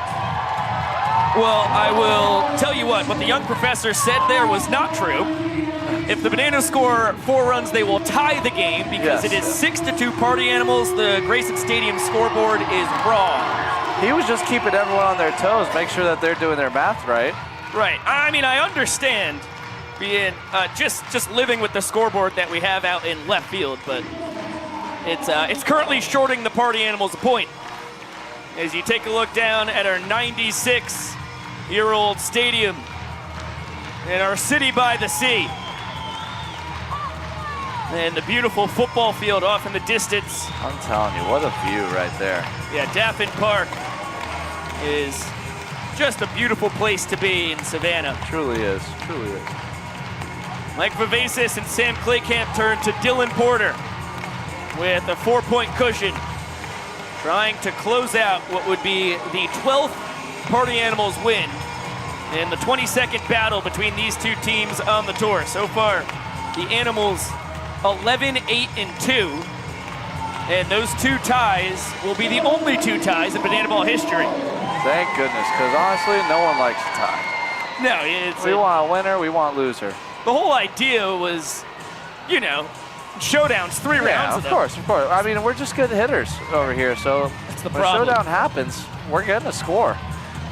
Well, I will tell you what the young professor said there was not true. If the Bananas score 4 runs, they will tie the game because it is 6-2 Party Animals. The Grayson Stadium scoreboard is wrong. He was just keeping everyone on their toes, make sure that they're doing their math right. Right. I mean, I understand being just living with the scoreboard that we have out in left field, but it's currently shorting the Party Animals a point. As you take a look down at our 96-year-old stadium in our city by the sea. And the beautiful football field off in the distance. I'm telling you, what a view right there. Yeah, Daffin Park is just a beautiful place to be in Savannah. Truly is, truly is. Mike Vivacis and Sam Claycamp turn to Dylan Porter with a 4-point cushion. trying to close out what would be the 12th Party Animals win in the 22nd battle between these two teams on the tour. So far, the Animals 11-8-2, and those two ties will be the only two ties in Banana Ball history. Thank goodness, because honestly, no one likes a tie. No, it's we want a winner, we want a loser. The whole idea was, you know, showdowns, 3 rounds Yeah, of of them. course, of course. I mean, we're just good hitters over here, so That's the when problem. showdown happens, we're getting a score.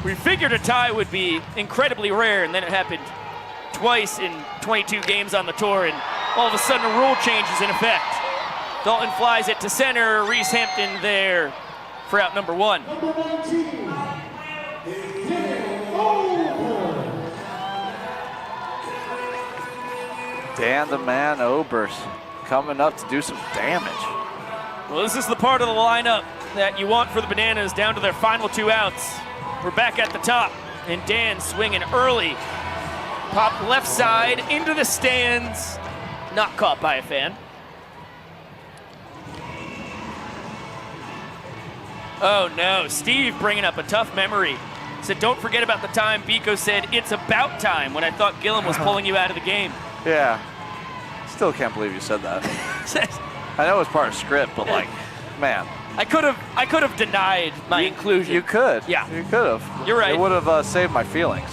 We figured a tie would be incredibly rare, and then it happened twice in 22 games on the tour, and all of a sudden a rule change is in effect. Dalton flies it to center, Reese Hampton there for out number 1. Dan the Man Obers coming up to do some damage. Well, this is the part of the lineup that you want for the Bananas down to their final 2 outs. We're back at the top, and Dan swinging early. Pop left side into the stands, not caught by a fan. Oh no, Steve bringing up a tough memory. Said, don't forget about the time Biko said, it's about time, when I thought Gillum was pulling you out of the game. Yeah. Still can't believe you said that. I know it's part of script, but like, man. I could have denied my inclusion. You could. Yeah. You could have. You're right. It would have saved my feelings.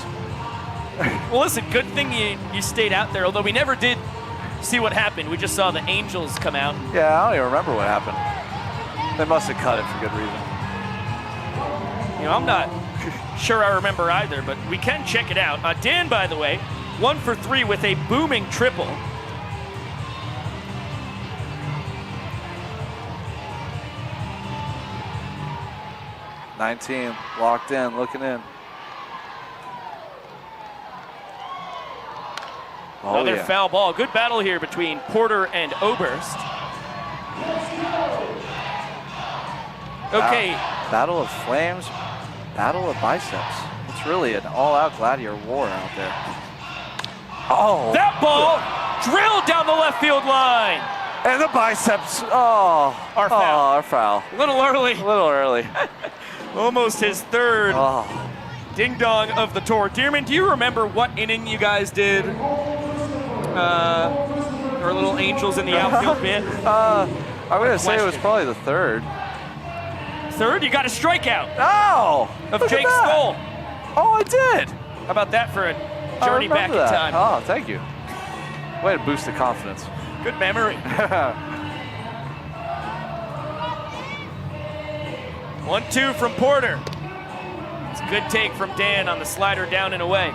Well, listen, good thing you stayed out there, although we never did see what happened. We just saw the Angels come out. Yeah, I don't even remember what happened. They must have cut it for good reason. You know, I'm not sure I remember either, but we can check it out. Dan, by the way, 1 for 3 with a booming triple. $19, locked in, looking in. Oh, Another yeah. foul ball. Good battle here between Porter and Oberst. Okay. Battle of Flames, Battle of Biceps. It's really an all-out gladiator war out there. Oh. That ball drilled down the left field line. And the biceps, oh. Our foul. Oh, our foul. A little early. A little early. Almost his 3rd Oh. ding-dong of the tour. Dearman, do you remember what inning you guys did? Our little Angels in the outfield bit? I'm going to say it was probably the 3rd. 3rd? You got a strikeout Oh! of look at Jake that. Stoll. Oh, I did. How about that for a I journey back in remember that. time? Oh, thank you. Way to boost the confidence. Good memory. 1-2 from Porter. It's a good take from Dan on the slider down and away.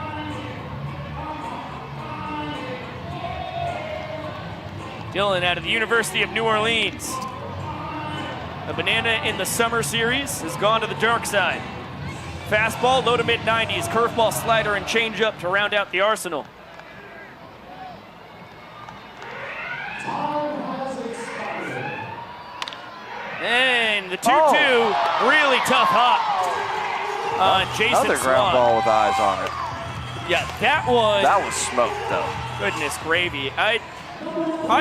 Dylan out of the University of New Orleans. The Banana in the Summer Series has gone to the dark side. Fastball, low to mid-90s, curveball, slider, and changeup to round out the arsenal. And the 2-2, really tough hop on Jason Another ground Swan. ball with eyes on it. Yeah, that one. That was smoked, though. Goodness gravy. I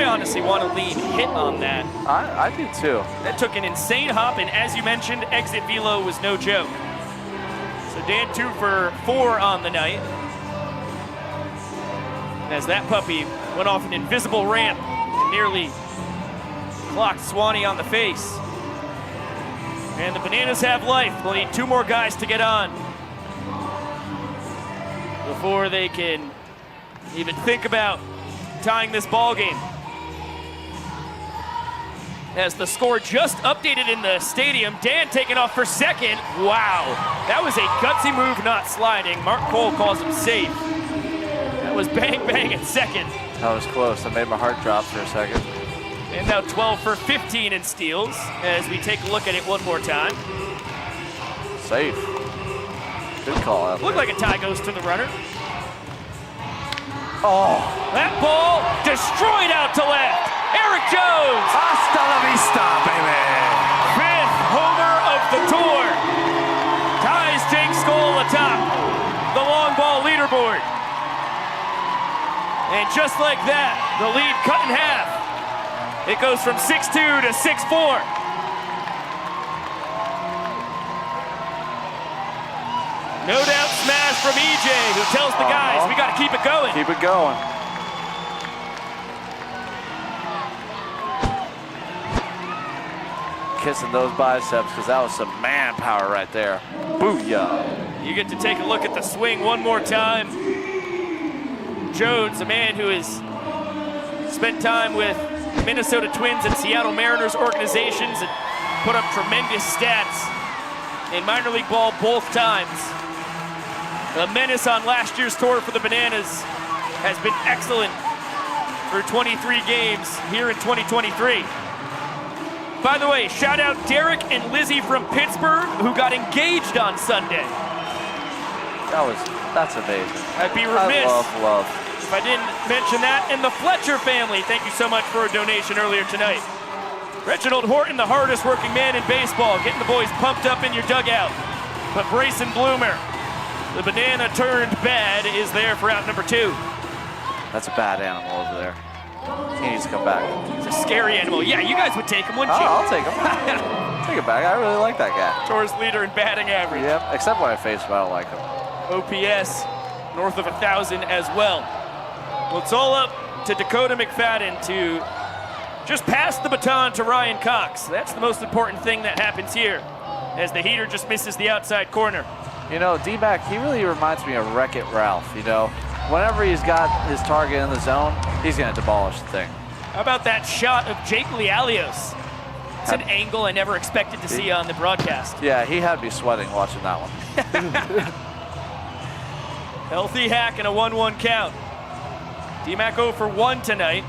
honestly want to lean hit on that. I do too. That took an insane hop, and as you mentioned, exit velo was no joke. So Dan 2 for 4 on the night. As that puppy went off an invisible ramp and nearly clocked Swanee on the face. And the Bananas have life. We'll need 2 more guys to get on before they can even think about tying this ball game. As the score just updated in the stadium, Dan taking off for 2nd. Wow, that was a gutsy move, not sliding. Mark Cole calls him safe. That was bang bang at 2nd. That was close. I made my heart drop for a second. And now 12 for 15 in steals as we take a look at it one more time. Safe. Good call out. Looked like a tie goes to the runner. Oh. That ball destroyed out to left. Eric Jones. Hasta la vista, baby. 5th homer of the tour. Ties Jake Stoll atop the long ball leaderboard. And just like that, the lead cut in half. It goes from 6-2 to 6-4. No doubt smash from EJ, who tells the guys, we got to keep it going. Keep it going. Kissing those biceps because that was some manpower right there. Booyah. You get to take a look at the swing one more time. Jones, a man who has spent time with Minnesota Twins and Seattle Mariners organizations and put up tremendous stats in minor league ball both times. The menace on last year's tour for the Bananas has been excellent for 23 games here in 2023. By the way, shout out Derek and Lizzie from Pittsburgh, who got engaged on Sunday. That's amazing. I'd be remiss I love. if I didn't mention that. And the Fletcher family, thank you so much for a donation earlier tonight. Reginald Horton, the hardest working man in baseball, getting the boys pumped up in your dugout. But Brayson Bloomer, the banana turned bad, is there for out number 2. That's a bad animal over there. He needs to come back. He's a scary animal. Yeah, you guys would take him, wouldn't you? I'll take him. Take it back. I really like that guy. Tourist leader in batting average. Yep, except when I face him, I don't like him. OPS north of 1,000 as well. Well, it's all up to Dakota McFadden to just pass the baton to Ryan Cox. That's the most important thing that happens here, as the heater just misses the outside corner. You know, D-Mac, he really reminds me of Wreck-It Ralph, you know. Whenever he's got his target in the zone, he's going to demolish the thing. How about that shot of Jake Lialios? It's an angle I never expected to see on the broadcast. Yeah, he had me sweating watching that one. Healthy hack and a 1-1 count. D-Mac 0 for 1 tonight.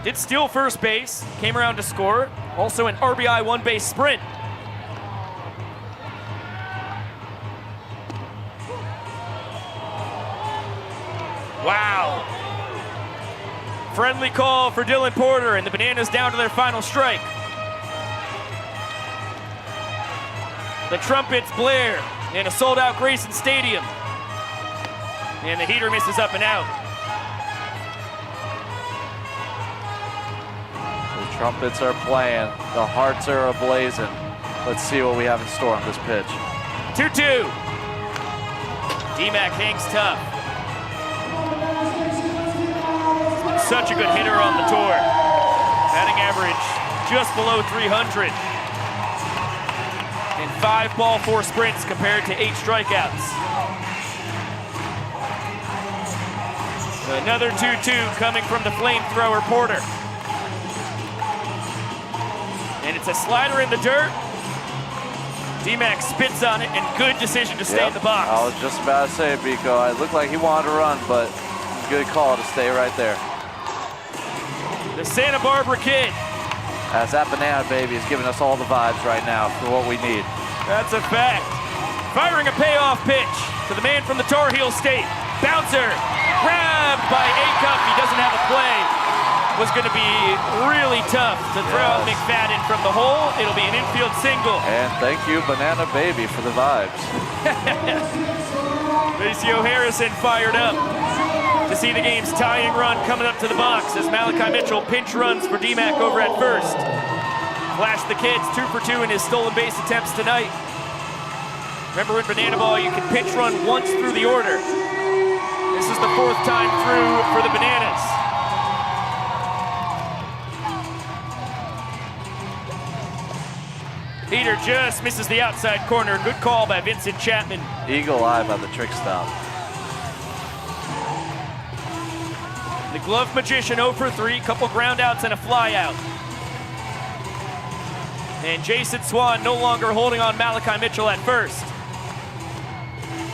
Did steal first base, came around to score. Also an RBI one-base sprint. Wow. Friendly call for Dylan Porter, and the Bananas down to their final strike. The trumpets blare in a sold-out Grayson Stadium. And the heater misses up and out. The trumpets are playing. The hearts are ablazing. Let's see what we have in store on this pitch. 2-2. D-Mac hangs tough. Such a good hitter on the tour. Batting average just below 300. And 5 ball, 4 sprints compared to 8 strikeouts. Another 2-2 coming from the flamethrower Porter. And it's a slider in the dirt. D-Mac spits on it, and good decision to stay in the box. I was just about to say, Biko, it looked like he wanted to run, but good call to stay right there. The Santa Barbara Kid. As that banana baby is giving us all the vibes right now for what we need. That's a fact. Firing a payoff pitch to the man from the Tar Heel State. Bouncer, grabbed by A-Cup. He doesn't have a play. Was going to be really tough to throw out McFadden from the hole. It'll be an infield single. And thank you, Banana Baby, for the vibes. Maceo Harrison fired up to see the game's tying run coming up to the box as Malachi Mitchell pinch runs for D-Mac over at first. Flash the Kids 2 for 2 in his stolen base attempts tonight. Remember, in Banana Ball, you can pinch run once through the order. This is the 4th time through for the Bananas. Heater just misses the outside corner. Good call by Vincent Chapman. Eagle eye by the trick stop. The Glove Magician 0 for 3, couple ground outs and a fly out. And Jason Swan no longer holding on Malachi Mitchell at first.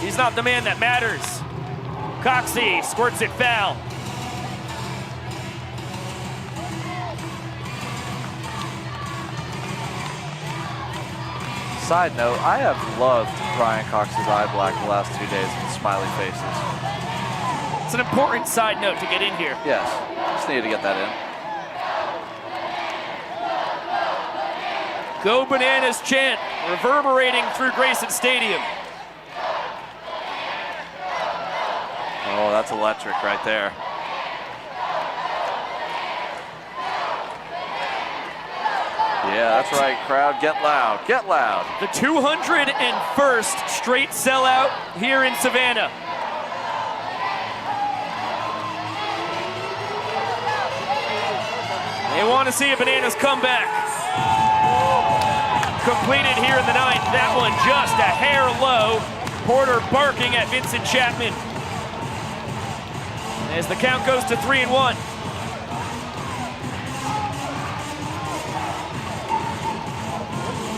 He's not the man that matters. Coxey squirts it foul. Side note, I have loved Ryan Cox's eye black the last 2 days with smiley faces. It's an important side note to get in here. Yes, just needed to get that in. Go Bananas chant reverberating through Grayson Stadium. Oh, that's electric right there. Yeah, that's right, crowd. Get loud. Get loud. The 201st straight sellout here in Savannah. They want to see a Bananas comeback. Completed here in the 9th. That one just a hair low. Porter barking at Vincent Chapman. As the count goes to 3-1.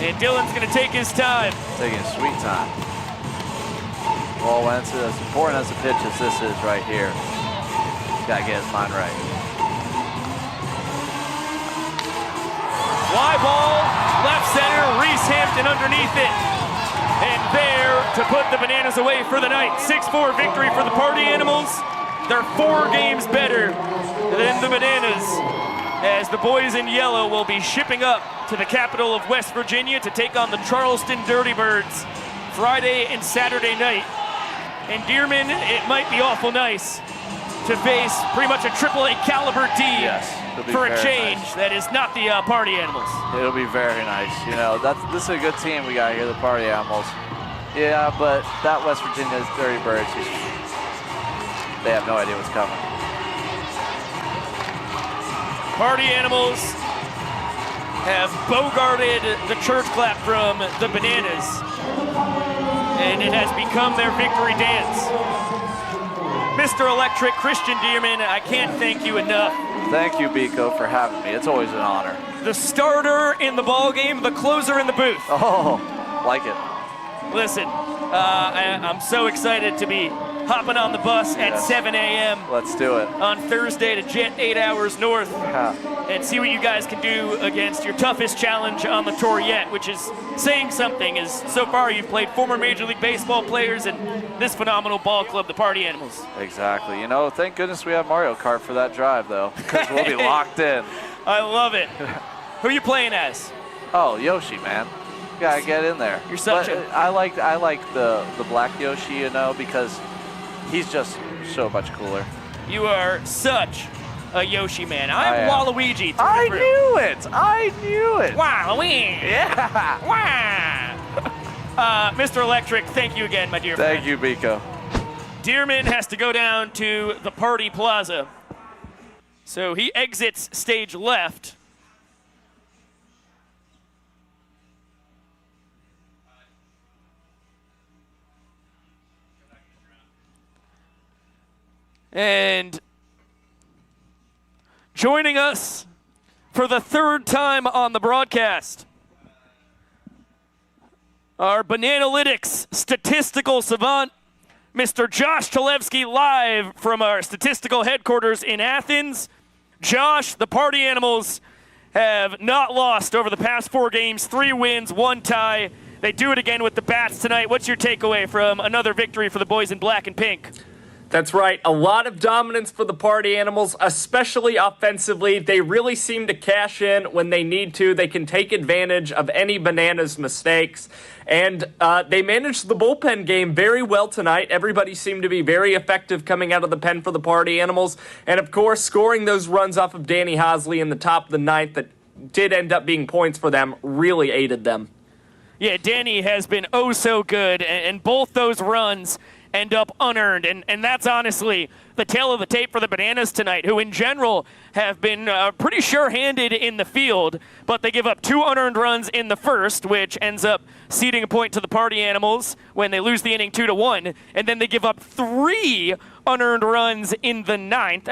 And Dylan's going to take his time. Taking his sweet time. Ball went to as important as a pitch as this is right here. He's got to get his mind right. Fly ball, left center, Reese Hampton underneath it. And there to put the Bananas away for the night. 6-4 victory for the Party Animals. They're 4 games better than the Bananas, as the boys in yellow will be shipping up to the capital of West Virginia to take on the Charleston Dirty Birds Friday and Saturday night. And Dearman, it might be awful nice to face pretty much a AAA caliber team for a change nice. that is not the Party Animals. It'll be very nice. You know, this is a good team we got here, the Party Animals. Yeah, but that West Virginia's Dirty Birds, they have no idea what's coming. Party Animals have bogarted the church clap from the Bananas, and it has become their victory dance. Mr. Electric, Christian Dearman, I can't thank you enough. Thank you, Biko, for having me. It's always an honor. The starter in the ball game, the closer in the booth. Oh, like it. Listen, I'm so excited to be hopping on the bus at 7 a.m. Let's do it. On Thursday to jet 8 hours north and see what you guys can do against your toughest challenge on the tour yet, which is saying something, as so far you've played former Major League Baseball players and this phenomenal ball club, the Party Animals. Exactly. You know, thank goodness we have Mario Kart for that drive, though, because we'll be locked in. I love it. Who are you playing as? Oh, Yoshi, man. You gotta get in there. You're such I like the black Yoshi, you know, because he's just so much cooler. You are such a Yoshi man. I'm Waluigi. I knew it. I knew it. Waluigi. Yeah. Wow. Mr. Electric, thank you again, my dear friend. Thank you, Biko. Dearman has to go down to the Party Plaza. So he exits stage left. And joining us for the 3rd time on the broadcast, our Bananalytics statistical savant, Mr. Josh Chalevsky, live from our statistical headquarters in Athens. Josh, the Party Animals have not lost over the past 4 games, 3 wins, 1 tie. They do it again with the Bats tonight. What's your takeaway from another victory for the boys in black and pink? That's right. A lot of dominance for the Party Animals, especially offensively. They really seem to cash in when they need to. They can take advantage of any Bananas mistakes. And they managed the bullpen game very well tonight. Everybody seemed to be very effective coming out of the pen for the Party Animals. And, of course, scoring those runs off of Danny Hosley in the top of the 9th that did end up being points for them really aided them. Yeah, Danny has been oh so good, and both those runs end up unearned, and that's honestly the tail of the tape for the Bananas tonight, who in general have been pretty sure-handed in the field, but they give up 2 unearned runs in the first, which ends up ceding a point to the Party Animals when they lose the inning 2-1, and then they give up 3 unearned runs in the 9th.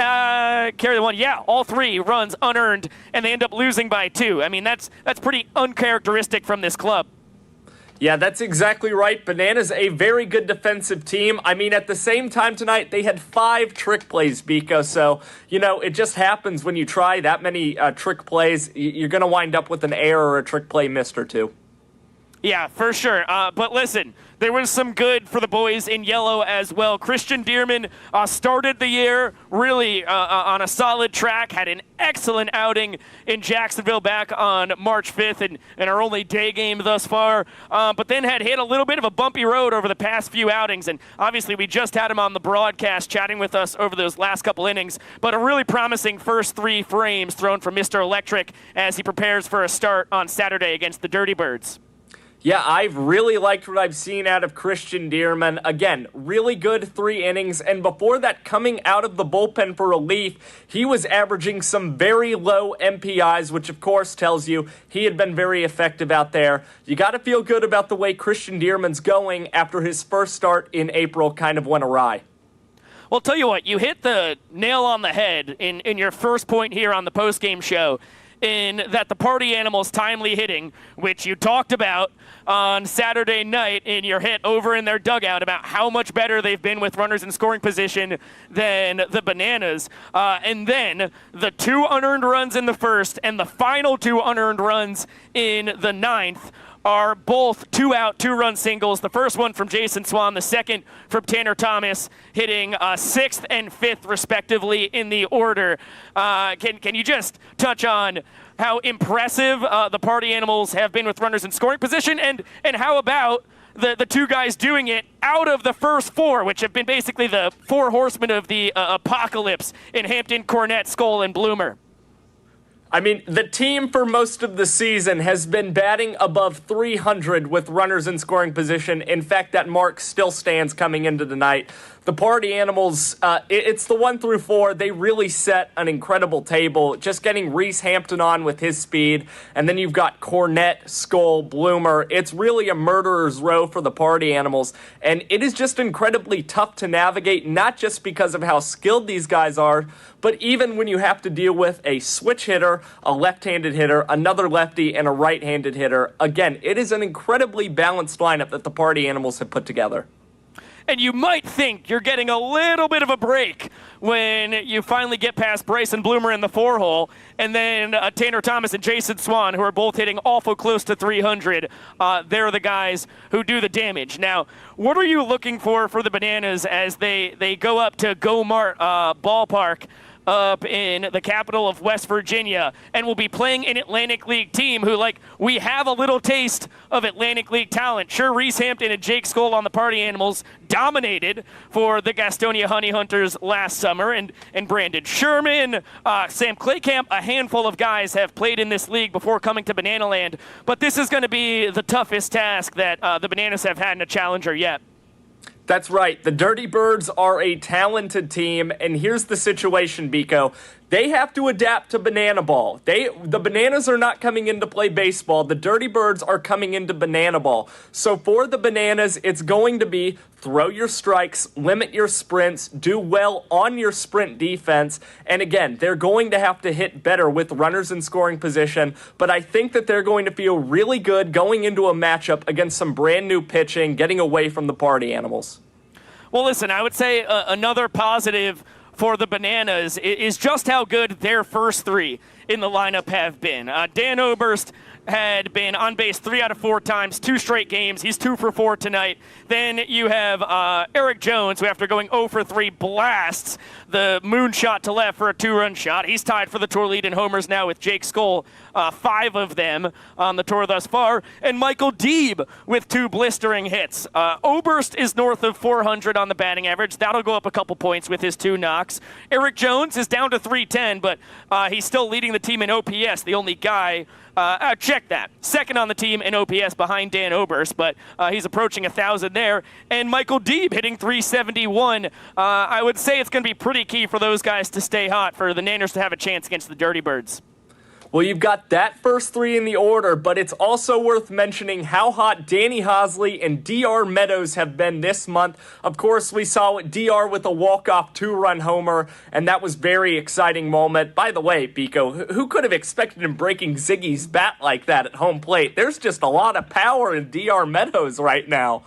Carry the one, yeah, all 3 runs unearned, and they end up losing by 2. I mean, that's pretty uncharacteristic from this club. Yeah, that's exactly right. Bananas, a very good defensive team. I mean, at the same time tonight, they had 5 trick plays, Biko. So, you know, it just happens when you try that many trick plays, you're going to wind up with an error or a trick play missed or 2. Yeah, for sure. But listen, there was some good for the boys in yellow as well. Christian Dearman started the year really on a solid track, had an excellent outing in Jacksonville back on March 5th and our only day game thus far, but then had hit a little bit of a bumpy road over the past few outings, and obviously we just had him on the broadcast chatting with us over those last couple innings, but a really promising first 3 frames thrown from Mr. Electric as he prepares for a start on Saturday against the Dirty Birds. Yeah, I've really liked what I've seen out of Christian Dearman. Again, really good 3 innings, and before that, coming out of the bullpen for relief, he was averaging some very low MPIs, which of course tells you he had been very effective out there. You got to feel good about the way Christian Dearman's going after his first start in April kind of went awry. Well, tell you what, you hit the nail on the head in your first point here on the postgame show, in that the Party Animals' timely hitting, which you talked about on Saturday night in your hit over in their dugout about how much better they've been with runners in scoring position than the Bananas. And then the 2 unearned runs in the first and the final 2 unearned runs in the 9th are both 2-out, 2-run singles. The first one from Jason Swan, the second from Tanner Thomas, hitting 6th and 5th respectively in the order. Can you just touch on how impressive the Party Animals have been with runners in scoring position, and how about the 2 guys doing it out of the first 4, which have been basically the 4 horsemen of the apocalypse in Hampton, Cornett, Skoll, and Bloomer? I mean, the team for most of the season has been batting above 300 with runners in scoring position. In fact, that mark still stands coming into tonight. The Party Animals, it's the 1 through 4. They really set an incredible table, just getting Reese Hampton on with his speed. And then you've got Cornett, Skoll, Bloomer. It's really a murderer's row for the Party Animals. And it is just incredibly tough to navigate, not just because of how skilled these guys are, but even when you have to deal with a switch hitter, a left-handed hitter, another lefty, and a right-handed hitter. Again, it is an incredibly balanced lineup that the Party Animals have put together. And you might think you're getting a little bit of a break when you finally get past Bryson Bloomer in the 4-hole, and then Tanner Thomas and Jason Swan, who are both hitting awful close to 300. They're the guys who do the damage. Now, what are you looking for the Bananas as they go up to Gomart Ballpark up in the capital of West Virginia, and will be playing an Atlantic League team who, we have a little taste of Atlantic League talent. Sure, Reese Hampton and Jake Skoll on the Party Animals dominated for the Gastonia Honey Hunters last summer, and Brandon Sherman, Sam Claycamp, a handful of guys have played in this league before coming to Bananaland, but this is going to be the toughest task that the Bananas have had in a challenger yet. That's right. The Dirty Birds are a talented team, and here's the situation, Biko. They have to adapt to banana ball. The Bananas are not coming in to play baseball. The Dirty Birds are coming into banana ball. So for the Bananas, it's going to be throw your strikes, limit your sprints, do well on your sprint defense. And again, they're going to have to hit better with runners in scoring position. But I think that they're going to feel really good going into a matchup against some brand new pitching, getting away from the Party Animals. Well, listen, I would say another positive for the Bananas is just how good their first 3 in the lineup have been. Dan Oberst had been on base 3 out of 4 times, 2 straight games. He's 2 for 4 tonight. Then you have Eric Jones, who after going 0 for 3 blasts the moonshot to left for a 2-run shot. He's tied for the tour lead in homers now with Jake Skoll, 5 of them on the tour thus far. And Michael Deeb with 2 blistering hits. Oberst is north of 400 on the batting average. That'll go up a couple points with his 2 knocks. Eric Jones is down to 310, but he's still leading the team in OPS, the only guy check that. Second on the team in OPS behind Dan Oberst, but he's approaching 1,000 there. And Michael Deeb hitting 371. I would say it's going to be pretty key for those guys to stay hot for the Nanners to have a chance against the Dirty Birds. Well, you've got that first 3 in the order, but it's also worth mentioning how hot Danny Hosley and DR Meadows have been this month. Of course, we saw DR with a walk-off 2-run homer, and that was very exciting moment. By the way, Biko, who could have expected him breaking Ziggy's bat like that at home plate? There's just a lot of power in DR Meadows right now.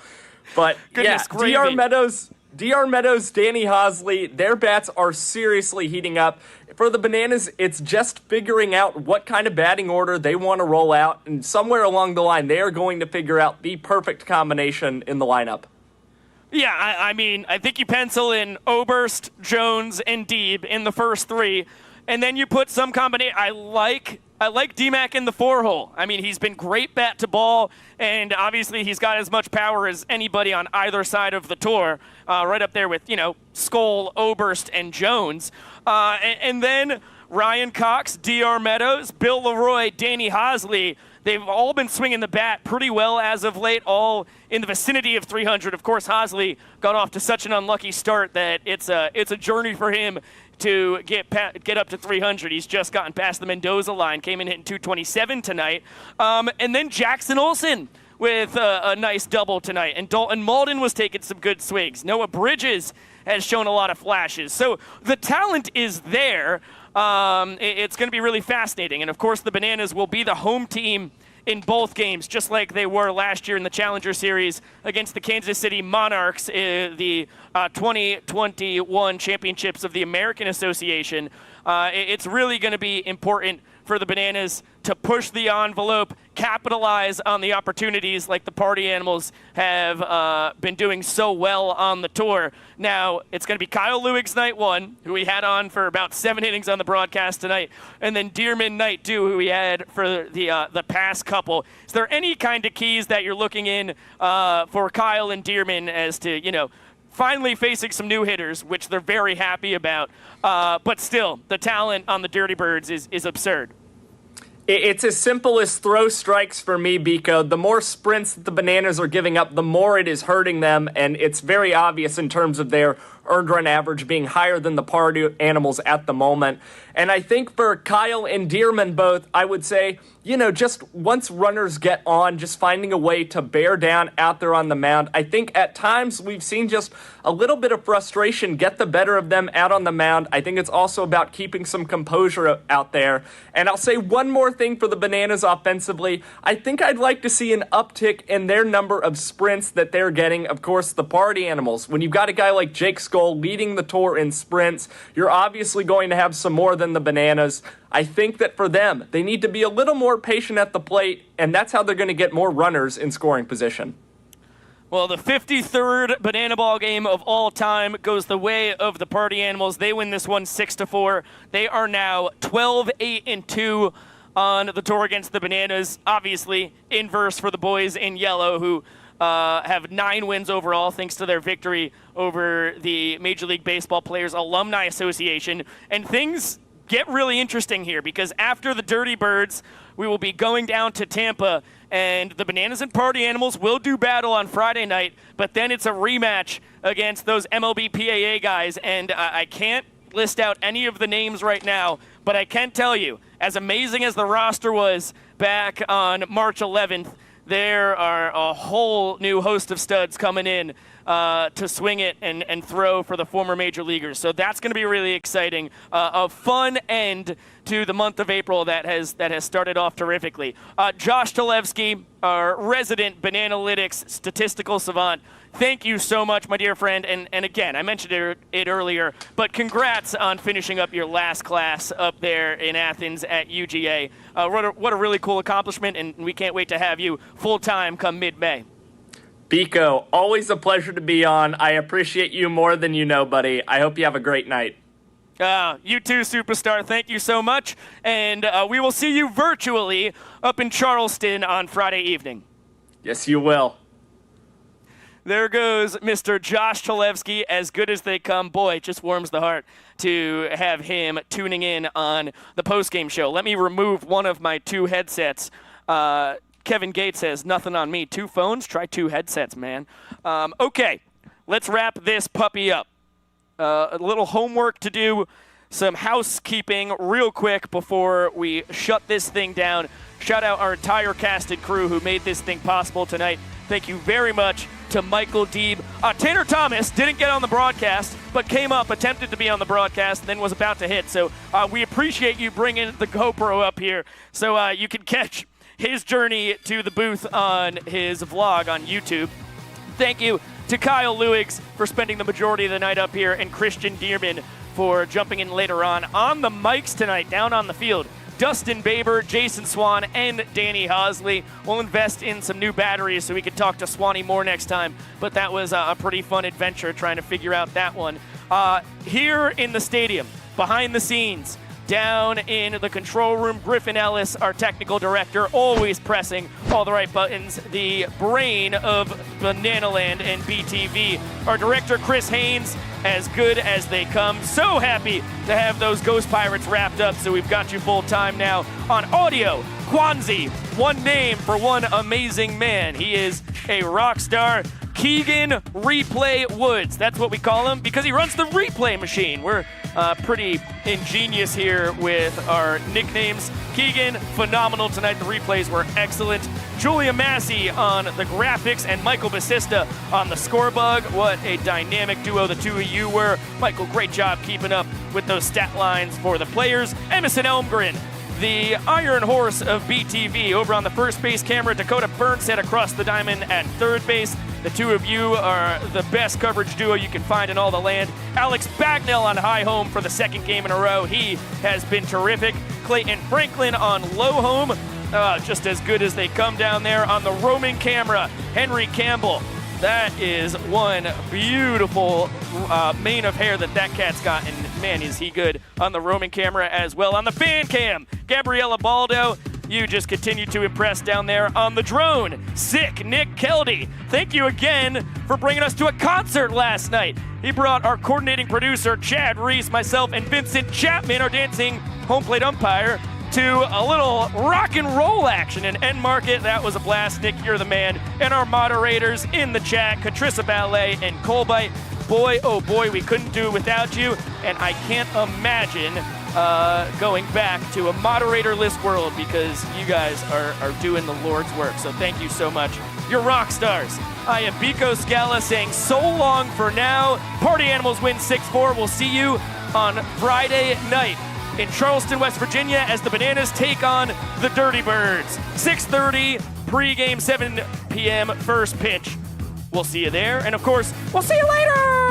But yeah, DR Meadows, Danny Hosley, their bats are seriously heating up. For the Bananas, it's just figuring out what kind of batting order they want to roll out, and somewhere along the line, they are going to figure out the perfect combination in the lineup. Yeah, I mean, I think you pencil in Oberst, Jones, and Deeb in the first three, and then you put some combination. I like D-Mac in the 4-hole. I mean, he's been great bat to ball, and obviously he's got as much power as anybody on either side of the tour, right up there with, Skoll, Oberst, and Jones. And then Ryan Cox, D.R. Meadows, Bill Leroy, Danny Hosley. They've all been swinging the bat pretty well as of late, all in the vicinity of 300. Of course, Hosley got off to such an unlucky start that it's a journey for him to get up to 300. He's just gotten past the Mendoza line, came in hitting 227 tonight. And then Jackson Olsen with a nice double tonight. And Dalton Malden was taking some good swings. Noah Bridges has shown a lot of flashes. So the talent is there. It's going to be really fascinating. And, of course, the Bananas will be the home team in both games, just like they were last year in the Challenger Series against the Kansas City Monarchs, the 2021 championships of the American Association. It's really going to be important for the Bananas to push the envelope, capitalize on the opportunities like the Party Animals have been doing so well on the tour. Now, it's going to be Kyle Lewig's night one, who we had on for about 7 innings on the broadcast tonight, and then Dearman night two, who we had for the past couple. Is there any kind of keys that you're looking in for Kyle and Dearman as to, finally facing some new hitters, which they're very happy about, but still, the talent on the Dirty Birds is absurd. It's as simple as throw strikes for me, Biko. The more sprints that the Bananas are giving up, the more it is hurting them, and it's very obvious in terms of their earned run average being higher than the Party Animals at the moment. And I think for Kyle and Dearman both, I would say, just once runners get on, just finding a way to bear down out there on the mound. I think at times we've seen just a little bit of frustration get the better of them out on the mound. I think it's also about keeping some composure out there. And I'll say one more thing for the Bananas offensively. I think I'd like to see an uptick in their number of sprints that they're getting. Of course, the Party Animals. When you've got a guy like Jake Skoll leading the tour in sprints, you're obviously going to have some more than the Bananas. I think that for them, they need to be a little more patient at the plate, and that's how they're going to get more runners in scoring position. Well, the 53rd Banana Ball game of all time goes the way of the Party Animals. They win this one 6-4. They are now 12-8-2 on the tour against the Bananas. Obviously, inverse for the boys in yellow, who have 9 wins overall thanks to their victory over the Major League Baseball Players Alumni Association. And things get really interesting here because after the Dirty Birds, we will be going down to Tampa, and the Bananas and Party Animals will do battle on Friday night, but then it's a rematch against those MLB PAA guys, and I can't list out any of the names right now, but I can tell you, as amazing as the roster was back on March 11th, there are a whole new host of studs coming in to swing it and throw for the former major leaguers. So that's going to be really exciting. A fun end to the month of April that has started off terrifically. Josh Talevsky, our resident Bananalytics statistical savant, thank you so much, my dear friend. And again, I mentioned it earlier, but congrats on finishing up your last class up there in Athens at UGA. What a really cool accomplishment, and we can't wait to have you full-time come mid-May. Biko, always a pleasure to be on. I appreciate you more than you know, buddy. I hope you have a great night. You too, superstar. Thank you so much. And we will see you virtually up in Charleston on Friday evening. Yes, you will. There goes Mr. Josh Talevsky, as good as they come. Boy, it just warms the heart to have him tuning in on the postgame show. Let me remove one of my 2 headsets. Kevin Gates says, nothing on me. 2 phones? Try 2 headsets, man. Okay, let's wrap this puppy up. A little homework to do, some housekeeping real quick before we shut this thing down. Shout out our entire cast and crew who made this thing possible tonight. Thank you very much to Michael Deeb. Tanner Thomas didn't get on the broadcast, but came up, attempted to be on the broadcast, and then was about to hit. So we appreciate you bringing the GoPro up here so you can catch his journey to the booth on his vlog on YouTube. Thank you to Kyle Lewigs for spending the majority of the night up here, and Christian Dearman for jumping in later on. On the mics tonight, down on the field, Dustin Baber, Jason Swan, and Danny Hosley. We'll invest in some new batteries so we can talk to Swanee more next time, but that was a pretty fun adventure trying to figure out that one. Here in the stadium, behind the scenes, down in the control room, Griffin Ellis, our technical director, always pressing all the right buttons, the brain of Bananaland and BTV. Our director, Chris Haynes, as good as they come. So happy to have those Ghost Pirates wrapped up, so we've got you full time now on audio. Kwanzi, one name for one amazing man. He is a rock star. Keegan Replay Woods, that's what we call him, because he runs the replay machine. We're pretty ingenious here with our nicknames. Keegan, phenomenal tonight. The replays were excellent. Julia Massey on the graphics and Michael Basista on the scorebug. What a dynamic duo the two of you were. Michael, great job keeping up with those stat lines for the players. Emerson Elmgren, the Iron Horse of BTV, over on the first base camera. Dakota Burnset across the diamond at third base. The two of you are the best coverage duo you can find in all the land. Alex Bagnell on high home for the second game in a row. He has been terrific. Clayton Franklin on low home, just as good as they come down there. On the roaming camera, Henry Campbell. That is one beautiful mane of hair that cat's got, and man, is he good on the roaming camera as well. On the fan cam, Gabriella Baldo. You just continue to impress down there. On the drone, sick Nick Keldy. Thank you again for bringing us to a concert last night. He brought our coordinating producer, Chad Reese, myself, and Vincent Chapman, our dancing home plate umpire, to a little rock and roll action in End Market. That was a blast. Nick, you're the man. And our moderators in the chat, Katrissa Ballet and Colbite. Boy, oh boy, we couldn't do it without you. And I can't imagine going back to a moderator-less world, because you guys are doing the Lord's work. So thank you so much. You're rock stars. I am Biko Scala saying so long for now. Party Animals win 6-4. We'll see you on Friday night in Charleston, West Virginia, as the Bananas take on the Dirty Birds. 6:30 pregame, 7 p.m. first pitch. We'll see you there. And of course, we'll see you later.